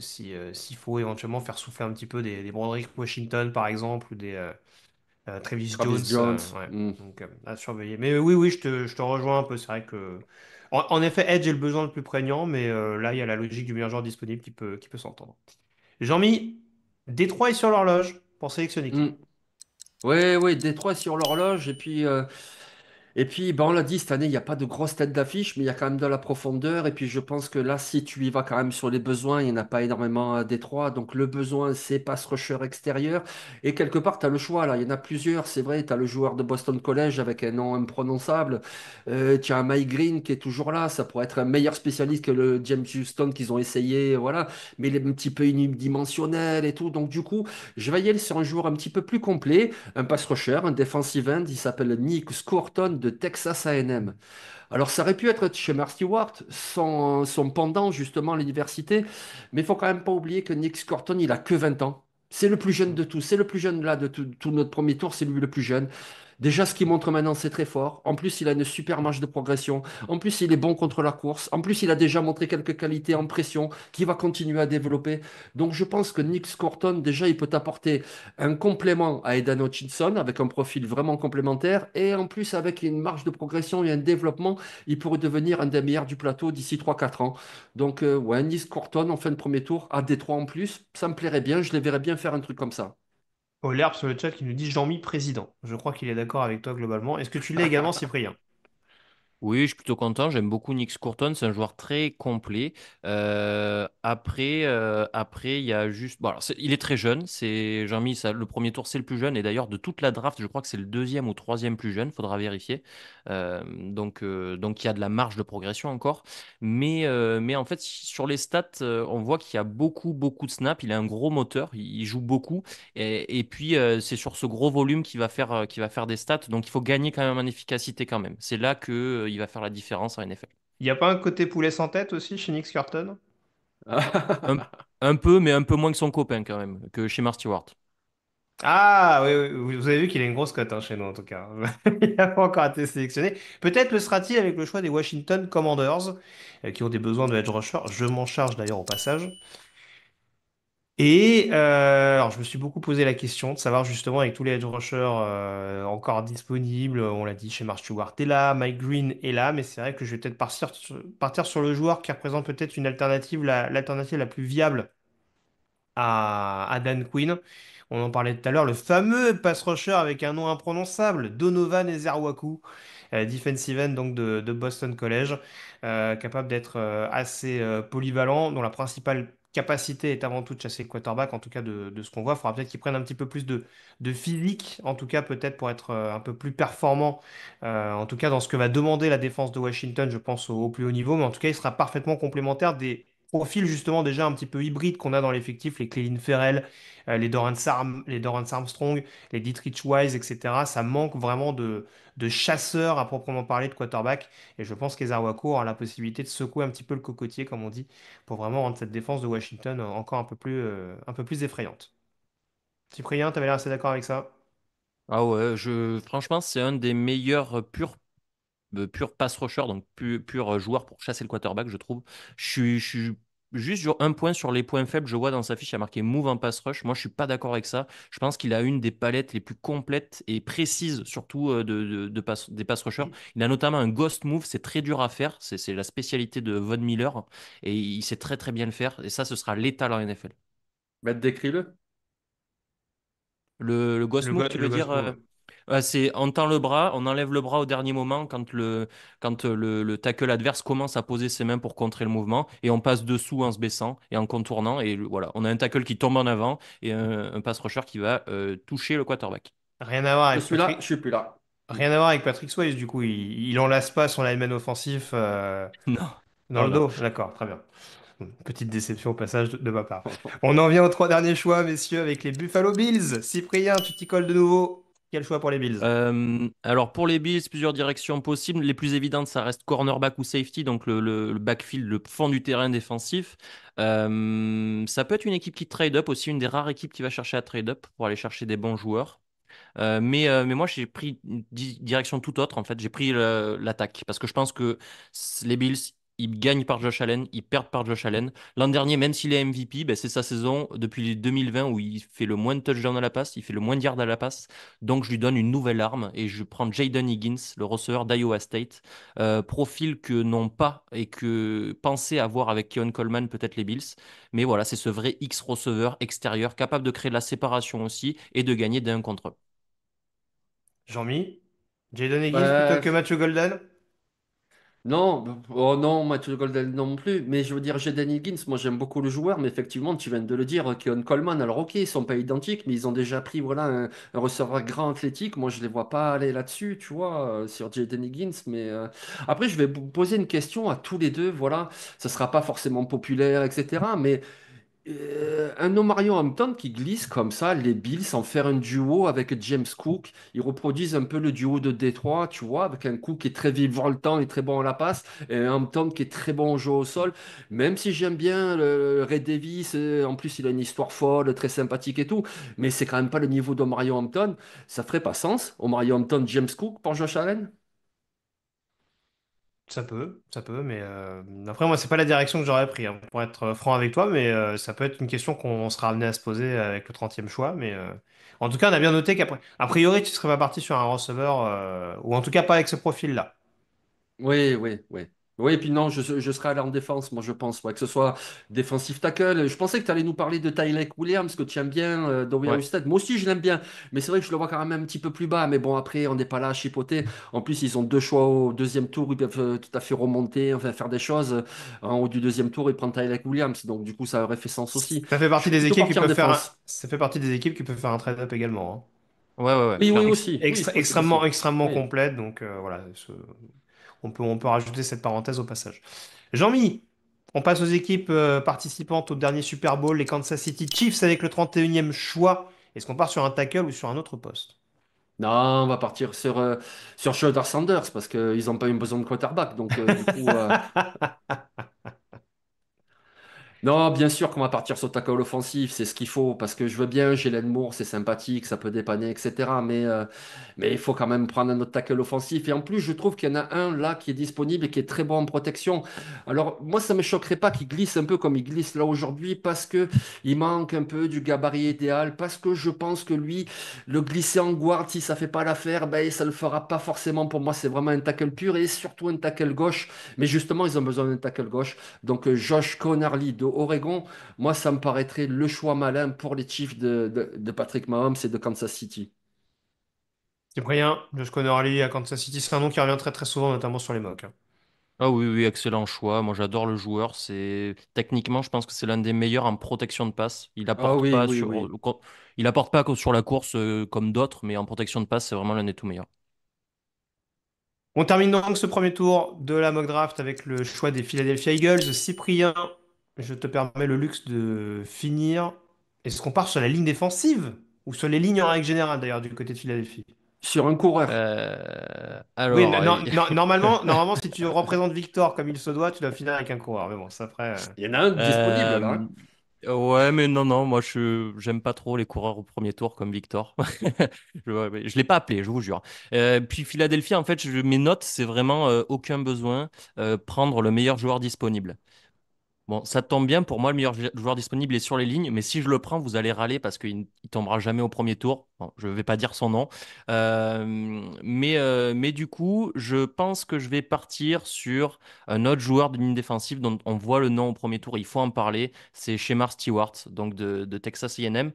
S'il faut éventuellement faire souffler un petit peu des Broderick Washington, par exemple, ou des Travis Jones. Travis Jones, Ouais. Donc, à surveiller. Mais oui, oui, je te rejoins un peu. C'est vrai que. En effet, Edge est le besoin le plus prégnant, mais là, il y a la logique du meilleur joueur disponible qui peut s'entendre. Jean-Mi, Détroit est sur l'horloge pour sélectionner qui? Oui, oui, Détroit sur l'horloge, et puis Et puis, ben, on l'a dit, cette année, il n'y a pas de grosse tête d'affiche, mais il y a quand même de la profondeur. Et puis, je pense que là, si tu y vas quand même sur les besoins, il n'y en a pas énormément à Détroit. Donc, le besoin, c'est pass rusher extérieur. Et quelque part, tu as le choix, là. Il y en a plusieurs. C'est vrai, tu as le joueur de Boston College avec un nom imprononçable. Tu as un Mike Green qui est toujours là. Ça pourrait être un meilleur spécialiste que le James Houston qu'ils ont essayé, voilà. Mais il est un petit peu unidimensionnel et tout. Donc, du coup, je vais y aller sur un joueur un petit peu plus complet. Un pass rusher, un defensive end, il s'appelle Nick Scourton de Texas A&M. Alors ça aurait pu être chez Mark Stewart, son pendant justement à l'université, mais il faut quand même pas oublier que Nick Scourton, il a que 20 ans. C'est le plus jeune de tous, c'est le plus jeune là de tout notre premier tour, c'est lui le plus jeune. Déjà, ce qu'il montre maintenant, c'est très fort. En plus, il a une super marge de progression. En plus, il est bon contre la course. En plus, il a déjà montré quelques qualités en pression qu'il va continuer à développer. Donc, je pense que Nick Scorton, déjà, il peut apporter un complément à Aidan Hutchinson avec un profil vraiment complémentaire. Et en plus, avec une marge de progression et un développement, il pourrait devenir un des meilleurs du plateau d'ici 3 4 ans. Donc, ouais, Nick Scorton en fin de premier tour, à Détroit en plus, ça me plairait bien. Je les verrais bien faire un truc comme ça. Olerb sur le chat qui nous dit Jean-Mi président. Je crois qu'il est d'accord avec toi globalement. Est-ce que tu l'es également, Cyprien? Oui, je suis plutôt content. J'aime beaucoup Nick Scurton. C'est un joueur très complet. Après, il y a juste. Bon, alors, il est très jeune. C'est Jean-Mi, le premier tour, c'est le plus jeune. Et d'ailleurs, de toute la draft, je crois que c'est le deuxième ou troisième plus jeune. Faudra vérifier. Donc, il y a de la marge de progression encore. Mais en fait, sur les stats, on voit qu'il y a beaucoup, beaucoup de snaps. Il a un gros moteur. Il joue beaucoup. Et puis, c'est sur ce gros volume qu'il va faire des stats. Donc, il faut gagner quand même en efficacité quand même. C'est là que, il va faire la différence en NFL. Il n'y a pas un côté poulet sans tête aussi chez Nick Scurton? Un, un peu, mais un peu moins que son copain quand même, que chez Mark Stewart. Ah oui, oui, vous avez vu qu'il a une grosse cote hein, chez nous en tout cas. Il n'a pas encore été sélectionné. Peut-être le sera-t-il avec le choix des Washington Commanders, qui ont des besoins de edge rusher. Je m'en charge d'ailleurs au passage. Et alors, je me suis beaucoup posé la question de savoir justement avec tous les edge rushers encore disponibles, on l'a dit chez Mark Stewart est là, Mike Green est là, mais c'est vrai que je vais peut-être partir sur le joueur qui représente peut-être une alternative, l'alternative la plus viable à Dan Quinn. On en parlait tout à l'heure, le fameux pass rusher avec un nom imprononçable, Donovan Ezerwaku, defensive end donc de Boston College, capable d'être assez polyvalent, dont la principale capacité est avant tout de chasser le quarterback, en tout cas de ce qu'on voit. Il faudra peut-être qu'il prenne un petit peu plus de physique, en tout cas peut-être pour être un peu plus performant, en tout cas dans ce que va demander la défense de Washington, je pense au plus haut niveau, mais en tout cas il sera parfaitement complémentaire des profils justement déjà un petit peu hybrides qu'on a dans l'effectif, les Clelin Ferrell, les Dorrance Armstrong, les Dietrich Wise, etc. Ça manque vraiment de chasseurs à proprement parler de quarterback. Et je pense qu'Ezarwako aura la possibilité de secouer un petit peu le cocotier, comme on dit, pour vraiment rendre cette défense de Washington encore un peu plus effrayante. Cyprien, tu avais l'air assez d'accord avec ça? Ah ouais, franchement, c'est un des meilleurs pur pass rusher, donc pur joueur pour chasser le quarterback, je trouve. Je suis juste sur un point sur les points faibles. Je vois dans sa fiche, il y a marqué move en pass rush. Moi, je suis pas d'accord avec ça. Je pense qu'il a une des palettes les plus complètes et précises, surtout des pass rushers. Il a notamment un ghost move, c'est très dur à faire. C'est la spécialité de Von Miller et il sait très très bien le faire. Et ça, ce sera létal en NFL. Ben, décris-le. Le ghost move, tu Le veux Ghost dire Move. c'est on tend le bras, on enlève le bras au dernier moment quand le tackle adverse commence à poser ses mains pour contrer le mouvement et on passe dessous en se baissant et en contournant et voilà, on a un tackle qui tombe en avant et un pass rusher qui va toucher le quarterback. Rien à voir Je avec suis là, je Patrick. suis plus là. Rien à voir avec Patrick Swayze, du coup, il enlace pas son lineman offensif Non, dans non, le non. dos. D'accord, très bien. Petite déception au passage de ma part. On en vient aux trois derniers choix, messieurs, avec les Buffalo Bills. Cyprien, tu t'y colles de nouveau. Quel choix pour les Bills? Alors pour les Bills, plusieurs directions possibles. Les plus évidentes, ça reste cornerback ou safety, donc le backfield, le fond du terrain défensif. Ça peut être une équipe qui trade up aussi, une des rares équipes qui va chercher à trade up pour aller chercher des bons joueurs. Mais moi, j'ai pris une direction tout autre, en fait. J'ai pris l'attaque. Parce que je pense que les Bills, ils gagnent par Josh Allen, ils perdent par Josh Allen. L'an dernier, même s'il est MVP, ben, c'est sa saison depuis 2020 où il fait le moins de touchdowns à la passe, il fait le moins de yards à la passe. Donc, je lui donne une nouvelle arme et je prends Jaden Higgins, le receveur d'Iowa State. Profil que n'ont pas et que pensaient avoir avec Keon Coleman, peut-être les Bills. Mais voilà, c'est ce vrai X-receveur extérieur capable de créer de la séparation aussi et de gagner d'un contre un. Jean-Mi? Jadon Higgins plutôt Bah, que Matthew Golden? non, oh non, Matthew Golden non plus. Mais je veux dire, Jaden Higgins, moi j'aime beaucoup le joueur, mais effectivement, tu viens de le dire, Keon Coleman. Alors ok, ils sont pas identiques, mais ils ont déjà pris voilà un receveur grand athlétique. Moi, je les vois pas aller là-dessus, tu vois, sur Jaden Higgins. Mais après, je vais vous poser une question à tous les deux. Voilà, ça sera pas forcément populaire, etc. Mais un Omarion Hampton qui glisse comme ça, les Bills, sans faire un duo avec James Cook. Ils reproduisent un peu le duo de Détroit, tu vois, avec un Cook qui est très virevoltant et très bon à la passe, et un Hampton qui est très bon au jeu au sol. Même si j'aime bien le Ray Davis, en plus il a une histoire folle, très sympathique et tout, mais c'est quand même pas le niveau d'Omarion Hampton. Ça ferait pas sens. Omarion Hampton, James Cook pour Josh Allen? Ça peut, mais après moi c'est pas la direction que j'aurais pris, hein, pour être franc avec toi, mais ça peut être une question qu'on sera amené à se poser avec le 30e choix, mais en tout cas on a bien noté qu'après, a priori tu serais pas parti sur un receveur, ou en tout cas pas avec ce profil-là. Oui, oui, oui. Oui, et puis non, je serai allé en défense, moi je pense, ouais, que ce soit défensif tackle. Je pensais que tu allais nous parler de Tyler Williams, que tu aimes bien, d'Ohio Ouais. State. Moi aussi, je l'aime bien, mais c'est vrai que je le vois quand même un petit peu plus bas. Mais bon, après, on n'est pas là à chipoter. En plus, ils ont deux choix au deuxième tour, ils peuvent tout à fait remonter, enfin faire des choses. En haut du deuxième tour, ils prennent Tyler Williams, donc du coup, ça aurait fait sens aussi. Ça fait Je partie suis des plutôt équipes qui parti en peuvent faire défense. ça fait partie des équipes qui peuvent faire un trade-up également, hein. Ouais, ouais, ouais, Oui, oui, clairement. aussi. Oui, c'est possible Extrêmement, aussi. extrêmement Oui. complète, donc voilà, on peut rajouter cette parenthèse au passage. Jean-Mi, on passe aux équipes participantes au dernier Super Bowl, les Kansas City Chiefs avec le 31e choix. Est-ce qu'on part sur un tackle ou sur un autre poste? Non, on va partir sur Shedeur Sanders parce qu'ils n'ont pas eu besoin de quarterback. Donc, du coup, non, bien sûr qu'on va partir sur tackle offensif, c'est ce qu'il faut, parce que je veux bien, Jalen Moore, c'est sympathique, ça peut dépanner, etc. Mais il faut quand même prendre un autre tackle offensif. Et en plus, je trouve qu'il y en a un là qui est disponible et qui est très bon en protection. Alors, moi, ça ne me choquerait pas qu'il glisse un peu comme il glisse là aujourd'hui, parce que il manque un peu du gabarit idéal, parce que je pense que lui, le glisser en guard, si ça fait pas l'affaire, ben, ça le fera pas forcément. Pour moi, c'est vraiment un tackle pur et surtout un tackle gauche. Mais justement, ils ont besoin d'un tackle gauche. Donc Josh Conerly de Oregon, moi ça me paraîtrait le choix malin pour les Chiefs de Patrick Mahomes et de Kansas City. Cyprien, Josh Connerly à Kansas City, c'est un nom qui revient très très souvent, notamment sur les mocks, hein. Ah oui, oui, excellent choix. Moi, j'adore le joueur. C'est techniquement, je pense que c'est l'un des meilleurs en protection de passe. Ah oui, oui, oui. Il apporte pas que sur la course comme d'autres, mais en protection de passe, c'est vraiment l'un des tout meilleurs. On termine donc ce premier tour de la mock draft avec le choix des Philadelphia Eagles. Cyprien, je te permets le luxe de finir. Est-ce qu'on part sur la ligne défensive ou sur les lignes en règle générale d'ailleurs du côté de Philadelphie? Sur un coureur. Oui, Alors, normalement, si tu représentes Victor comme il se doit, tu dois finir avec un coureur. Mais bon, ça ferait. Il y en a un disponible là, euh, hein. ouais, mais non, non, moi, j'aime pas trop les coureurs au premier tour comme Victor. Je l'ai pas appelé, je vous jure. Puis Philadelphie, en fait, mes notes, c'est vraiment aucun besoin, prendre le meilleur joueur disponible. Bon, ça tombe bien, pour moi, le meilleur joueur disponible est sur les lignes, mais si je le prends, vous allez râler parce qu'il tombera jamais au premier tour. Bon, je ne vais pas dire son nom. Mais du coup, je pense que je vais partir sur un autre joueur de ligne défensive dont on voit le nom au premier tour, il faut en parler. C'est Shemar Stewart, donc de Texas A&M.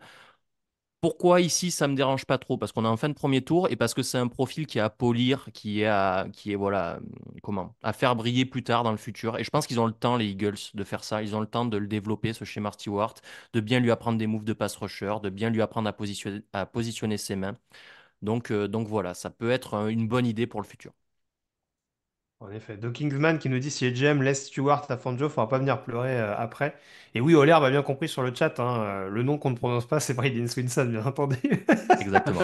Pourquoi ici ça me dérange pas trop? Parce qu'on est en fin de premier tour et parce que c'est un profil qui est à polir, qui est voilà, comment, à faire briller plus tard dans le futur. Et je pense qu'ils ont le temps, les Eagles, de faire ça. Ils ont le temps de le développer, ce schéma Stewart, de bien lui apprendre des moves de pass rusher, de bien lui apprendre à positionner ses mains. Donc voilà, ça peut être une bonne idée pour le futur. En effet, Doc Kingsman qui nous dit si GM laisse Stewart à Fangio, faudra pas venir pleurer après. Et oui, Oler a bien compris sur le chat, hein, le nom qu'on ne prononce pas, c'est Brayden Swinson, bien entendu. Exactement.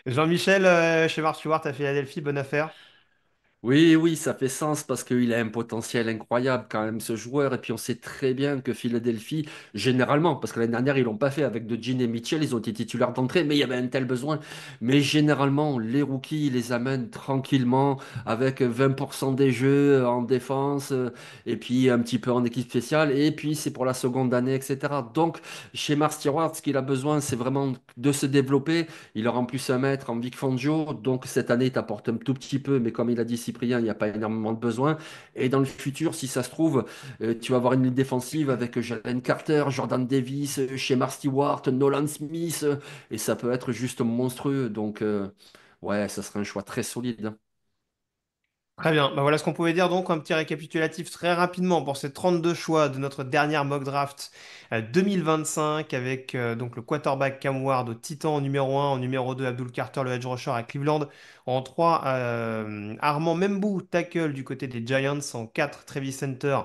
Jean-Michel, chez Mark Stewart à Philadelphie, bonne affaire. Oui, oui, ça fait sens parce qu'il a un potentiel incroyable quand même, ce joueur. Et puis on sait très bien que Philadelphie, généralement, parce que l'année dernière, ils l'ont pas fait avec De Jean et Mitchell, ils ont été titulaires d'entrée, mais il y avait un tel besoin. Mais généralement, les rookies, ils les amènent tranquillement avec 20% des jeux en défense, et puis un petit peu en équipe spéciale. Et puis c'est pour la seconde année, etc. Donc, chez Mars Stewart, ce qu'il a besoin, c'est vraiment de se développer. Il aura en plus un maître en Vic Fangio, donc cette année, il t'apporte un tout petit peu, mais comme il a dit Cyprien, il n'y a pas énormément de besoin. Et dans le futur, si ça se trouve, tu vas avoir une ligne défensive avec Jalen Carter, Jordan Davis, Shemar Stewart, Nolan Smith, et ça peut être juste monstrueux. Donc Ouais, ça serait un choix très solide, hein. Très bien, bah voilà ce qu'on pouvait dire donc, un petit récapitulatif très rapidement pour ces 32 choix de notre dernière mock draft 2025 avec donc le quarterback Cam Ward au Titan en numéro 1, en numéro 2 Abdul Carter le edge rusher à Cleveland, en 3 Armand Membou tackle du côté des Giants, en 4 Travis Center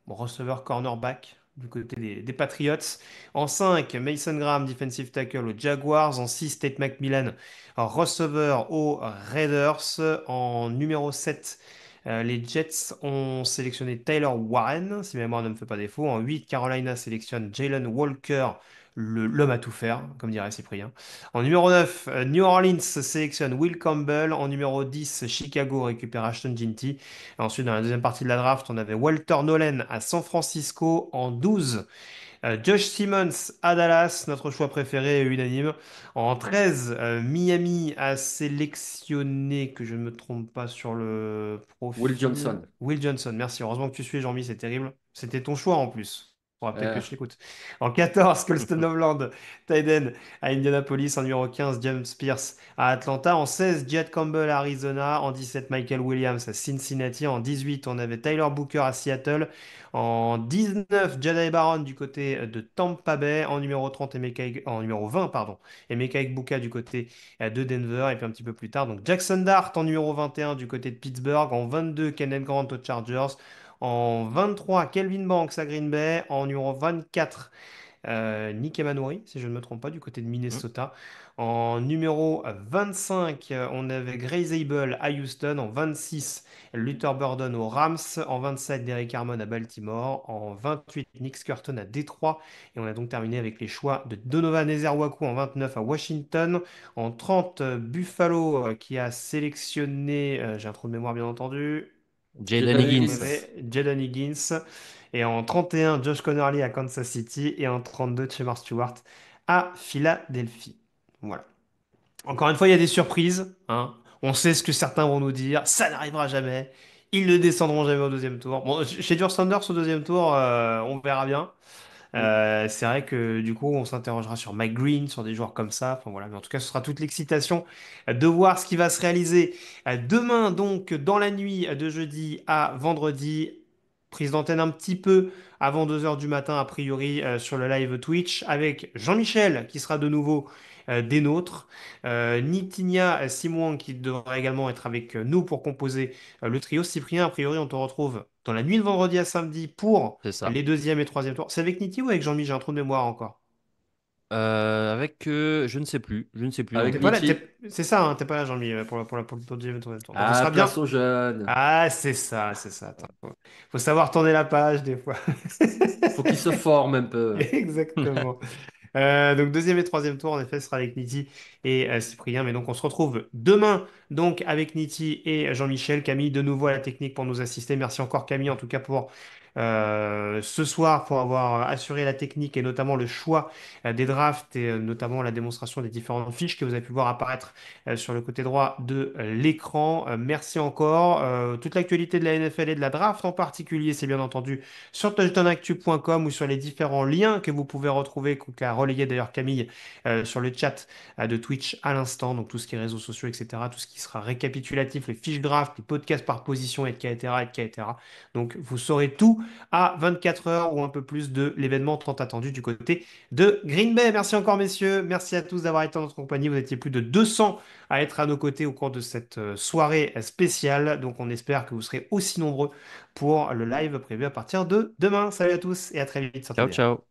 receveur cornerback du côté des Patriots, en 5 Mason Graham defensive tackle aux Jaguars, en 6 Tate McMillan receveur aux Raiders, en numéro 7 les Jets ont sélectionné Tyler Warren, si ma mémoire ne me fait pas défaut. En 8, Carolina sélectionne Jalen Walker, l'homme à tout faire, comme dirait Cyprien. En numéro 9, New Orleans sélectionne Will Campbell. En numéro 10, Chicago récupère Ashton Ginty. Ensuite, dans la deuxième partie de la draft, on avait Walter Nolen à San Francisco. En 12, Josh Simmons à Dallas, notre choix préféré et unanime. En 13, Miami a sélectionné, que je ne me trompe pas sur le Will profil, Johnson. Will Johnson. Merci, heureusement que tu suis, Jean-Mi, c'est terrible. C'était ton choix en plus. Faudra peut-être que Euh, je l'écoute. En 14, Colston Loveland, tight end à Indianapolis. En numéro 15, James Pierce à Atlanta. En 16, Jet Campbell à Arizona. En 17, Michael Williams à Cincinnati. En 18, on avait Tyler Booker à Seattle. En 19, Jedi Baron du côté de Tampa Bay. En numéro 30, en numéro 20, pardon, Emeka Egbuka du côté de Denver. Et puis un petit peu plus tard, donc Jackson Dart en numéro 21 du côté de Pittsburgh. En 22, Kenneth Grant aux Chargers. En 23, Kelvin Banks à Green Bay. En numéro 24, Nick Emanoury, si je ne me trompe pas, du côté de Mm. Minnesota. En numéro 25, on avait Grace Able à Houston. En 26, Luther Burden aux Rams. En 27, Derek Harmon à Baltimore. En 28, Nick Scurton à Détroit. Et on a donc terminé avec les choix de Donovan Ezerwaku en 29 à Washington. En 30, Buffalo qui a sélectionné, j'ai un trou de mémoire bien entendu, Jaden Jaden on Higgins. Higgins. avait Jaden Higgins. Et en 31, Josh Connerly à Kansas City. Et en 32, Trevor Stewart à Philadelphie. Voilà. Encore une fois, il y a des surprises, hein. On sait ce que certains vont nous dire. Ça n'arrivera jamais. Ils ne descendront jamais au deuxième tour. Bon, chez George Sanders au deuxième tour, on verra bien. Mm. C'est vrai que du coup, on s'interrogera sur Mike Green, sur des joueurs comme ça. Enfin voilà, mais en tout cas, ce sera toute l'excitation de voir ce qui va se réaliser demain, donc dans la nuit de jeudi à vendredi. Prise d'antenne un petit peu avant 2 heures du matin, a priori, sur le live Twitch, avec Jean-Michel qui sera de nouveau des nôtres, Nitinia Simon qui devra également être avec nous pour composer le trio. Cyprien, a priori, on te retrouve dans la nuit de vendredi à samedi pour C'est ça. les deuxième et troisième tours. C'est avec Niti ou avec Jean-Mi? J'ai un trou de mémoire encore. Avec, je ne sais plus. Je ne sais plus non Avec T'es pas plus. là, Nitti. c'est ça, hein, t'es pas là, Jean-Mi, pour le deuxième et troisième tour. Donc on Ah, sera bien. place aux jeunes. Ah, c'est ça, c'est ça. Attends, faut savoir tourner la page des fois. Faut qu'ils se forment un peu. Exactement. Donc deuxième et troisième tour, en effet, ce sera avec Niti et Cyprien. Mais donc on se retrouve demain donc avec Niti et Jean-Michel. Camille de nouveau à la technique pour nous assister. Merci encore Camille en tout cas pour ce soir pour avoir assuré la technique et notamment le choix des drafts et notamment la démonstration des différentes fiches que vous avez pu voir apparaître sur le côté droit de l'écran. Merci encore. Toute l'actualité de la NFL et de la draft en particulier, c'est bien entendu sur touchdownactu.com ou sur les différents liens que vous pouvez retrouver, qu'a relayé d'ailleurs Camille sur le chat de Twitch à l'instant, donc tout ce qui est réseaux sociaux, etc., tout ce qui sera récapitulatif, les fiches draft, les podcasts par position, etc., etc. Donc vous saurez tout à 24 heures ou un peu plus de l'événement tant attendu du côté de Green Bay. Merci encore messieurs, merci à tous d'avoir été en notre compagnie, vous étiez plus de 200 à être à nos côtés au cours de cette soirée spéciale, donc on espère que vous serez aussi nombreux pour le live prévu à partir de demain. Salut à tous et à très vite sur Ciao, TDA. ciao.